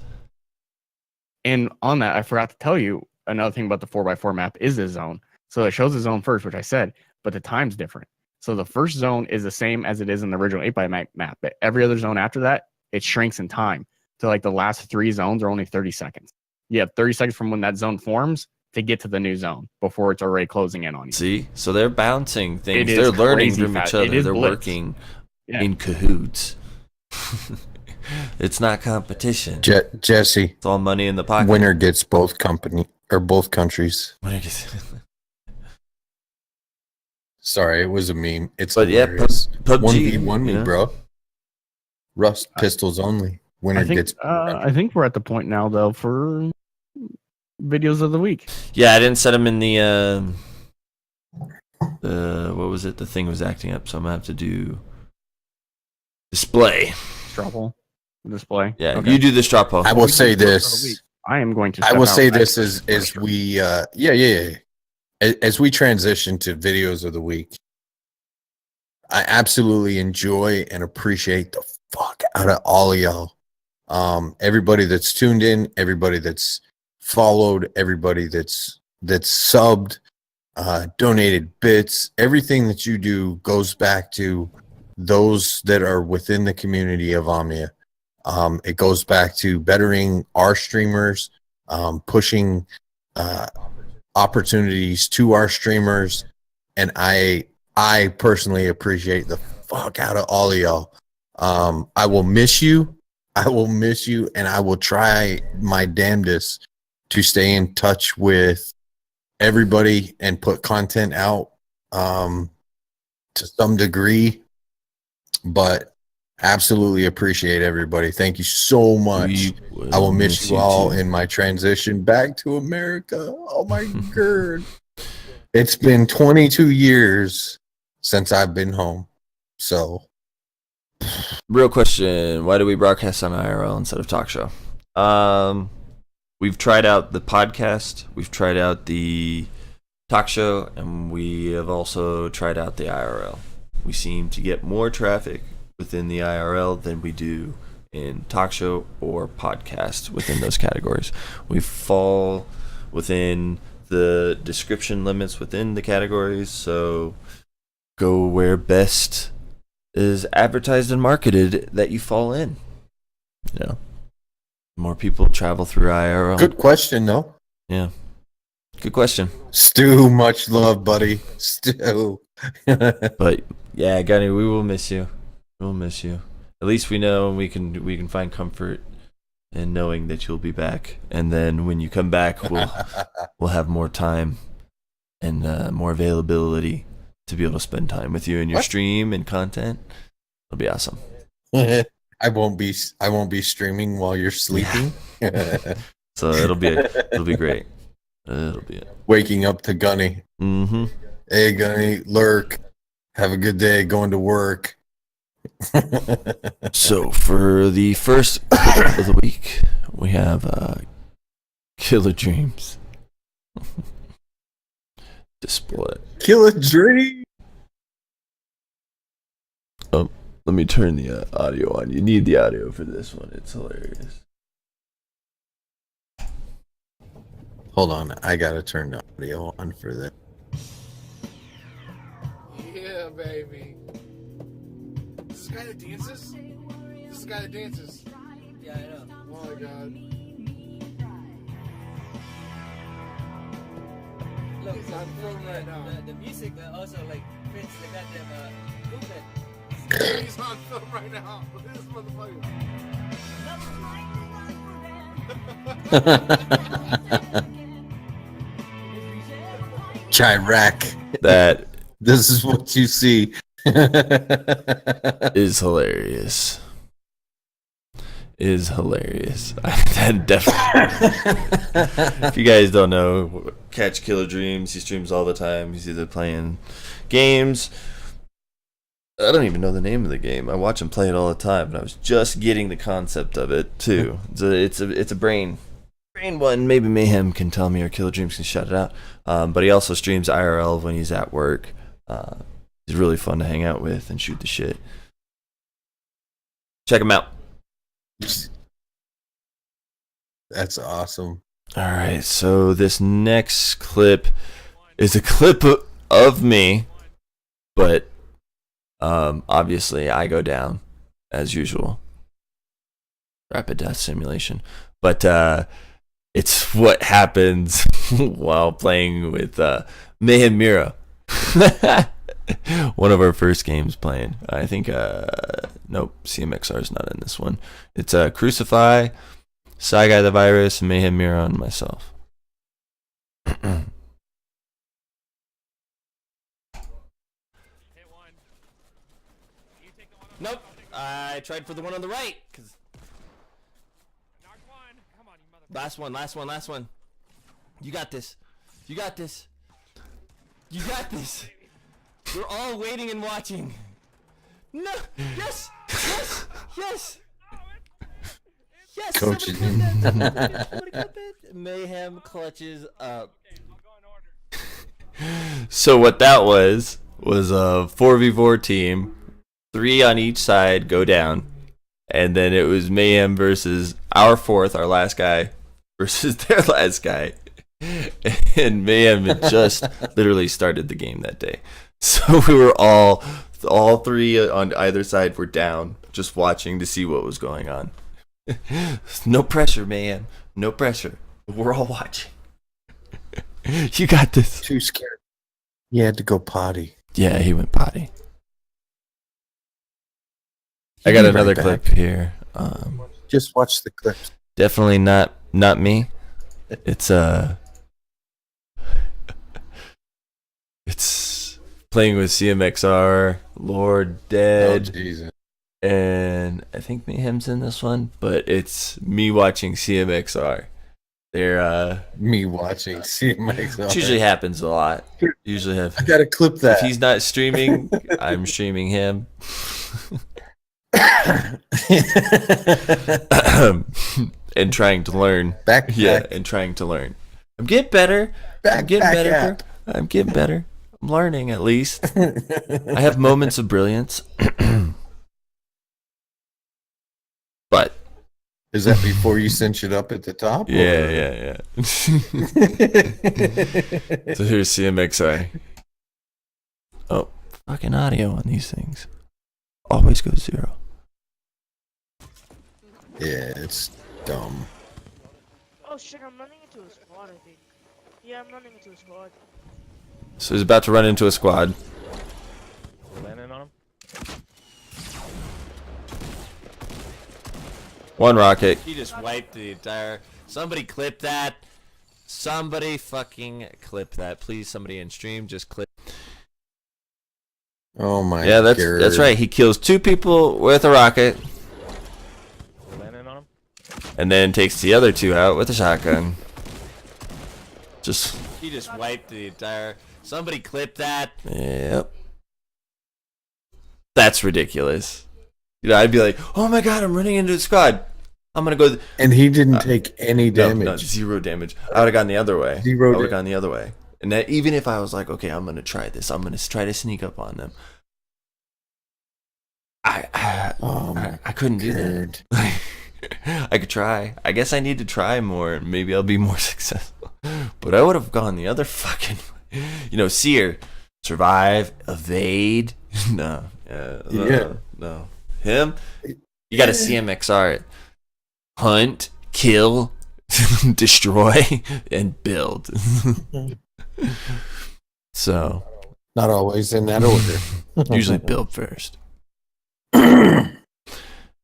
And on that, I forgot to tell you another thing about the 4x4 map is the zone. So it shows the zone first, which I said, but the time's different. So the first zone is the same as it is in the original 8x8 map, but every other zone after that, it shrinks in time. So like the last 3 zones are only 30 seconds. You have 30 seconds from when that zone forms to get to the new zone before it's already closing in on you. See? So they're bouncing things. It They're is learning crazy from fast. each It other. is They're Blitz. working Yeah. in cahoots. It's not competition. Jesse, It's all money in the pocket. winner gets both company or both countries. Winner gets- Sorry, it was a meme. It's But yeah, hilarious. PUBG, 1v1 me, you know? bro. Rust pistols only. Winner gets. I think we're at the point now though for videos of the week. Yeah, I didn't set them in the what was it? The thing was acting up, so I'm gonna have to do display. Straw poll display. Yeah, Okay. you do the straw poll. I will say For the this. week. I am going to. I step will out say back this to as the as first we as we transition to videos of the week. I absolutely enjoy and appreciate the fuck out of all of y'all. Everybody that's tuned in, everybody that's followed, everybody that's subbed, donated bits, everything that you do goes back to those that are within the community of Omnia. It goes back to bettering our streamers, pushing opportunities to our streamers, and I personally appreciate the fuck out of all of y'all. I will miss you. I will miss you, and I will try my damnedest to stay in touch with everybody and put content out to some degree. But absolutely appreciate everybody. Thank you so much. I will miss you all in my transition back to America. Oh my god. It's been 22 years since I've been home. So real question, why do we broadcast on IRL instead of talk show? We've tried out the podcast, we've tried out the talk show, and we have also tried out the IRL. We seem to get more traffic within the IRL than we do in talk show or podcast within those categories. We fall within the description limits within the categories, so go where best is advertised and marketed that you fall in. You know, more people travel through IRL. good question, though. Yeah, good question. Stu, much love, buddy. Stu. But yeah, Gunny, we will miss you. We'll miss you. At least we know we can find comfort in knowing that you'll be back. And then when you come back, we'll have more time and more availability to be able to spend time with you in your stream and content. It'll be awesome. I won't be streaming while you're sleeping. So it'll be great. It'll be it. Waking up to Gunny. Mm-hmm. Hey, Gunny, lurk. Have a good day going to work. So for the first of the week, we have Killer Dreams. Display. Kill a dream. Oh, let me turn the audio on. You need the audio for this one. It's hilarious. Hold on, I gotta turn the audio on for that. Yeah, baby. This guy that dances? This is the guy that dances. Yeah, I know. Oh my god. Look, He's on film right now. the music also like fits the goddamn movement. He's on film right now. Look at this motherfucker. Chirac. That This is what you see. is hilarious. That definitely. If you guys don't know, catch Killer Dreams. He streams all the time. He's either playing games. I don't even know the name of the game. I watch him play it all the time, but I was just getting the concept of it too. It's a brain one. Maybe Mayhem can tell me, or Killer Dreams can shut it out. But he also streams IRL when he's at work. He's really fun to hang out with and shoot the shit. Check him out. That's awesome. All right, so this next clip is a clip of me, but obviously I go down as usual. Rapid death simulation, but it's what happens while playing with Mayhem Miro. One of our first games playing. I think nope, CMXR is not in this one. It's Crucify, Saigai the Virus, Mayhem Miro, and myself. Nope, I tried for the one on the right. Last one. You got this. We're all waiting and watching. No. Yes. Coach. Mayhem clutches up. So what that was a 4v4 team. 3 on each side go down. And then it was Mayhem versus our fourth, our last guy, versus their last guy. And Mayhem had just literally started the game that day. So we were all three on either side were down, just watching to see what was going on. No pressure, Mayhem. No pressure. We're all watching. You got this. Too scared. He had to go potty. Yeah, he went potty. I got another clip here. Just watch the clips. Definitely not me. It's it's playing with CMXR, Lord Oh, Dead, Jesus. and I think Mayhem's in this one, but it's me watching CMXR. They're Me watching CMX. which usually happens a lot. Usually I gotta clip that. if he's not streaming, I'm streaming him. And trying to learn. Back. And trying to learn. I'm getting better. I'm getting better. app. I'm getting better. I'm learning at least. I have moments of brilliance. But Is that before you cinch it up at the top? yeah. So here's CMXI. Oh, fucking audio on these things always goes 0. Yeah, it's dumb. Oh shit, I'm running into a squad, I think. Yeah, I'm running into a squad. So he's about to run into a squad. Landing on him. One rocket. He just wiped the entire. Somebody clip that. Somebody fucking clip that. Please, somebody in stream, just clip. Oh my god. Yeah, that's right. He kills 2 people with a rocket. Landing on him. And then takes the other 2 out with a shotgun. He just wiped the entire. Somebody clip that. Yep. That's ridiculous. You know, I'd be like, oh my god, I'm running into a squad. I'm gonna go. And he didn't take any damage. No, 0 damage. I would have gone the other way. I would have gone the other way. And that, even if I was like, okay, I'm gonna try this. I'm gonna try to sneak up on them. I couldn't do that. I could try. I guess I need to try more, and maybe I'll be more successful. But I would have gone the other fucking way. You know, Seer, survive, evade. No. No. Him? You gotta CMXR it. Hunt, kill, destroy, and build. So. Not always in that order. Usually build first.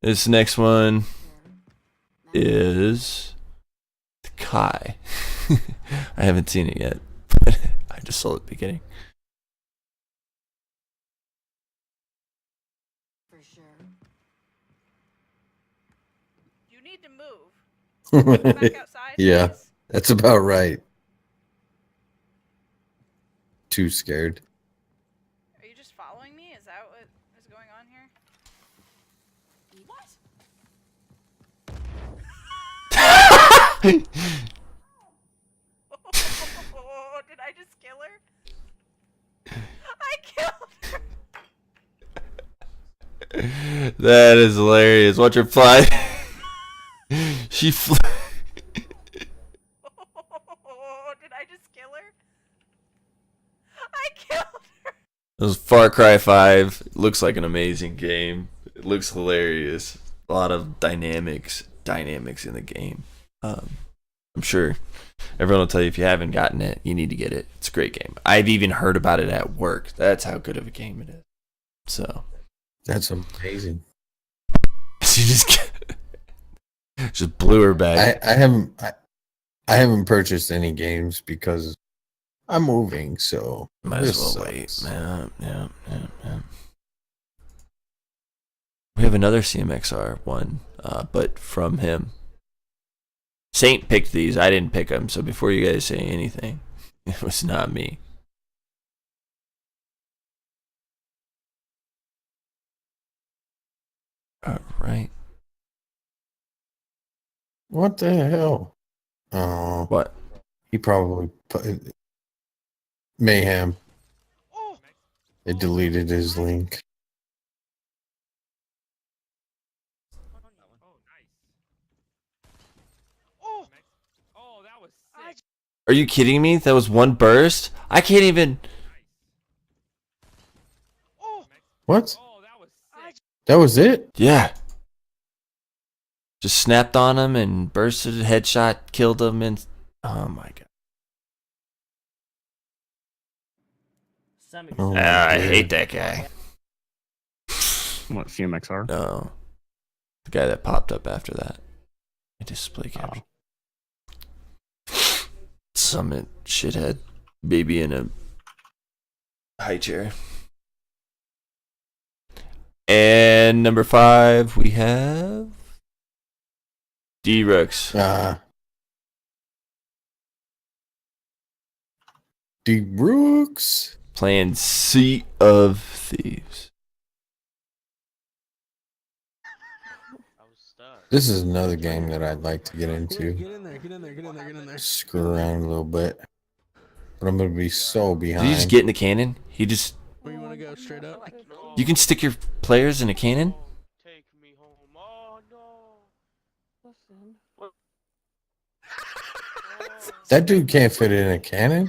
This next one is the Kai. I haven't seen it yet, but I just saw it at the beginning. For sure. You need to move. Back outside. Yeah, please. that's about right. Too scared. Are you just following me? Is that what is going on here? What? Oh, did I just kill her? I killed her. That is hilarious. Watch her fly. She flew. Oh, did I just kill her? I killed her. It was Far Cry 5. It looks like an amazing game. It looks hilarious. A lot of dynamics in the game. I'm sure everyone will tell you if you haven't gotten it, you need to get it. It's a great game. I've even heard about it at work. That's how good of a game it is. So That's amazing. she just blew her back. I haven't purchased any games because I'm moving, so Might as this well wait. sucks. Yeah. We have another CMXR one, but from him. Saint picked these. I didn't pick them. So before you guys say anything, it was not me. All right. What the hell? Oh, What? he probably put Mayhem. Oh, It deleted his link. Are you kidding me? That was one burst? I can't even... What? That was it? Yeah. Just snapped on him and bursted, headshot, killed him, and... Oh my god. Oh, I dude. hate that guy. What, CMXR? No. The guy that popped up after that. I display capture. Some shithead baby in a high chair. And number 5, we have D-Rooks. D-Brooks. Playing Sea of Thieves. This is another game that I'd like to get into. Get in there. Screw around a little bit. But I'm going to be so behind. Did you just get in the cannon? He just... Where you want to go? Straight up? You can stick your players in a cannon? Take me home. Oh no. That dude can't fit in a cannon.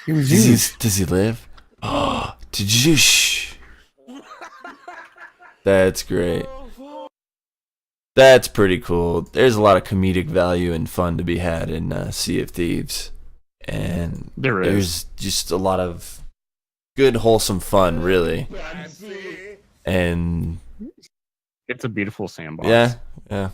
He was used. Does he live? Oh, did you... Shh. That's great. That's pretty cool. There's a lot of comedic value and fun to be had in Sea of Thieves. And there's just a lot of good, wholesome fun, really. And it's a beautiful sandbox. yeah.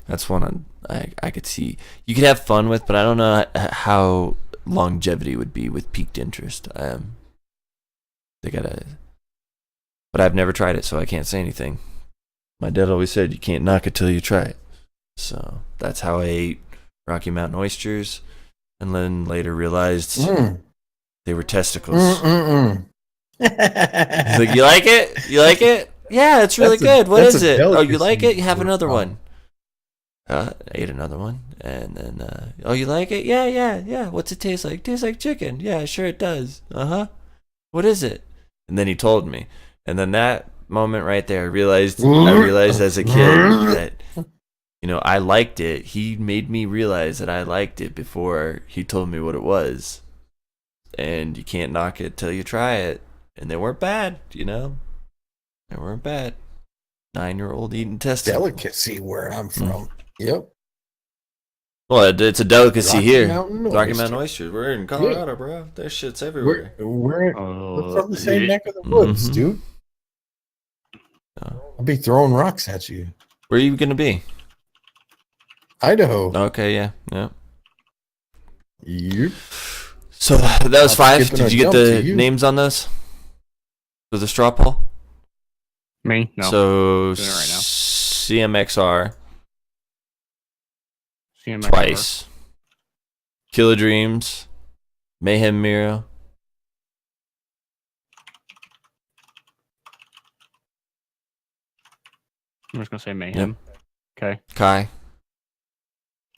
That's one I could see. You could have fun with, but I don't know how longevity would be with peaked interest. They gotta... But I've never tried it, so I can't say anything. My dad always said you can't knock it till you try it. So that's how I ate Rocky Mountain oysters, and then later realized they were testicles. He's like, you like it? You like it? Yeah, it's really good. What is it? Oh, you like it? You have another one. I ate another one, and then, oh, you like it? Yeah. What's it taste like? Tastes like chicken. Yeah, sure it does. What is it? And then he told me, and then that moment right there, I realized as a kid that, I liked it. He made me realize that I liked it before he told me what it was. And you can't knock it till you try it. And they weren't bad, They weren't bad. 9-year-old eating testicles. Delicacy where I'm from. Yep. Well, it's a delicacy Rocky here. Mountain Rocky oyster. Mountain oysters. We're in Colorado, bro. There's shit's everywhere. We're from the same neck of the woods, dude. I'll be throwing rocks at you. Where are you going to be? Idaho. Okay, yeah. Yep. So that was 5. skipping Did you a get jump the to you. names on those? For the straw poll? Me? No. So Doing it right now. CMXR CMXR. twice. Killer Dreams. Mayhem Miro. I'm just gonna say Mayhem. Okay. Kai.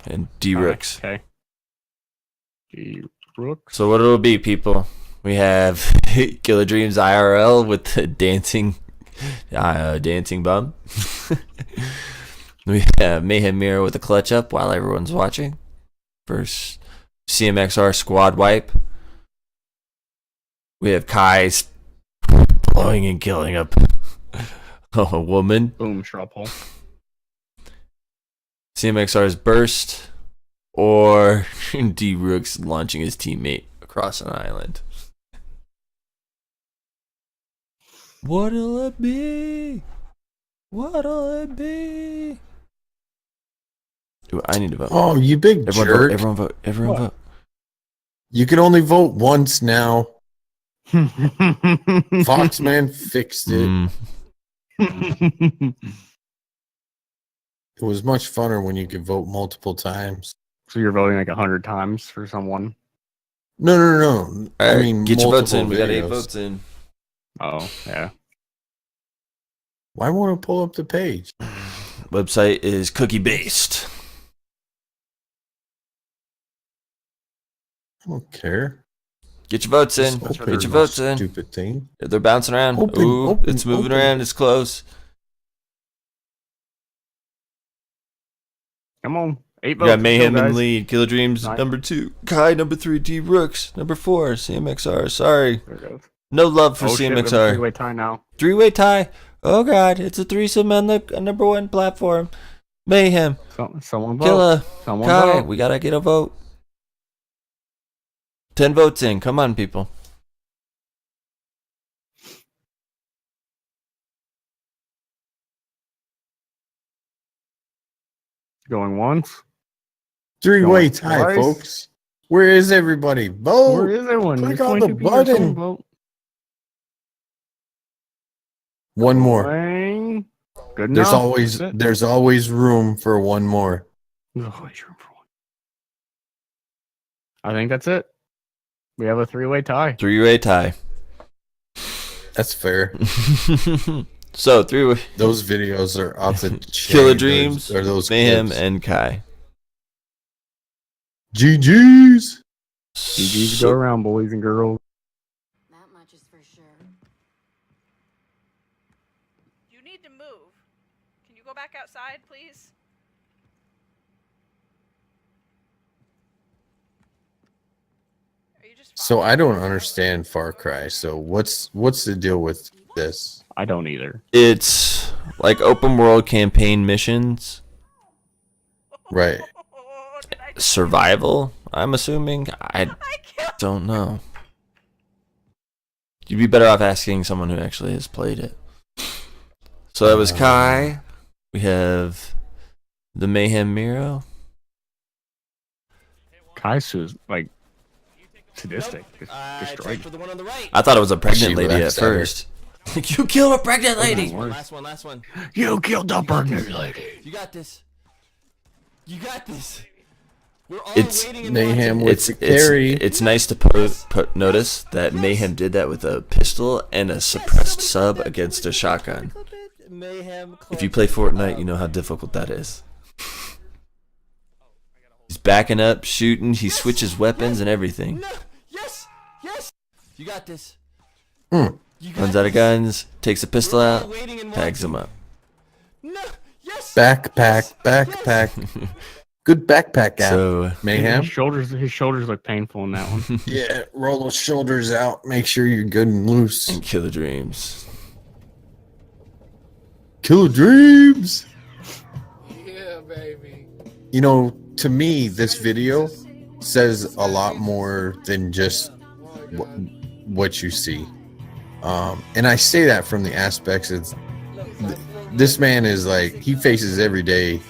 And D-Rooks. Okay. D-Rooks. So what it'll be, people? We have Killer Dreams IRL with the dancing bum. We have Mayhem Mirror with a clutch up while everyone's watching. Versus CMXR squad wipe. We have Kai's blowing and killing up a woman. Boom, straw poll. CMXR's burst. Or D-Rooks launching his teammate across an island. What'll it be? What'll it be? Ooh, I need to vote. Oh, you big Everyone jerk. vote. Everyone vote. Everyone vote. You can only vote once now. Foxman fixed it. It was much funner when you could vote multiple times. So you're voting like 100 times for someone? No. All right, I mean, get your votes in. multiple We got 8 videos. votes in. Oh, yeah. Why won't it pull up the page? Website is cookie based. I don't care. Get your votes in. Just Get open your no votes in. Stupid thing. They're bouncing around. Open, it's moving open. around. It's close. Come on. 8 We votes. got Mayhem Let's go, in guys. lead. Killer Dreams Nice. number 2. Kai number 3. D Rooks number 4. CMXR. Sorry, There it goes. no love for Oh, shit, we have a CMXR. three-way tie now. 3-way tie. Oh god, it's a threesome on the number 1 platform. Mayhem, Someone vote. Killer, Someone Kai. vote. We gotta get a vote. 10 votes in. Come on, people. Going once. Three-way Going tie, twice. folks. Where is everybody? Vote. Where is everyone? click There's on 22 the people. Someone button. vote. One more. Bang. Good There's enough. always That's it. there's always room for one more. There's always room for one. I think that's it. We have a 3-way tie. 3-way tie. That's fair. So 3-way. Those videos are off the chain. Killer Dreams, or those Mayhem, clips. and Kai. GG's. GG's go around, boys and girls. That much is for sure. You need to move. Can you go back outside, please? Are you just So following I don't me? understand Far Cry. So what's the deal with this? I don't either. It's like open world campaign missions, Right. Oh, did I just survival. I'm assuming. I I killed don't know. You'd be better off asking someone who actually has played it. So that was Kai. We have the Mayhem Miro. Kai's like sadistic. Just destroyed. the one on the right. I thought it was a pregnant She lady at left at her. first. You killed a pregnant lady. Last one. You killed the pregnant lady. You got this. You got this. We're all It's waiting and Mayhem watching. with the carry. It's nice to put notice that Mayhem did that with a pistol and a suppressed sub against a shotgun. Mayhem. If you play Fortnite, you know how difficult that is. He's backing up, shooting. He switches weapons and everything. No. Yes. You got this. Hmm. You got Runs out of this. guns, takes a pistol We're all out, waiting and tags him watching. up. No. Yes. Backpack. Good backpack app. So Mayhem. His shoulders look painful in that one. Yeah, roll those shoulders out. Make sure you're good and loose. and Killer Dreams. Killer Dreams. Yeah, baby. You know, to me, this video says a lot more than just what you see. And I say that from the aspects of this man is like, he faces every day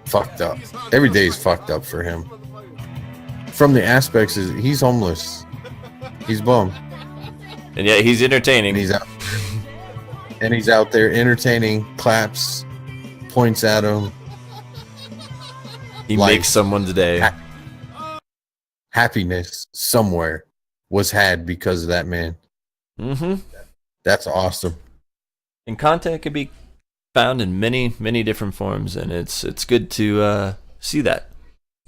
fucked up. Every day is fucked up for him. From the aspects is he's homeless. He's bummed. And yeah, he's entertaining. And he's out there entertaining, claps, points at him. He life. makes someone's day. Happiness somewhere was had because of that man. Mm-hmm. That's awesome. And content can be found in many different forms, and it's good to see that.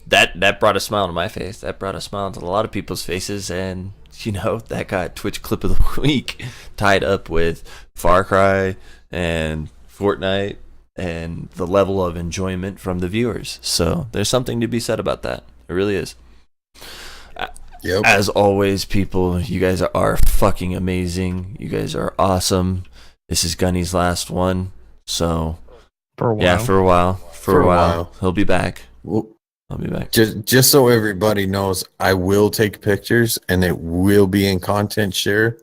That brought a smile to my face. That brought a smile to a lot of people's faces, and you know that got Twitch Clip of the Week tied up with Far Cry and Fortnite and the level of enjoyment from the viewers. So there's something to be said about that. It really is. Yep. As always, people, you guys are fucking amazing. You guys are awesome. This is Gunny's last one. So, For a while. yeah, for a while. For a while. He'll be back. Well, I'll be back. just so everybody knows, I will take pictures and it will be in content share.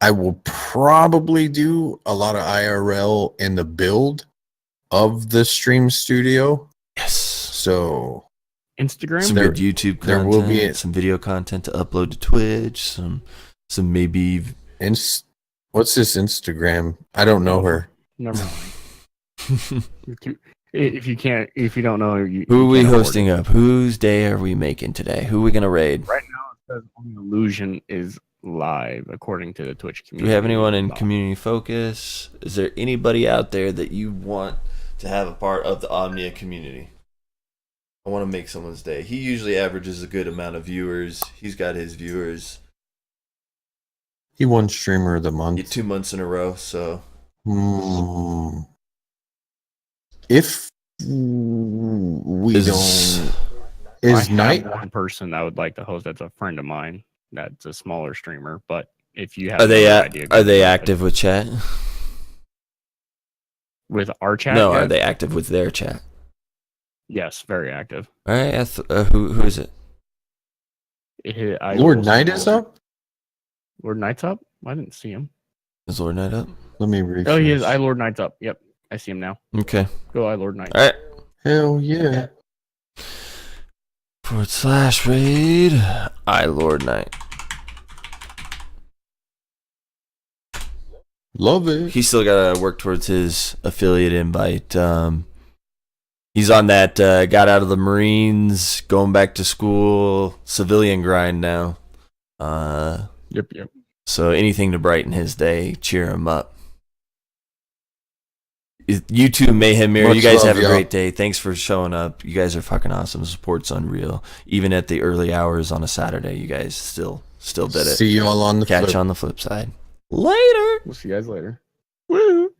I will probably do a lot of IRL in the build of the stream studio. Yes. So Instagram. Some there- good YouTube content. there will be some video content to upload to Twitch. Some maybe. what's this Instagram? I don't know her. Never mind. If you don't know, Who are we can't afford hosting up? Whose day are we making today? Who are we gonna raid? it. Right now, it says only Illusion is live according to the Twitch Do community. we have anyone in community focus? Is there anybody out there that you want to have a part of the Omnia community? I want to make someone's day. He usually averages a good amount of viewers. He's got his viewers. He won streamer of the Get month. 2 months in a row. So If We Is- don't. I Is have night? one person I would like to host. That's a friend of mine. That's a smaller streamer. But if you have Are they another idea, are they go ahead. active with chat? With our chat? No, yet? are they active with their chat? Yes, very active. All right, who is it? Lord Knight is up? Lord Knight's up? I didn't see him. Is Lord Knight up? Let me refresh. Oh, he is. Lord Knight's up. Yep, I see him now. Okay. Go, Lord Knight. All right. Hell yeah. /raid Lord Knight. Love it. He's still got to work towards his affiliate invite. He's on that got out of the Marines, going back to school, civilian grind now. Yep. So anything to brighten his day, cheer him up. You too, Mayhem Mirror. Much You guys love, have a y'all. great day. Thanks for showing up. You guys are fucking awesome. Support's unreal. Even at the early hours on a Saturday, you guys still did it. See you all on the Catch flip. on the flip side. Later. We'll see you guys later. Woo!